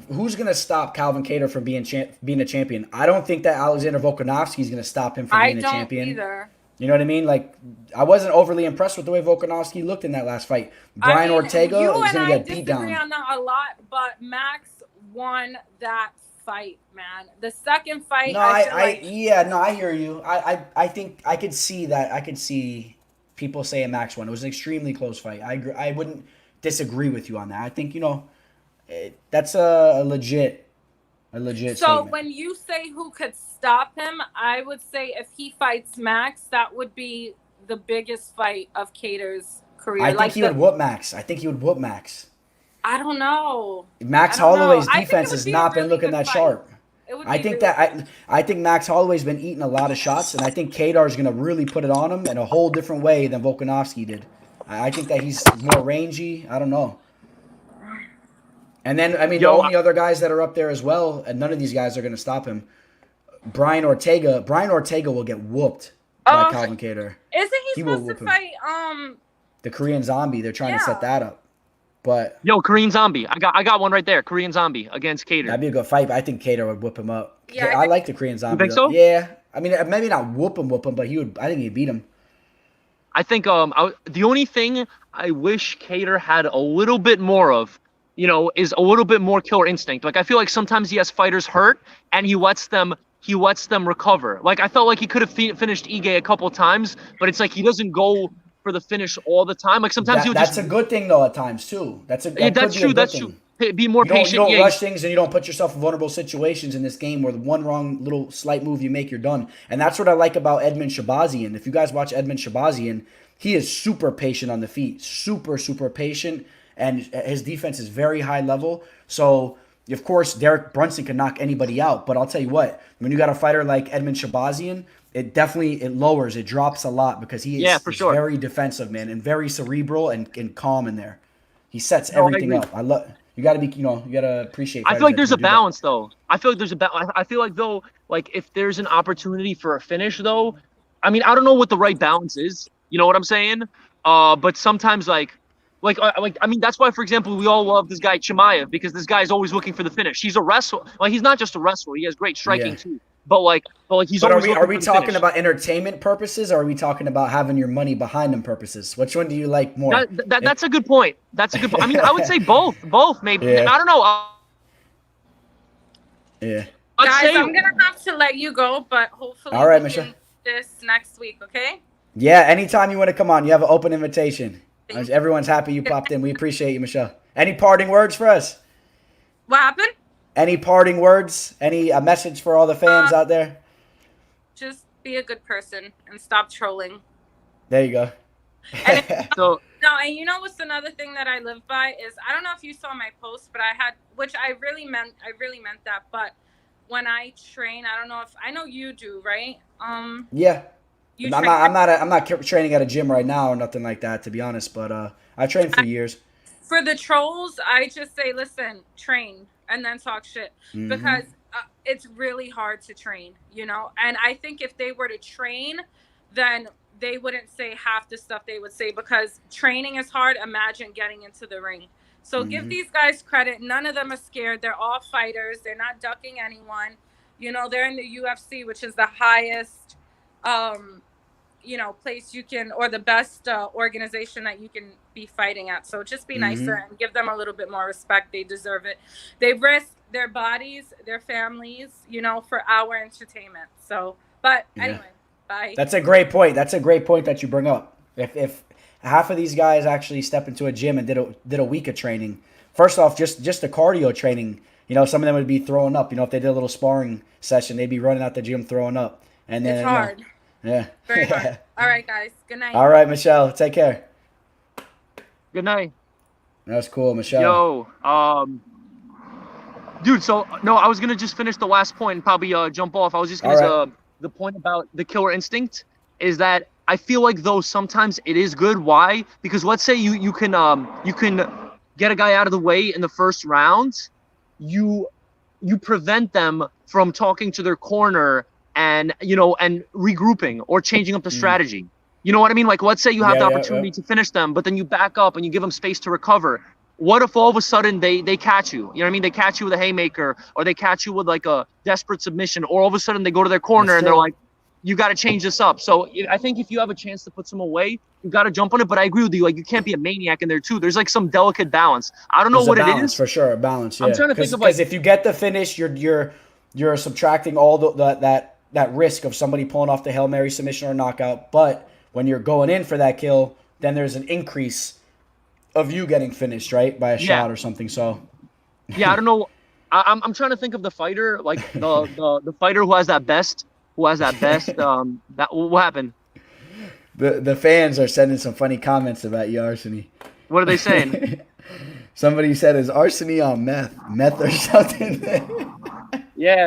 Calvin Kattar from being a champion? I don't think that Alexander Volkanovski is gonna stop him from being a champion. Either. You know what I mean? Like, I wasn't overly impressed with the way Volkanovski looked in that last fight. Brian Ortega is gonna get beat down. You and I disagree on that a lot, but Max won that fight, man. The second fight, I hear you. I think I could see that. I could see people saying Max won. It was an extremely close fight. I agree. I wouldn't disagree with you on that. I think, that's a legit So statement. when you say who could stop him, I would say if he fights Max, that would be the biggest fight of Kattar's career. I think he would whoop Max. I don't know. Max Holloway's defense has not been looking that sharp. I think Max Holloway's been eating a lot of shots, and I think Kadar's going to really put it on him in a whole different way than Volkanovski did. I think that he's more rangy. I don't know. And then, I mean, the only other guys that are up there as well, and none of these guys are going to stop him. Brian Ortega will get whooped by Calvin Kattar. Isn't he supposed to fight the Korean Zombie? They're trying to set that up. But Korean Zombie. I got one right there. Korean Zombie against Kattar. That'd be a good fight, but I think Kattar would whip him up. Yeah, I like the Korean Zombie. You think so? Yeah. I mean, maybe not whoop him, but I think he'd beat him. I think the only thing I wish Kattar had a little bit more of, is a little bit more killer instinct. Like, I feel like sometimes he has fighters hurt and he lets them recover. Like, I felt like he could have finished Ige a couple of times, but it's like he doesn't go for the finish all the time. Like, sometimes that's a good thing though at times too. That's true. Be more patient. You don't rush things, and you don't put yourself in vulnerable situations in this game where the one wrong little slight move you make, you're done. And that's what I like about Edmund Shabazian. If you guys watch Edmund Shabazian, he is super patient on the feet. Super, super patient. And his defense is very high level. So, of course, Derek Brunson can knock anybody out. But I'll tell you what, when you got a fighter like Edmund Shabazian, it drops a lot because he is very defensive, man, and very cerebral and calm in there. He sets everything up. You got to be, you got to appreciate. I feel like there's a balance, though. I feel like, though, like, if there's an opportunity for a finish, though, I mean, I don't know what the right balance is. You know what I'm saying? But sometimes, I mean, that's why, for example, we all love this guy Chimaev, because this guy's always looking for the finish. He's a wrestler. Like, he's not just a wrestler. He has great striking too. But he's always. Are we talking about entertainment purposes, or are we talking about having your money behind them purposes? Which one do you like more? That's a good point. That's a good point. I mean, I would say both maybe. Yeah. I don't know. Yeah. Guys, I'm gonna have to let you go, but hopefully all right, we Michelle. can do this next week, okay? Yeah, anytime you want to come on, you have an open invitation. Everyone's happy you popped in. We appreciate you, Michelle. Any parting words for us? What happened? Any parting words? Any message for all the fans out there? Just be a good person and stop trolling. There you go. And and you know what's another thing that I live by is, I don't know if you saw my post, but which I really meant that. But when I train, I know you do, right? Yeah. I'm not training at a gym right now or nothing like that, to be honest. But I trained for years. For the trolls, I just say, listen, train and then talk shit, because it's really hard to train, And I think if they were to train, then they wouldn't say half the stuff they would say, because training is hard. Imagine getting into the ring. So give these guys credit. None of them are scared. They're all fighters. They're not ducking anyone. You know, they're in the UFC, which is the highest, you know, place you can, or the best organization that you can be fighting at. So just be nicer and give them a little bit more respect. They deserve it. They risk their bodies, their families, you know, for our entertainment. So, but anyway, bye. That's a great point. That's a great point that you bring up. If half of these guys actually step into a gym and did a week of training, first off, just the cardio training, you know, some of them would be throwing up. You know, if they did a little sparring session, they'd be running out the gym throwing up. And then it's hard. Yeah. Very hard. All right, guys. Good night. All right, Michelle. Take care. Good night. That was cool, Michelle. Yo, dude. So no, I was gonna just finish the last point and probably jump off. I was just gonna the point about the killer instinct is that I feel like though sometimes it is good. Why? Because let's say you can get a guy out of the way in the first round. You prevent them from talking to their corner and, you know, and regrouping or changing up the strategy. You know what I mean? Like, let's say you have the opportunity to finish them, but then you back up and you give them space to recover. What if all of a sudden they catch you? You know what I mean? They catch you with a haymaker, or they catch you with like a desperate submission, or all of a sudden they go to their corner and they're like, you got to change this up. So I think if you have a chance to put some away, you got to jump on it. But I agree with you. Like, you can't be a maniac in there too. There's like some delicate balance. I don't know what it is. For sure, a balance. Yeah. I'm trying to think of because if you get the finish, you're subtracting all that risk of somebody pulling off the Hail Mary submission or knockout. But when you're going in for that kill, then there's an increase of you getting finished, right, by a shot or something. So yeah, I don't know. I'm trying to think of the fighter, like the fighter who has that best. What happened? The fans are sending some funny comments about you, Arseny. What are they saying? Somebody said, "Is Arseny on meth or something?" yeah,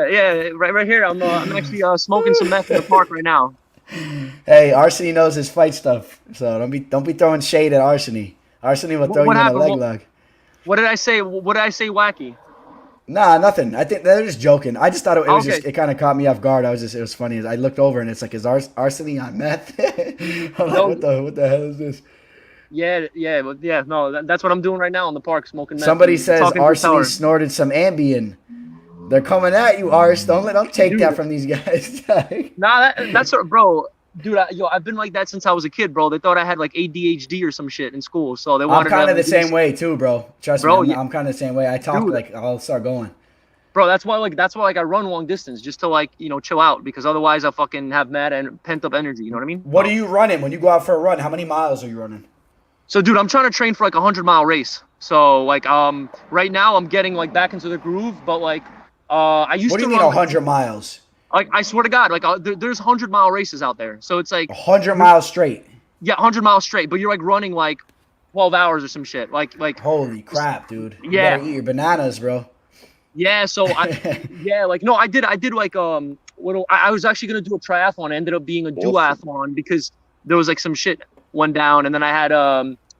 right here. I'm actually smoking some meth in the park right now. Hey, Arseny knows his fight stuff, so don't be throwing shade at Arseny. Arseny will throw you in a leg lock. What did I say? What did I say? Wacky. Nah, nothing. I think they're just joking. I just thought it kind of caught me off guard. It was funny. I looked over and it's like, is Arseny on meth? I'm like, what the hell is this? Yeah. No, that's what I'm doing right now in the park, smoking meth. Somebody says Arseny snorted some Ambien. They're coming at you, Ars. Don't take that from these guys. Nah, that's bro. Dude, I've been like that since I was a kid, bro. They thought I had like ADHD or some shit in school, so they wanted. I'm kind of the same way too, bro. Trust me, I'm kind of the same way. I talk like I'll start going. Bro, that's why I run long distance just to like, you know, chill out, because otherwise I fucking have mad and pent up energy. You know what I mean? What are you running when you go out for a run? How many miles are you running? So, dude, I'm trying to train for like a 100-mile race. So, like, right now I'm getting like back into the groove, but like, I used to. What do you mean 100 miles? Like, I swear to God, like there's 100-mile races out there. So it's like 100 miles straight. Yeah, 100 miles straight. But you're like running like 12 hours or some shit. Like. Holy crap, dude! You yeah. better eat your bananas, bro. Yeah. So I did like I was actually gonna do a triathlon. It ended up being a duathlon because there was like some shit went down, and then I had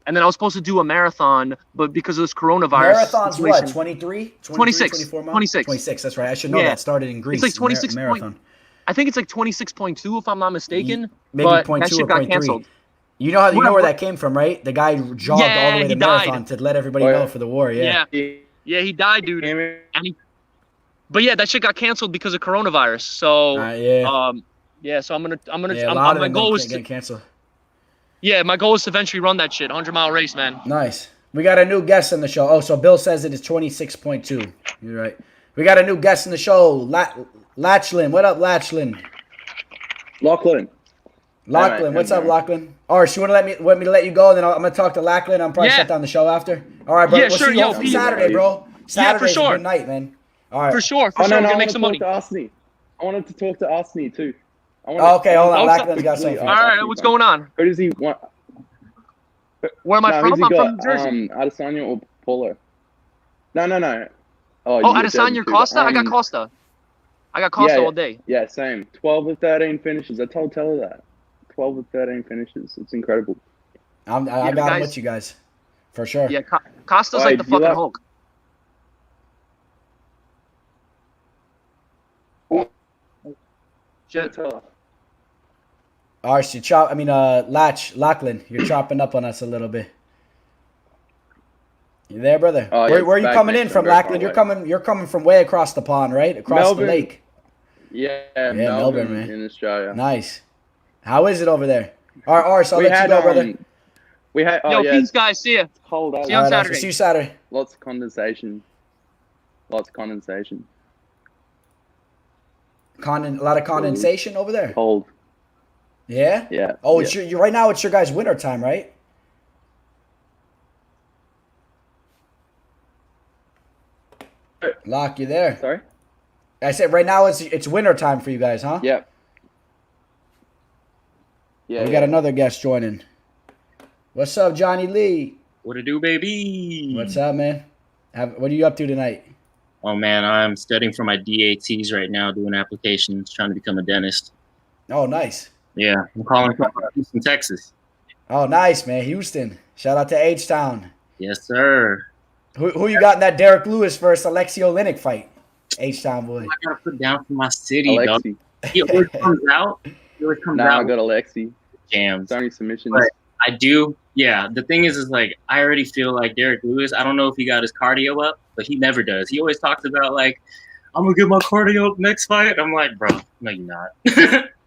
and then I was supposed to do a marathon, but because of this coronavirus. Marathon's what? 23? 26. 26. That's right. I should know that. Started in Greece. It's like 26 marathon. I think it's like 26.2 if I'm not mistaken. Maybe but 0.2 that shit or got 0.3. canceled. You know where that came from, right? The guy jogged all the way to marathon to let everybody know for the war. Yeah, he died, dude. But yeah, that shit got canceled because of coronavirus. So so my goal was to cancel. Yeah, my goal is to eventually run that shit, 100-mile race, man. Nice. We got a new guest in the show. Oh, so Bill says it is 26.2. You're right. We got a new guest in the show, Lachlan. What up, Lachlan? Lachlan. Right, what's up, Lachlan? Ars, you want me to let you go, and then I'm gonna talk to Lachlan. I'm probably shut down the show after. All right, bro. Yeah, we'll sure. see you on Saturday, bro. Saturday's for sure. a good night, man. All right. For sure. No, We're gonna make some money. I wanted to talk to Arseny too. Okay, hold on. Lachlan's got something. All right, what's going on? Who does he want? Where am I from? I'm from New Jersey. Adesanya or Paulo? No. Oh, Adesanya or Costa? I got Costa. All day. Yeah, same. 12 of 13 finishes. I told Teller that. 12 of 13 finishes. It's incredible. I got him with you guys. For sure. Yeah, Costa's like the fucking Hulk. Shit. Ars, Lachlan, you're chopping up on us a little bit. You there, brother? Where are you coming in from, Lachlan? You're coming from way across the pond, right? Across Melbourne. the lake. Yeah, Melbourne, Melbourne man. in Australia. Nice. How is it over there? All right, Ars, I'll We let had you go, brother. we had Yo, peace, guys. See ya. cold. See you All on right, Ars, we'll Saturday. see you Saturday. Lots of condensation. Lots of condensation. A lot of condensation over there. Cold. Yeah? Yeah. Oh, yeah. it's your right now it's your guys' winter time, right? Lock, you there? Sorry? I said right now it's winter time for you guys, huh? Yep. Yeah. We got another guest joining. What's up, Johnny Lee? What to do, baby? What's up, man? What are you up to tonight? Oh, man, I'm studying for my DATs right now, doing applications, trying to become a dentist. Oh, nice. Yeah, I'm calling from Houston, Texas. Oh, nice, man. Houston. Shout out to H-Town. Yes, sir. Who you got in that Derek Lewis versus Alexi Olynyk fight? H-Town boy. I got to put down for my city, dog. Alexi. He always comes out. He always comes Now I out got with Alexi. jams. Sorry, submissions. But I do. Yeah, the thing is like, I already feel like Derek Lewis. I don't know if he got his cardio up, but he never does. He always talks about, like, I'm going to get my cardio up next fight. I'm like, bro, no, you're not.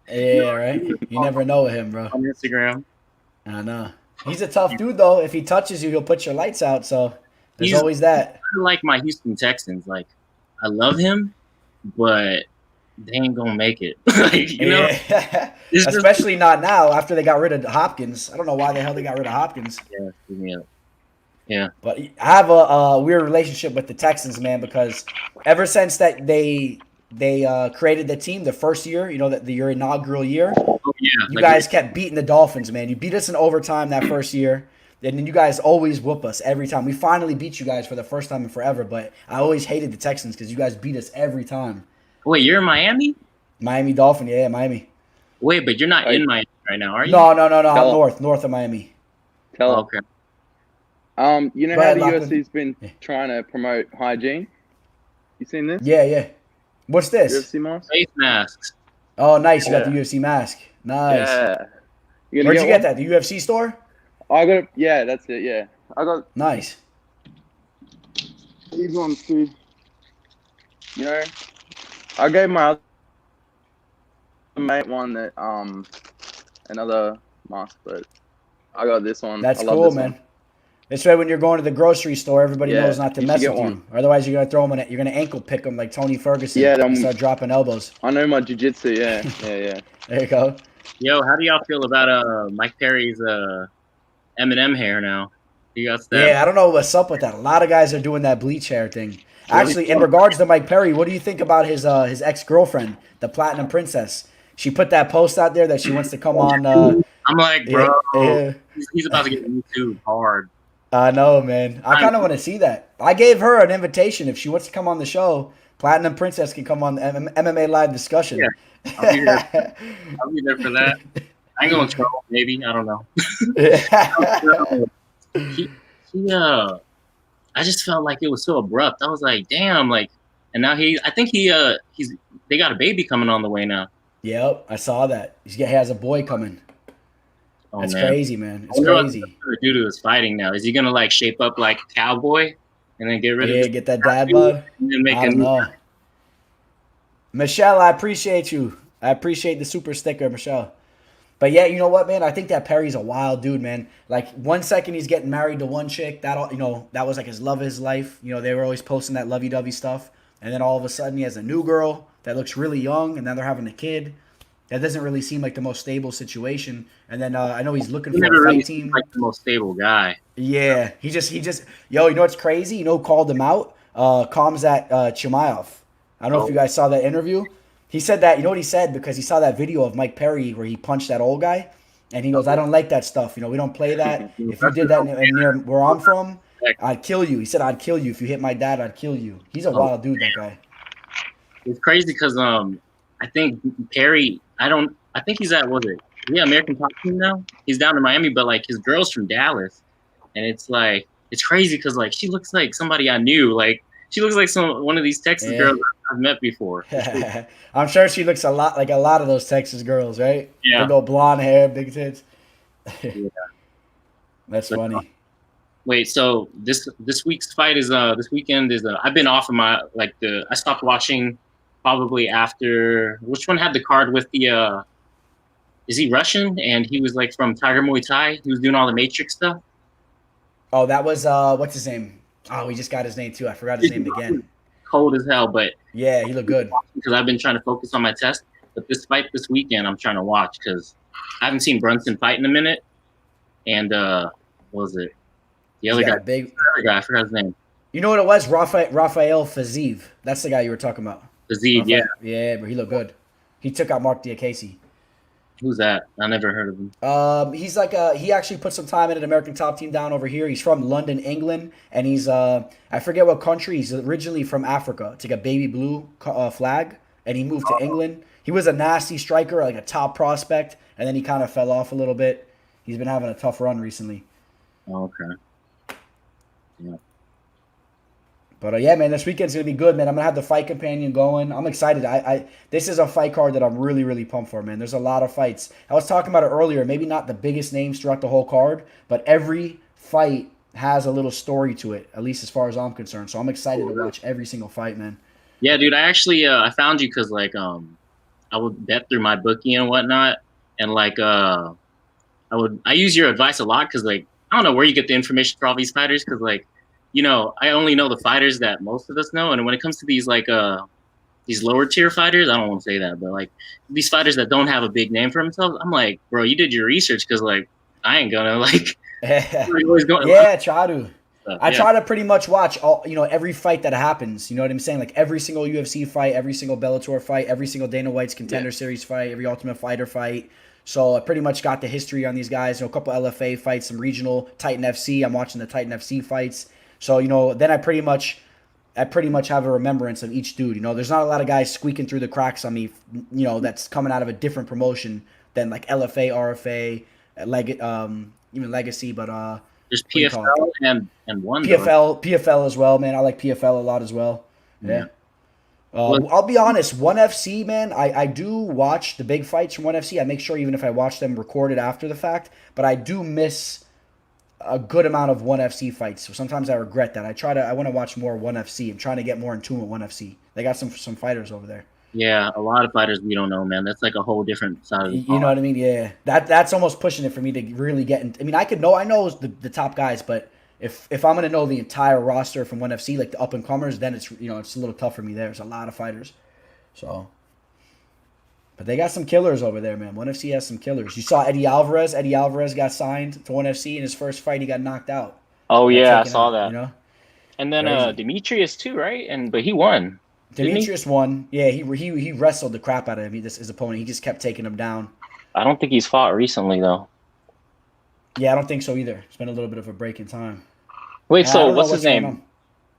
Yeah, right? You never know with him, bro. On Instagram. I know. He's a tough dude, though. If he touches you, he'll put your lights out. So there's He's- always that. I like my Houston Texans. Like, I love him, but they ain't going to make it. Like, you know? Yeah. It's just- Especially not now after they got rid of Hopkins. I don't know why the hell they got rid of Hopkins. Yeah. But I have a weird relationship with the Texans, man, because ever since that they created the team the first year, you know, your inaugural year, Oh, yeah. you Like, guys kept beating the Dolphins, man. You beat us in overtime that first year. And then you guys always whoop us every time. We finally beat you guys for the first time in forever, but I always hated the Texans because you guys beat us every time. Wait, you're in Miami? Miami Dolphin, yeah, Miami. Wait, but you're not in Miami right now, are you? No. I'm Tell north of Miami. Tell Oh, okay. You know Go how ahead, the Lachlan. UFC's been trying to promote hygiene? You seen this? Yeah. What's this? UFC mask? Face masks. Oh, nice. You got the Yeah. UFC mask. Nice. Yeah. You Where'd gonna you get one? that? The UFC store? I got. Yeah, that's it. Yeah, I got Nice. these ones too. You know, I gave my other mate one that another mask, but I got this one. That's I love cool, this man. one. This way, when you're going to the grocery store, everybody Yeah, knows not to you mess should with get you. one. Otherwise, you're gonna throw them. You're gonna ankle pick them like Tony Ferguson. Yeah, and start dropping elbows. I know my jiu-jitsu. Yeah, yeah. There you go. Yo, how do y'all feel about Mike Perry's Eminem hair now? You got that? Yeah, I don't know what's up with that. A lot of guys are doing that bleach hair thing. Actually, in regards to Mike Perry, what do you think about his ex-girlfriend, the Platinum Princess? She put that post out there that she wants to come on. I'm like, bro, yeah. he's about to get YouTube hard. I know, man. I kind of want to see that. I gave her an invitation. If she wants to come on the show, Platinum Princess can come on the MMA live discussion. Yeah. I'll be there. I'll be there for that. I ain't gonna troll, maybe. I don't know. I just felt like it was so abrupt. I was like, damn, like, and now they got a baby coming on the way now. Yep, I saw that. He has a boy coming. Oh, That's man. crazy, man. It's I wonder what crazy. the dude who is fighting now. Is he gonna like shape up like a cowboy and then get rid of Yeah, his get that dad bod. and then make I don't know. Michelle, I appreciate you. I appreciate the super sticker, Michelle. But yeah, you know what, man? I think that Perry's a wild dude, man. Like 1 second he's getting married to one chick. That was like his love of his life. You know, they were always posting that lovey-dovey stuff. And then all of a sudden he has a new girl that looks really young, and then they're having a kid. That doesn't really seem like the most stable situation. And then I know he's looking He for never a really fight team. seemed like the most stable guy. Yeah, he just, yo, you know what's crazy? You know who called him out? Khamzat Chimaev. I don't know if you guys saw that interview. He said that, you know what he said? Because he saw that video of Mike Perry where he punched that old guy. And he goes, I don't like that stuff. You know, we don't play that. If you did that near where I'm from, I'd kill you. He said, I'd kill you. If you hit my dad, I'd kill you. He's a wild dude, that guy. It's crazy because I think Perry, I think he's at, American Top Team now? He's down in Miami, but like his girl's from Dallas. And it's like, it's crazy because like she looks like somebody I knew. Like she looks like one of these Texas girls I've met before. I'm sure she looks a lot like a lot of those Texas girls, right? Yeah. Big old blonde hair, big tits. Yeah. That's funny. Wait, so this week's fight is this weekend is I've been off of my I stopped watching probably after. Which one had the card with the? Is he Russian? And he was like from Tiger Muay Thai. He was doing all the Matrix stuff. Oh, that was what's his name? Oh, we just got his name too. I forgot his name again. Cold as hell, but yeah, he looked good. Because I've been trying to focus on my test, but this fight this weekend I'm trying to watch because I haven't seen Brunson fight in a minute. And what was it? The other guy, I forgot his name. You know what it was? Rafael Fiziev. That's the guy you were talking about. Fiziev, yeah. Yeah, but he looked good. He took out Mark Diakase. Who's that? I never heard of him. He's like he actually put some time in an American top team down over here. He's from London, England, and he's I forget what country. He's originally from Africa. It's like a baby blue flag, and he moved to England. He was a nasty striker, like a top prospect, and then he kind of fell off a little bit. He's been having a tough run recently. Okay. Yeah. But yeah, man, this weekend's gonna be good, man. I'm gonna have the fight companion going. I'm excited. This is a fight card that I'm really, really pumped for, man. There's a lot of fights. I was talking about it earlier. Maybe not the biggest names throughout the whole card, but every fight has a little story to it, at least as far as I'm concerned. So I'm excited to watch every single fight, man. Yeah, dude. I actually I found you because like I would bet through my bookie and whatnot, and like I use your advice a lot because like I don't know where you get the information for all these fighters because like. You know, I only know the fighters that most of us know, and when it comes to these like these lower tier fighters, I don't want to say that, but like these fighters that don't have a big name for themselves, I'm like, bro, you did your research because like I ain't gonna like. Yeah, try to. I try to pretty much watch all every fight that happens. You know what I'm saying? Like every single UFC fight, every single Bellator fight, every single Dana White's Contender Series fight, every Ultimate Fighter fight. So I pretty much got the history on these guys. A couple LFA fights, some regional Titan FC. I'm watching the Titan FC fights. So, then I pretty much have a remembrance of each dude. There's not a lot of guys squeaking through the cracks on me, that's coming out of a different promotion than like LFA, RFA, even Legacy, but there's PFL and one PFL as well, man. I like PFL a lot as well. Yeah. I'll be honest, ONE FC, man, I do watch the big fights from ONE FC. I make sure even if I watch them recorded after the fact, but I do miss a good amount of ONE FC fights. So sometimes I regret that. I want to watch more ONE FC. I'm trying to get more in tune with ONE FC. They got some fighters over there. Yeah, a lot of fighters we don't know, man. That's like a whole different side of the You know what I mean? Yeah. That's almost pushing it for me to really get in. I mean, I know the top guys, but if I'm going to know the entire roster from ONE FC, like the up and comers, then it's it's a little tough for me there. There's a lot of fighters. So but they got some killers over there, man. ONE FC has some killers. You saw Eddie Alvarez. Eddie Alvarez got signed to ONE FC. In his first fight, he got knocked out. Oh, yeah, I saw that. And then Demetrius, too, right? But he won. Demetrius won. Yeah, he wrestled the crap out of him, his opponent. He just kept taking him down. I don't think he's fought recently, though. Yeah, I don't think so either. It's been a little bit of a break in time. Wait, so what's his name?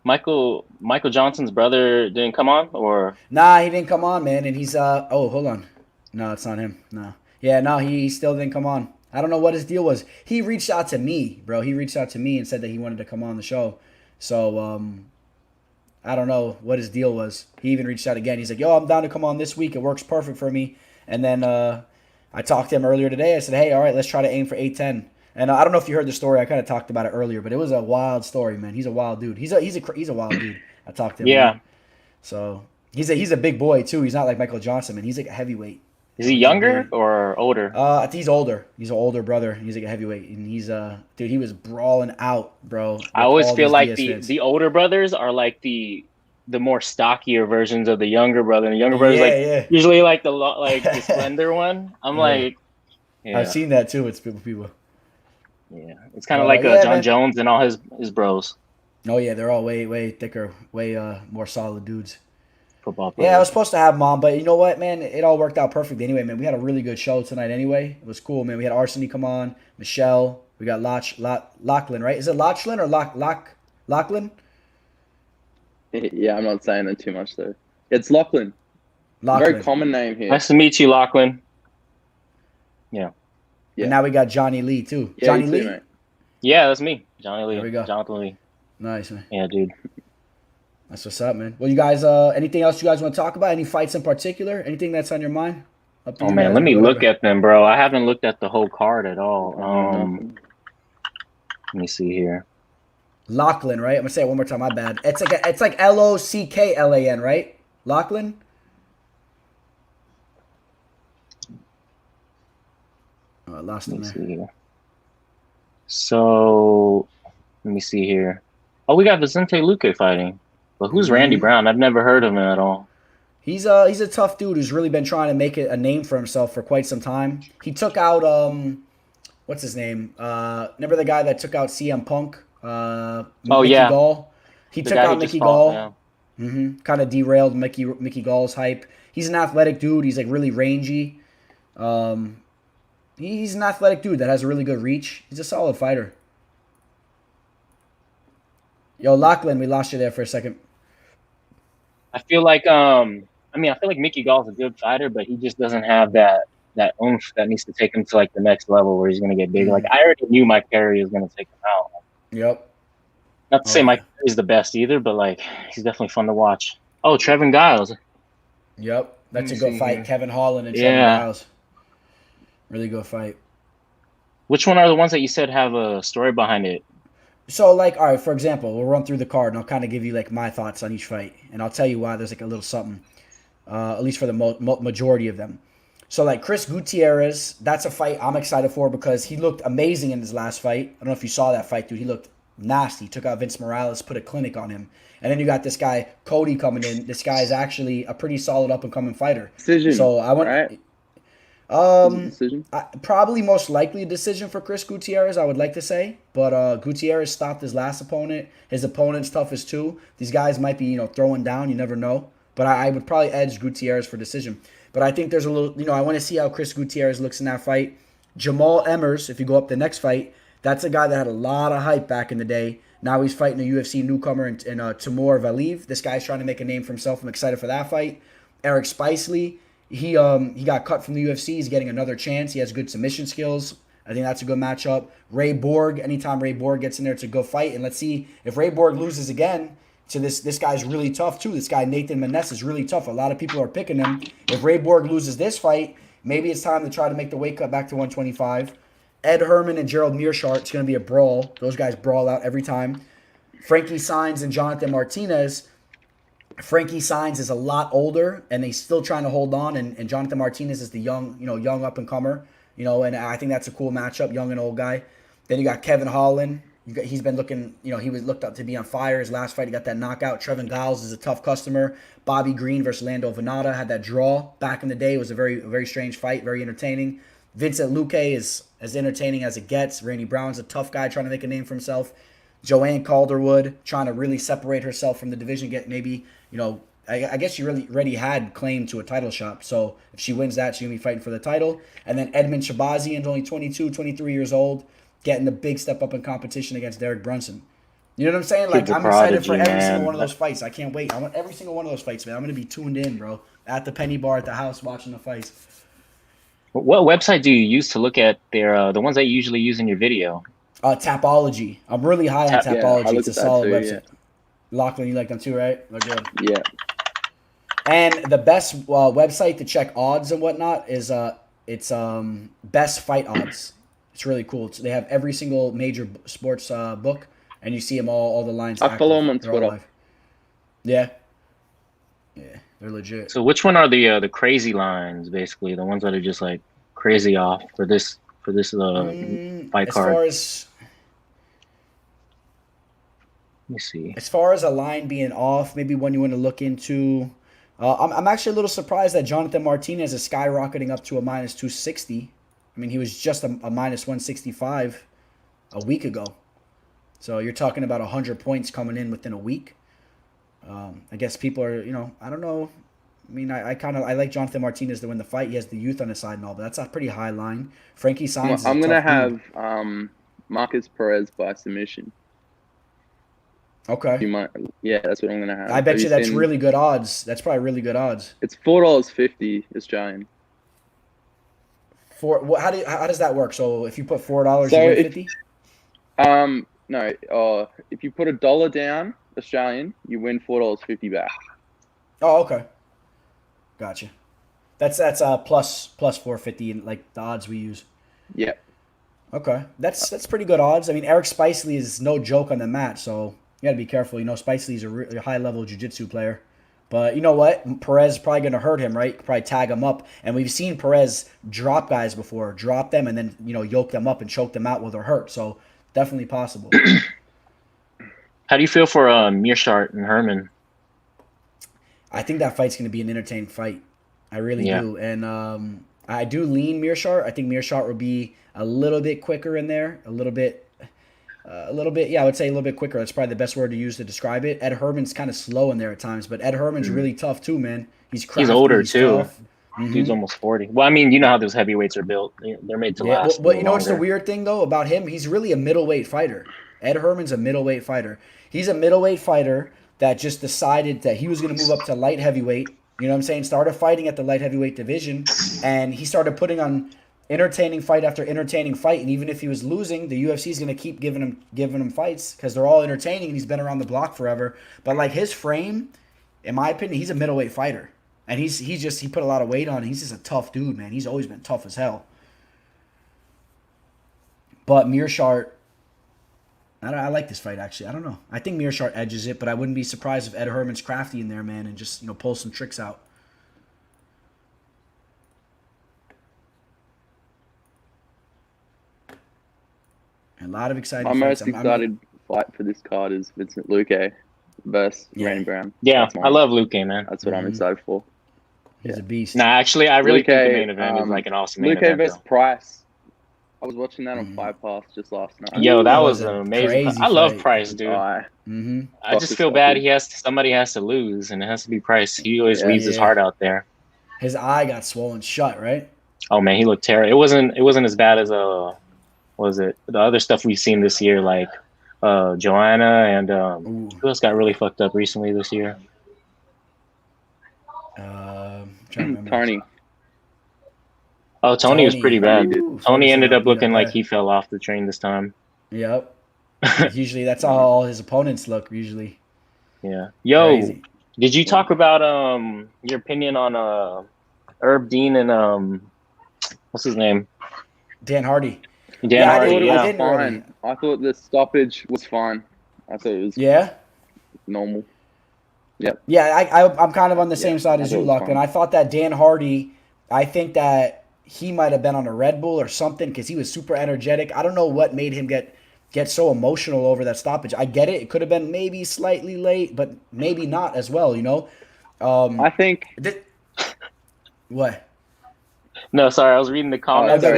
Michael Johnson's brother didn't come on, or? Nah, he didn't come on, man. And he's hold on. No, it's not him. No. Yeah, no, he still didn't come on. I don't know what his deal was. He reached out to me, bro. He reached out to me and said that he wanted to come on the show. So, I don't know what his deal was. He even reached out again. He's like, yo, I'm down to come on this week. It works perfect for me. And then I talked to him earlier today. I said, hey, all right, let's try to aim for 810. And I don't know if you heard the story. I kind of talked about it earlier, but it was a wild story, man. He's a wild dude. He's a wild dude. I talked to him. Yeah. Man. So he's a big boy too. He's not like Michael Johnson, man. He's like a heavyweight. Is he younger or older? I think he's older. He's an older brother. He's like a heavyweight, and he's dude. He was brawling out, bro. I always feel like the older brothers are like the more stockier versions of the younger brother. And the younger brother's usually like the slender one. I'm like, I've seen that too. It's people. Yeah, it's kind of like John Jones and all his bros. Oh yeah, they're all way thicker, way more solid dudes. Football players. Yeah, I was supposed to have mom, but you know what, man? It all worked out perfect anyway, man. We had a really good show tonight anyway. It was cool, man. We had Arseny come on, Michelle. We got Lachlan, right? Is it Lachlan or Lachlan? Yeah, I'm not saying it too much though. It's Lachlan. Very common name here. Nice to meet you, Lachlan. Yeah. And now we got Johnny Lee too. Yeah, Johnny Lee? mate. Yeah, that's me. Johnny Lee. There we go. Jonathan Lee. Nice, man. Yeah, dude. That's what's up, man. Well, you guys, anything else you guys want to talk about? Any fights in particular? Anything that's on your mind? Oh, man, let me look at them, bro. I haven't looked at the whole card at all. Let me see here. Lachlan, right? I'm going to say it one more time. My bad. It's like Locklan, right? Lachlan? Lost him Let there. me see here. So, let me see here. Oh, we got Vicente Luque fighting. But who's Randy Brown? I've never heard of him at all. He's a tough dude who's really been trying to make it a name for himself for quite some time. He took out what's his name? Remember the guy that took out CM Punk? Mickey Gall. He took out Mickey Gall. Yeah. Kind of derailed Mickey Gall's hype. He's an athletic dude. He's like really rangy. He's an athletic dude that has a really good reach. He's a solid fighter. Yo, Lachlan, we lost you there for a second. I feel like Mickey Gall's a good fighter, but he just doesn't have that oomph that needs to take him to like the next level where he's gonna get bigger. Like I already knew Mike Perry was gonna take him out. Yep. Not to say Mike Perry's the best either, but like he's definitely fun to watch. Oh, Trevin Giles. Yep, that's a good fight. Here. Kevin Holland and Trevin Giles. Really good fight. Which one are the ones that you said have a story behind it? So, like, all right, for example, we'll run through the card, and I'll kind of give you, like, my thoughts on each fight. And I'll tell you why there's, like, a little something, at least for the majority of them. So, like, Chris Gutierrez, that's a fight I'm excited for because he looked amazing in his last fight. I don't know if you saw that fight, dude. He looked nasty. Took out Vince Morales, put a clinic on him. And then you got this guy, Cody, coming in. This guy is actually a pretty solid up-and-coming fighter. Decision, so I want, right? Decision? Probably most likely a decision for Chris Gutierrez, I would like to say. But Gutierrez stopped his last opponent. His opponent's toughest too. These guys might be, throwing down. You never know. But I would probably edge Gutierrez for decision. But I think there's a little, I want to see how Chris Gutierrez looks in that fight. Jamal Emmers, if you go up the next fight, that's a guy that had a lot of hype back in the day. Now he's fighting a UFC newcomer in Timur Valiyev. This guy's trying to make a name for himself. I'm excited for that fight. Eric Spicely. He got cut from the UFC. He's getting another chance. He has good submission skills. I think that's a good matchup. Ray Borg. Anytime Ray Borg gets in there, it's a good fight. And let's see if Ray Borg loses again to this guy's really tough too. This guy Nathan Maness is really tough. A lot of people are picking him. If Ray Borg loses this fight, maybe it's time to try to make the weight cut back to 125. Ed Herman and Gerald Mearshart. It's going to be a brawl. Those guys brawl out every time. Frankie Saenz and Jonathan Martinez. Frankie Saenz is a lot older, and they're still trying to hold on. And Jonathan Martinez is the young up and comer. And I think that's a cool matchup, young and old guy. Then you got Kevin Holland. He's been looking, he was looked up to be on fire. His last fight, he got that knockout. Trevin Giles is a tough customer. Bobby Green versus Lando Venata had that draw back in the day. It was a very, very strange fight, very entertaining. Vincent Luque is as entertaining as it gets. Randy Brown's a tough guy trying to make a name for himself. Joanne Calderwood trying to really separate herself from the division, get maybe, I guess she really already had claim to a title shot. So if she wins that, she's going to be fighting for the title. And then Edmund Shabazian's only 22, 23 years old, getting the big step up in competition against Derek Brunson. You know what I'm saying? Like, I'm excited for every single one of those fights. I can't wait. I want every single one of those fights, man. I'm going to be tuned in, bro, at the Penny Bar at the house watching the fights. What website do you use to look at their the ones that you usually use in your video? Tapology. I'm really high on Tapology. Yeah, it's a solid website. Yeah. Lachlan, you like them too, right? They're good. Yeah. And the best website to check odds and whatnot is it's Best Fight Odds. It's really cool. They have every single major sports book, and you see them all the lines. I follow them on Twitter. Yeah. Yeah, they're legit. So which one are the crazy lines, basically? The ones that are just like crazy off for this fight card? Let me see. As far as a line being off, maybe one you want to look into. I'm actually a little surprised that Jonathan Martinez is skyrocketing up to a minus 260. I mean, he was just a minus 165 a week ago. So you're talking about 100 points coming in within a week. I guess people are, I don't know. I mean, I like Jonathan Martinez to win the fight. He has the youth on his side and all, but that's a pretty high line. Frankie Saenz. I'm gonna have Marcus Perez by submission. Okay. That's what I'm gonna have. I bet you that's really good odds. That's probably really good odds. It's $4.50 Australian. How does that work? So if you put $4, you win 50? No. If you put $1 down Australian, you win $4.50 back. Oh, okay. Gotcha. That's plus 450 in like the odds we use. Yeah. Okay. That's pretty good odds. I mean, Eric Spicely is no joke on the mat, so you got to be careful. Spicely's a really high level jiu-jitsu player. But you know what? Perez is probably going to hurt him, right? Probably tag him up. And we've seen Perez drop guys before, drop them and then, yoke them up and choke them out while they're hurt. So definitely possible. How do you feel for Meerschaert and Herman? I think that fight's going to be an entertaining fight. I really do. And I do lean Meerschaert. I think Meerschaert will be a little bit quicker in there, a little bit, I would say a little bit quicker. That's probably the best word to use to describe it. Ed Herman's kind of slow in there at times, but Ed Herman's really tough too, man. He's crafty, he's older too. Mm-hmm. He's almost 40. Well, I mean, you know how those heavyweights are built. They're made to last. But you know what's the weird thing, though, about him? He's really a middleweight fighter. Ed Herman's a middleweight fighter. He's a middleweight fighter that just decided that he was going to move up to light heavyweight. You know what I'm saying? Started fighting at the light heavyweight division, and he started putting on entertaining fight after entertaining fight. And even if he was losing, the UFC is going to keep giving him fights because they're all entertaining, and he's been around the block forever. But like his frame, in my opinion, he's a middleweight fighter, and he put a lot of weight on. He's just a tough dude, man. He's always been tough as hell. But Meerschaert, I like this fight, actually. I don't know. I think Meerschaert edges it, but I wouldn't be surprised if Ed Herman's crafty in there, man, and just, pull some tricks out. A lot of exciting My fights. most excited fight for this card is Vincent Luce versus Randy Brown. Yeah, I love Luque, man. That's what I'm excited for. He's a beast. Nah, actually, I really think the main event is like an awesome main event. Luque versus Price. I was watching that on Five Pass just last night. Yo, that was an amazing. I love Price, dude. I just feel bad. Somebody has to lose, and it has to be Price. He always leaves his heart out there. His eye got swollen shut, right? Oh man, he looked terrible. It wasn't as bad as was it the other stuff we've seen this year, like Joanna and who else got really fucked up recently this year? Tony. Oh, Tony was pretty bad. Tony ended up looking like he fell off the train this time. Yep. Usually that's how all his opponents look, usually. Yeah. Yo, Crazy. Did you talk about your opinion on Herb Dean and what's his name? Dan Hardy. Dan Hardy, I thought it was fine. I thought the stoppage was fine. I thought it was normal. Yep. Yeah, I'm kind of on the same side as you, Luck, and I thought that Dan Hardy, I think that he might have been on a Red Bull or something because he was super energetic. I don't know what made him get so emotional over that stoppage. I get it. It could have been maybe slightly late, but maybe not as well, I think... What? No, sorry. I was reading the comments. No,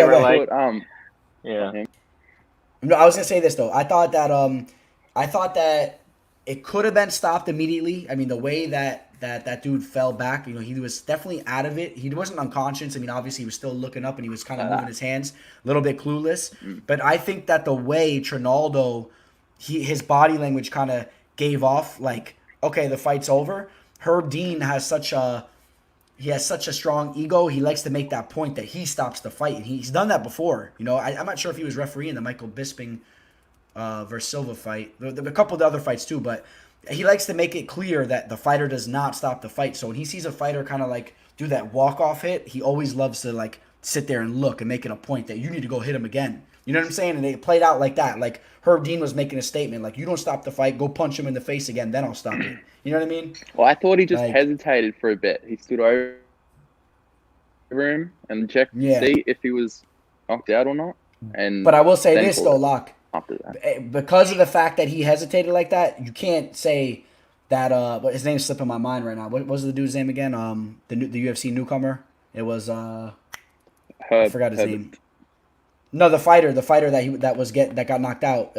I was going to say this, though. I thought that it could have been stopped immediately. I mean, the way that dude fell back, he was definitely out of it. He wasn't unconscious. I mean, obviously he was still looking up and he was kind of moving his hands, a little bit clueless. But I think that the way Trinaldo, his body language kind of gave off, like, okay, the fight's over. Herb Dean has such a strong ego. He likes to make that point that he stops the fight. And he's done that before. I'm not sure if he was refereeing the Michael Bisping versus Silva fight. There were a couple of the other fights too, but he likes to make it clear that the fighter does not stop the fight. So when he sees a fighter kind of like do that walk-off hit, he always loves to like sit there and look and make it a point that you need to go hit him again. You know what I'm saying? And they played out like that. Like Herb Dean was making a statement like, you don't stop the fight, go punch him in the face again, then I'll stop it. You know what I mean? Well, I thought he just hesitated for a bit. He stood over him and checked to see if he was knocked out or not. But I will say this though, Locke. After that. Because of the fact that he hesitated like that, you can't say that his name's slipping my mind right now. What was the dude's name again? The UFC newcomer. It was I forgot his name. No, the fighter that got knocked out.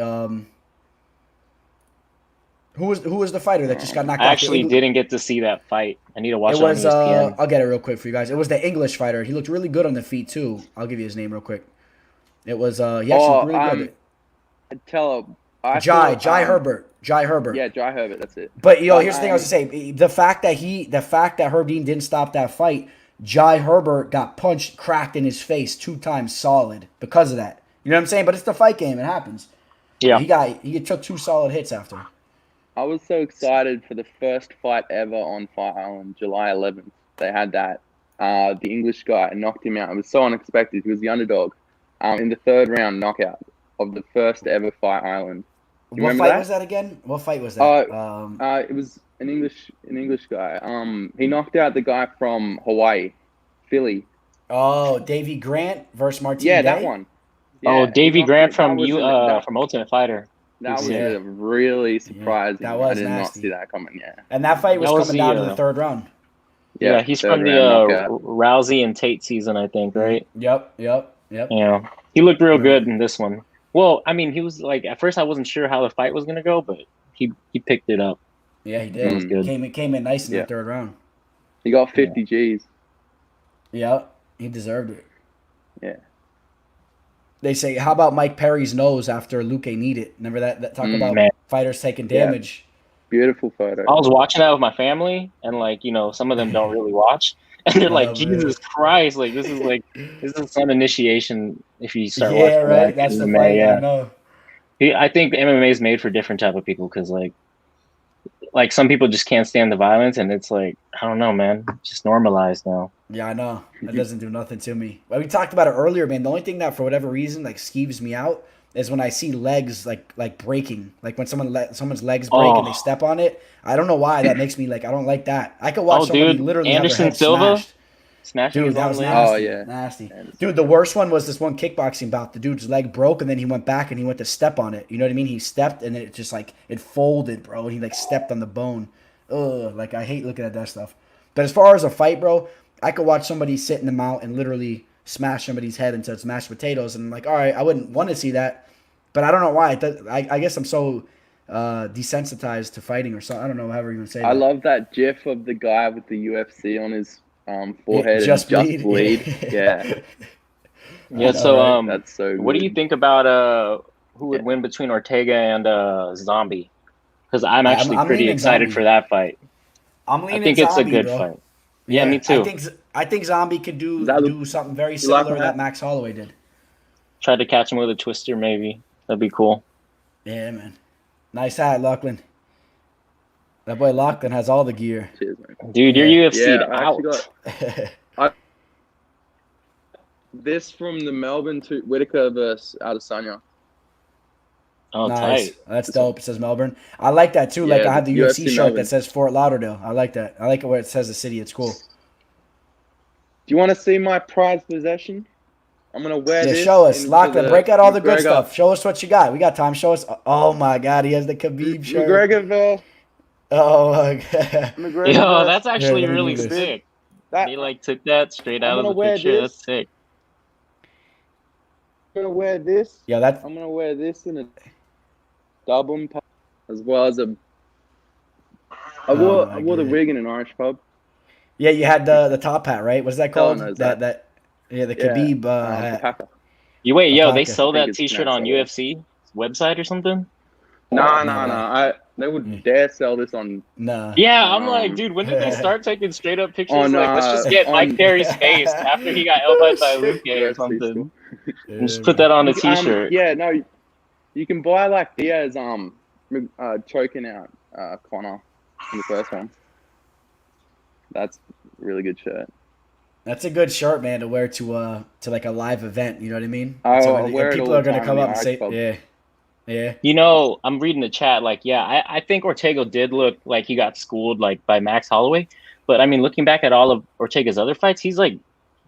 Who was the fighter that just got knocked out? I actually didn't get to see that fight. I need to watch it on ESPN. I'll get it real quick for you guys. It was the English fighter. He looked really good on the feet too. I'll give you his name real quick. It was he actually looked really good. Jai Herbert. Yeah, Jai Herbert. That's it. But here's the thing I was gonna say: the fact that Herb Dean didn't stop that fight, Jai Herbert got cracked in his face 2 times solid because of that. You know what I'm saying? But it's the fight game; it happens. Yeah, he took 2 solid hits after. I was so excited for the first fight ever on Fight Island, July 11th. They had that. The English guy knocked him out. It was so unexpected. He was the underdog. In the 3rd round knockout of the first ever Fight Island. What remember fight that? was that again? What fight was that? It was an English guy. He knocked out the guy from Hawaii, Philly. Oh, Davy Grant versus Martin Yeah, Day? that one. Oh, Yeah, Davy he Grant knocked from it- from Ultimate Fighter. That was Yeah. really surprising. that was I did not nasty. see that coming. Yeah. And that fight was That was coming the, down to the third round. Yeah, he's third from the round knockout. Rousey and Tate season, I think, right? Yep. Yeah, he looked real Right. good in this one. Well, I mean, he was like at first I wasn't sure how the fight was gonna go, but he picked it up. Yeah, he That did. was good. Came in nice in Yeah. the third round. He got 50 G's. Yeah, he deserved it. Yeah. They say, how about Mike Perry's nose after Luke kneed it? Remember that talk about Man. fighters taking Yeah. damage? Beautiful photo. I was watching that with my family, and like some of them don't really watch, and they're like, Oh, "Jesus Christ! This is some initiation." If you start Yeah, watching, right. like, That's the MMA, fight. yeah. I know. I think MMA is made for different type of people because like some people just can't stand the violence, and it's like I don't know, man, it's just normalized now. Yeah, I know. That doesn't do nothing to me. But we talked about it earlier, man. The only thing that, for whatever reason, like skeeves me out is when I see legs like breaking. Like when someone's legs break and they step on it. I don't know why that makes me like. I don't like that. I could watch somebody dude, literally Anderson have their Silva head smashed. smashing Dude, his that own was leg. nasty. Oh, yeah. Nasty. Anderson. Dude, the worst one was this one kickboxing bout. The dude's leg broke and then he went back and he went to step on it. You know what I mean? He stepped and it just like it folded, bro. And he like stepped on the bone. Ugh, like I hate looking at that stuff. But as far as a fight, bro, I could watch somebody sit in the mount and literally smash somebody's head into its mashed potatoes. And I'm like, all right, I wouldn't want to see that. But I don't know why. I guess I'm so desensitized to fighting or something. I don't know however you even say that. I love that gif of the guy with the UFC on his forehead Just and bleed. just bleed. Yeah. Yeah. I know, So right? That's so what do good. you think about who would win between Ortega and Zombie? Because I'm actually I'm pretty leaning excited Zombie. for that fight. I'm I leaning think it's Zombie, a good bro. fight. Yeah, me too. I think Zombie could do something very like similar that? that Max Holloway did. Tried to catch him with a twister, maybe. That'd be cool. Yeah, man. Nice hat, Lachlan. That boy Lachlan has all the gear. Cheers, man. Dude, you're Yeah, UFC'd I out. actually got this from the Melbourne to Whitaker versus Adesanya. Oh, Nice. tight. That's dope. It says Melbourne. I like that too. Like Yeah, I have the UFC UFC shirt Melbourne. that says Fort Lauderdale. I like that. I like it where it says the city. It's cool. Do you want to see my prized possession? I'm gonna wear Yeah, this. show us. into Lachlan, break out all the good McGregor- stuff. Show us what you got. We got time. Show us. Oh my God, he has the Khabib shirt. McGregor Oh my God. McGregor Yo, versus- that's actually Yeah, let me really do this. sick. that, He like took that straight out I'm of the gonna wear picture. this. That's sick. I'm gonna wear this. Yeah, that's I'm gonna wear this in a double pub, as well as a. I wore my I wore the God. wig in an Irish pub. yeah. You had the top hat, right? What's that called? knows that that. yeah, the Yeah, Khabib hat. Packer. You wait, yo, they Packer. sell I think that it's T-shirt Max on Holloway. UFC website or something? No. They would dare sell this on. Nah. Yeah, I'm like, dude, when did they start taking straight up pictures? On, like, let's just get on- Mike Perry's face after he got elbowed by Luke or UFC something. store. And just put that on a T-shirt. Yeah, no, you can buy like Diaz choking out Connor in the first one. That's a really good shirt. That's a good shirt, man, to wear to like a live event. You know what I mean? I'll wear it people all are the gonna time come in up the and say, Irish pub. yeah. You know, I'm reading the chat. Like, yeah, I think Ortega did look like he got schooled like by Max Holloway. But I mean, looking back at all of Ortega's other fights, he's like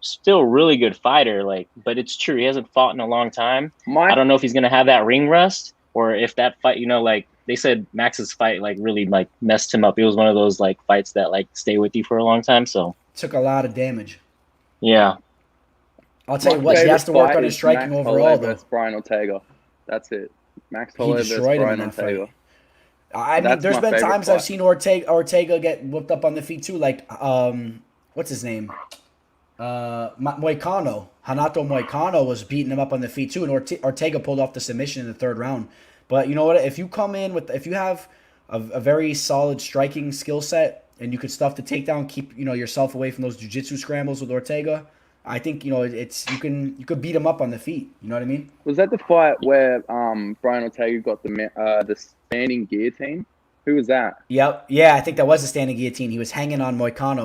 still a really good fighter. Like, but it's true, he hasn't fought in a long time. I don't know if he's gonna have that ring rust or if that fight, like they said, Max's fight like really like messed him up. It was one of those like fights that like stay with you for a long time. So Took a lot of damage. yeah, I'll tell you My what, he has to favorite work fight on his is striking Max overall, Holloway though. versus Brian Ortega. That's it. Max He Holloway versus destroyed him in Brian that Ortega. fight. I mean, That's there's my been favorite times fight. I've seen Ortega get whooped up on the feet too. Like, what's his name? Moicano. Hanato Moicano was beating him up on the feet too, and Ortega pulled off the submission in the third round. But you know what? If you come in if you have a very solid striking skill set and you could stuff the takedown, keep yourself away from those jiu-jitsu scrambles with Ortega, I think it's you could beat him up on the feet. You know what I mean? Was that the fight where Brian Ortega got the standing guillotine? Who was that? Yep. Yeah, I think that was a standing guillotine. He was hanging on Moicano.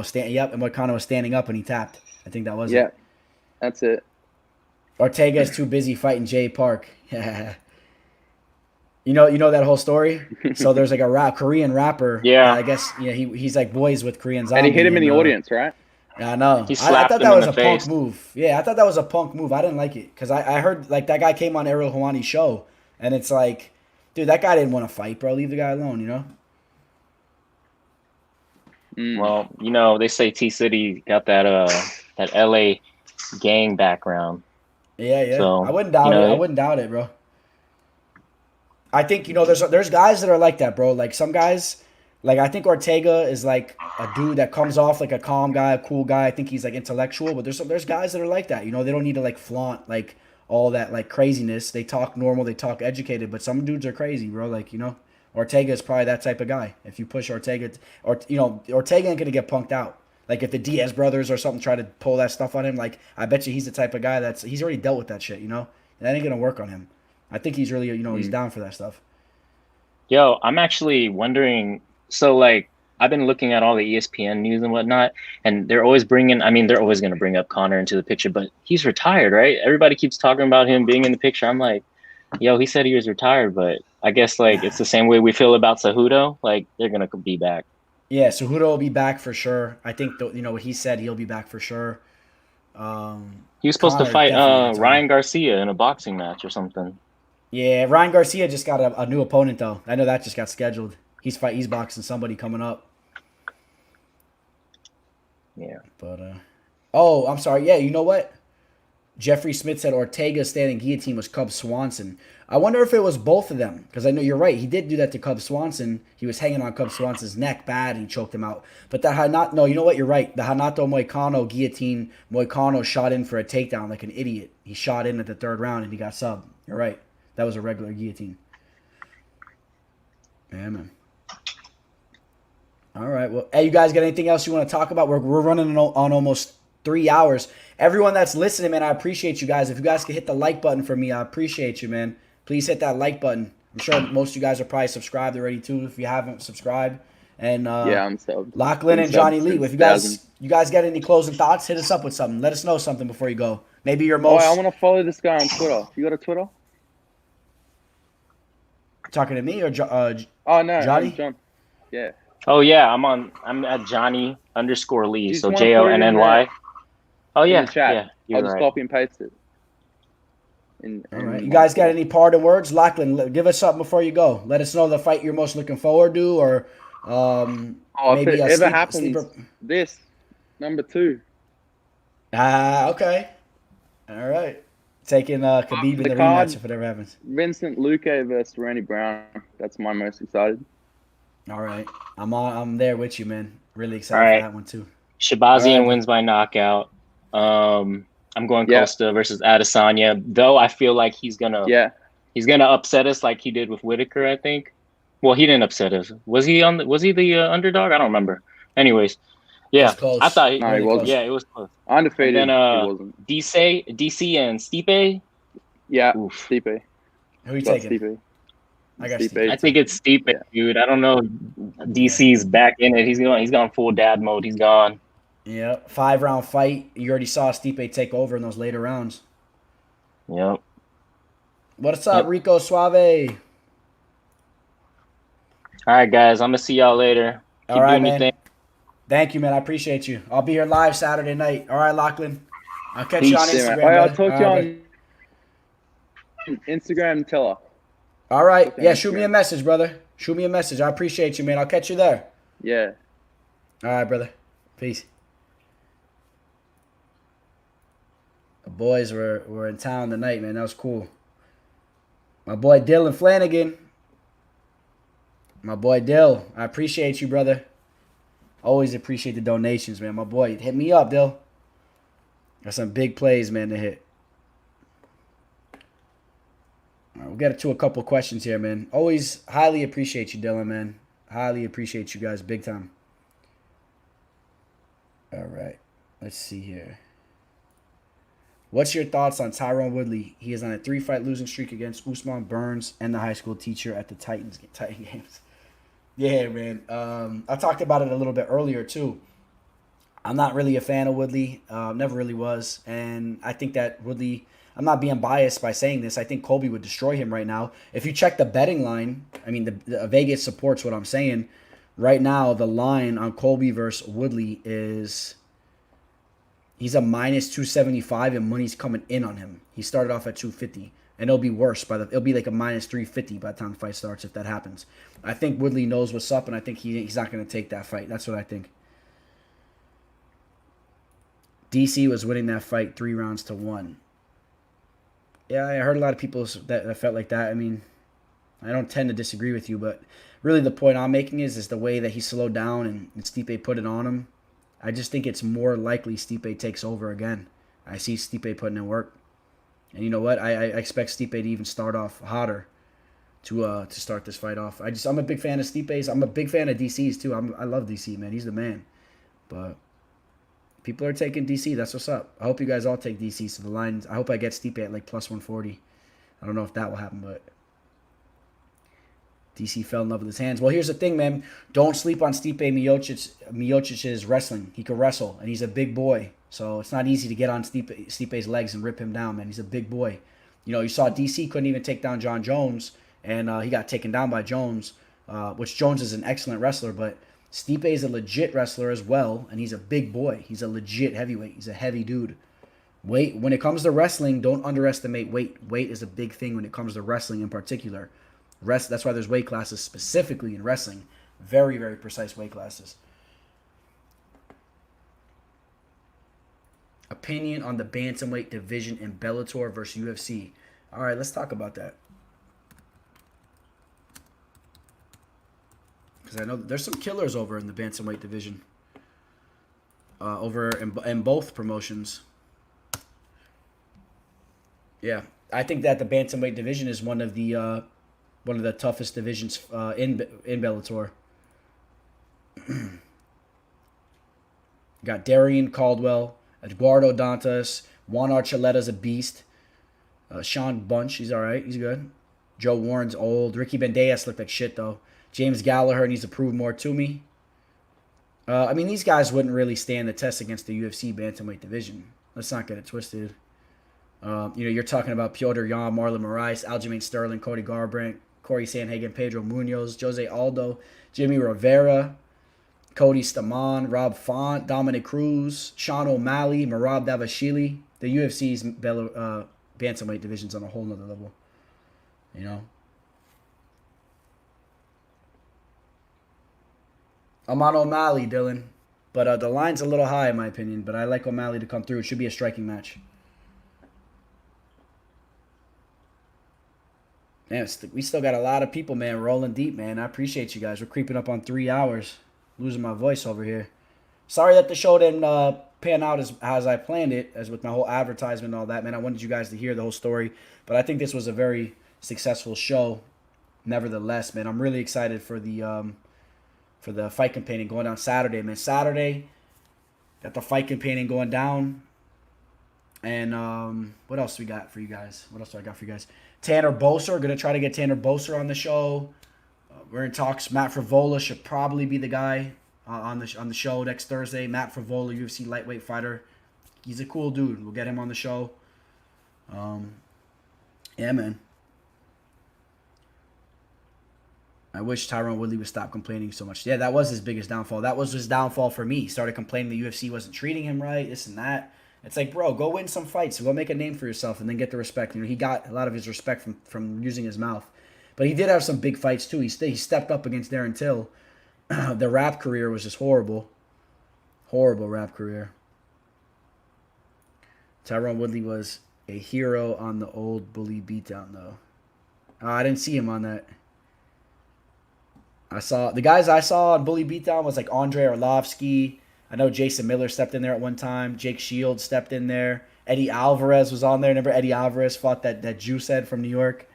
And Moicano was standing up and he tapped. I think that was Yeah, it. that's it. Ortega is too busy fighting Jay Park. You know that whole story. So there's like a Korean rapper. Yeah. I guess he's like boys with Korean And he Zombie. hit him in the audience, right? Yeah, I know. He I slapped thought him that in was the a punk face. move. Yeah, I thought that was a punk move. I didn't like it because I heard like that guy came on Ariel Helwani's show, and it's like, dude, that guy didn't want to fight, bro. Leave the guy alone, you know? Well, they say T City got that LA gang background. Yeah. So, I wouldn't doubt it. I wouldn't doubt it, bro. I think there's guys that are like that, bro. Like some guys, like I think Ortega is like a dude that comes off like a calm guy, a cool guy. I think he's like intellectual, but there's guys that are like that. They don't need to like flaunt like all that like craziness. They talk normal, they talk educated, but some dudes are crazy, bro. Like Ortega is probably that type of guy. If you push Ortega, Ortega ain't gonna get punked out. Like if the Diaz brothers or something try to pull that stuff on him, like I bet you he's the type of guy he's already dealt with that shit. That ain't gonna work on him. I think he's really, he's down for that stuff. Yo, I'm actually wondering. So, like, I've been looking at all the ESPN news and whatnot, and they're always they're always going to bring up Conor into the picture, but he's retired, right? Everybody keeps talking about him being in the picture. I'm like, yo, he said he was retired, but I guess, like, it's the same way we feel about Cejudo. Like, they're going to be back. Yeah, Cejudo will be back for sure. I think, what he said, he'll be back for sure. He was supposed to fight Ryan Garcia in a boxing match or something. Yeah, Ryan Garcia just got a new opponent though. I know that just got scheduled. He's boxing somebody coming up. Yeah. But oh, I'm sorry. Yeah, you know what? Jeffrey Smith said Ortega's standing guillotine was Cub Swanson. I wonder if it was both of them because I know you're right. He did do that to Cub Swanson. He was hanging on Cub Swanson's neck bad and he choked him out. But you know what? You're right. The Hanato Moicano guillotine, Moicano shot in for a takedown like an idiot. He shot in at the third round and he got subbed. You're right. That was a regular guillotine. Yeah, man. All right. Well, hey, you guys got anything else you want to talk about? We're running on almost 3 hours. Everyone that's listening, man, I appreciate you guys. If you guys could hit the like button for me, I appreciate you, man. Please hit that like button. I'm sure most of you guys are probably subscribed already, too, if you haven't subscribed. And yeah, I'm subbed. Lachlan and Johnny Lee, if you guys got any closing thoughts, hit us up with something. Let us know something before you go. Maybe your most... Oh, I want to follow this guy on Twitter. You got a Twitter? Talking to me or oh no, Johnny? John. Yeah. Oh yeah, I'm at Johnny_Lee. So just wanna put it in JONNY. Oh yeah, in the chat. yeah. I'll just copy and paste it. All right. You guys got any parting words? Lachlan, give us something before you go. Let us know the fight you're most looking forward to, or maybe if it ever happens, this number 2. Okay. All right. Taking Khabib in the rematch if it ever happens. Vincent Luce versus Randy Brown. That's my most excited. All right. I'm there with you, man. Really excited for that one too. Shabazian wins by knockout. I'm going Costa versus Adesanya. Though I feel like he's gonna upset us like he did with Whitaker, I think. Well, he didn't upset us. Was he the underdog? I don't remember. Anyways. Yeah, I thought he wasn't. Yeah, it was close. Undefeated. And then he wasn't. DC and Stipe. Yeah, oof. Stipe. Who you taking? Stipe. I got Stipe. I think it's Stipe, dude. I don't know. DC's back in it. He's gone full dad mode. He's gone. Yeah, 5-round fight. You already saw Stipe take over in those later rounds. Yep. What's up, Rico Suave? All right, guys. I'm gonna see y'all later. Keep All right, doing man. your thing. Thank you, man. I appreciate you. I'll be here live Saturday night. All right, Lachlan. I'll catch you on Instagram. I'll talk to you on Instagram and tell her. All right. Yeah, shoot me a message, brother. Shoot me a message. I appreciate you, man. I'll catch you there. Yeah. All right, brother. Peace. The boys were in town tonight, man. That was cool. My boy Dylan Flanagan. My boy Dill. I appreciate you, brother. Always appreciate the donations, man. My boy, hit me up, Dill. Got some big plays, man, to hit. All right, we'll get to a couple questions here, man. Always highly appreciate you, Dylan, man. Highly appreciate you guys big time. All right. Let's see here. What's your thoughts on Tyron Woodley? He is on a 3-fight losing streak against Usman Burns and the high school teacher at the Titan games. Yeah, man. I talked about it a little bit earlier, too. I'm not really a fan of Woodley. Never really was. And I think that Woodley, I'm not being biased by saying this. I think Colby would destroy him right now. If you check the betting line, I mean, the Vegas supports what I'm saying. Right now, the line on Colby versus Woodley is he's a minus 275 and money's coming in on him. He started off at 250. And it'll be worse it'll be like a minus 350 by the time the fight starts if that happens. I think Woodley knows what's up, and I think he's not going to take that fight. That's what I think. DC was winning that fight 3 rounds to 1. Yeah, I heard a lot of people that felt like that. I mean, I don't tend to disagree with you, but really the point I'm making is the way that he slowed down and Stipe put it on him. I just think it's more likely Stipe takes over again. I see Stipe putting in work. And you know what? I expect Stipe to even start off hotter to start this fight off. I'm a big fan of Stipe's. I'm a big fan of DC's too. I love DC, man. He's the man. But people are taking DC. That's what's up. I hope you guys all take DC. So the lines. I hope I get Stipe at like plus 140. I don't know if that will happen, but DC fell in love with his hands. Well, here's the thing, man. Don't sleep on Stipe Miocic's wrestling. He can wrestle, and he's a big boy. So it's not easy to get on Stipe's legs and rip him down, man. He's a big boy. You know, you saw DC couldn't even take down John Jones, and he got taken down by Jones, which Jones is an excellent wrestler, but Stipe is a legit wrestler as well, and he's a big boy. He's a legit heavyweight. He's a heavy dude. Weight, when it comes to wrestling, don't underestimate weight. Weight is a big thing when it comes to wrestling in particular. That's why there's weight classes specifically in wrestling. Very, very precise weight classes. Opinion on the bantamweight division in Bellator versus UFC. All right, let's talk about that. Because I know there's some killers over in the bantamweight division. Over in both promotions. Yeah, I think that the bantamweight division is one of the toughest divisions in Bellator. Got Darian Caldwell, Eduardo Dantas, Juan Archuleta's a beast. Sean Bunch, he's all right. He's good. Joe Warren's old. Ricky Bandejas looked like shit, though. James Gallagher needs to prove more to me. I mean, these guys wouldn't really stand the test against the UFC bantamweight division. Let's not get it twisted. You're talking about Piotr Yan, Marlon Moraes, Aljamain Sterling, Cody Garbrandt, Corey Sandhagen, Pedro Munoz, Jose Aldo, Jimmy Rivera, Cody Stamann, Rob Font, Dominic Cruz, Sean O'Malley, Merab Davashvili. The UFC's bantamweight division's on a whole nother level. You know? I'm on O'Malley, Dylan. But the line's a little high, in my opinion. But I like O'Malley to come through. It should be a striking match. Man, we still got a lot of people, man, rolling deep, man. I appreciate you guys. We're creeping up on 3 hours. Losing my voice over here. Sorry that the show didn't pan out as I planned it, as with my whole advertisement and all that, man. I wanted you guys to hear the whole story. But I think this was a very successful show. Nevertheless, man, I'm really excited for the fight campaigning going down Saturday, man. Saturday, got the fight campaigning going down. And what else we got for you guys? What else do I got for you guys? Tanner Boser. Going to try to get Tanner Boser on the show. We're in talks. Matt Frivola should probably be the guy on the show next Thursday. Matt Frivola, UFC lightweight fighter. He's a cool dude. We'll get him on the show. Yeah, man. I wish Tyron Woodley would stop complaining so much. Yeah, that was his biggest downfall. That was his downfall for me. He started complaining the UFC wasn't treating him right, this and that. It's like, bro, go win some fights. Go make a name for yourself and then get the respect. You know, he got a lot of his respect from using his mouth. But he did have some big fights, too. He stepped up against Darren Till. The rap career was just horrible. Horrible rap career. Tyron Woodley was a hero on the old Bully beatdown, though. I didn't see him on that. The guys I saw on Bully beatdown was like Andre Arlovsky. I know Jason Miller stepped in there at one time. Jake Shields stepped in there. Eddie Alvarez was on there. Remember Eddie Alvarez fought that Juice head from New York?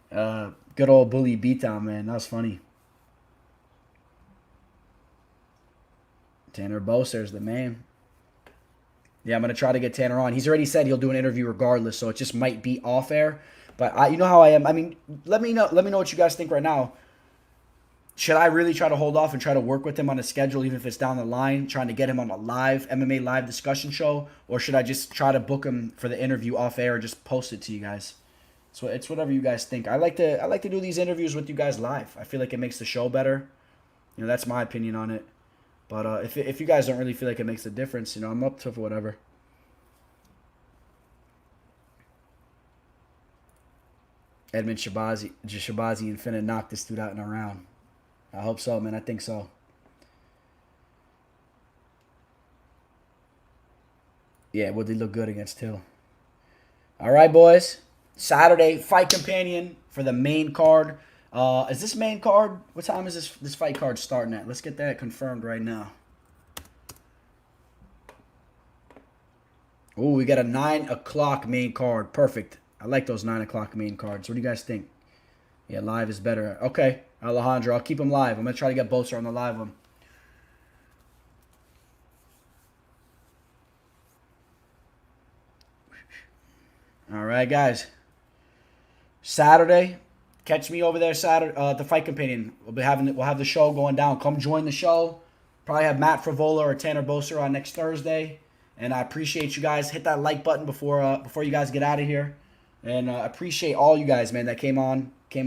Good old Bully beatdown, man. That was funny. Tanner Boser's the man. Yeah, I'm going to try to get Tanner on. He's already said he'll do an interview regardless, so it just might be off air. But you know how I am. I mean, let me know what you guys think right now. should I really try to hold off and try to work with him on a schedule, even if it's down the line, trying to get him on a live MMA live discussion show, or should I just try to book him for the interview off air or just post it to you guys? So it's whatever you guys think. I like to do these interviews with you guys live. I feel like it makes the show better. You know, that's my opinion on it. But if you guys don't really feel like it makes a difference, you know, I'm up to whatever. Edmund Shabazi and finna knock this dude out in a round. I hope so, man. I think so. Yeah, Woodley look good against Till. All right, boys. Saturday, fight companion for the main card. Is this main card? What time is this fight card starting at? Let's get that confirmed right now. Oh, we got a 9 o'clock main card. Perfect. I like those 9 o'clock main cards. What do you guys think? Yeah, live is better. Okay, Alejandro, I'll keep them live. I'm going to try to get Boser on the live one. All right, guys. Saturday, catch me over there Saturday. The Fight Companion. We'll have the show going down. Come join the show. Probably have Matt Frivola or Tanner Boser on next Thursday. And I appreciate you guys. Hit that like button before you guys get out of here. And I appreciate all you guys, man, that came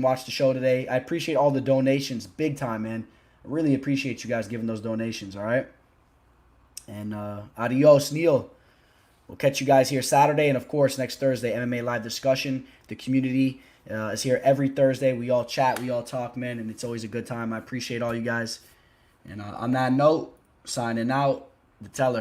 watch the show today. I appreciate all the donations, big time, man. I really appreciate you guys giving those donations, all right? And adios, Neil. We'll catch you guys here Saturday. And, of course, next Thursday, MMA Live Discussion. The community is here every Thursday. We all chat. We all talk, man. And it's always a good time. I appreciate all you guys. And on that note, signing out, the Teller.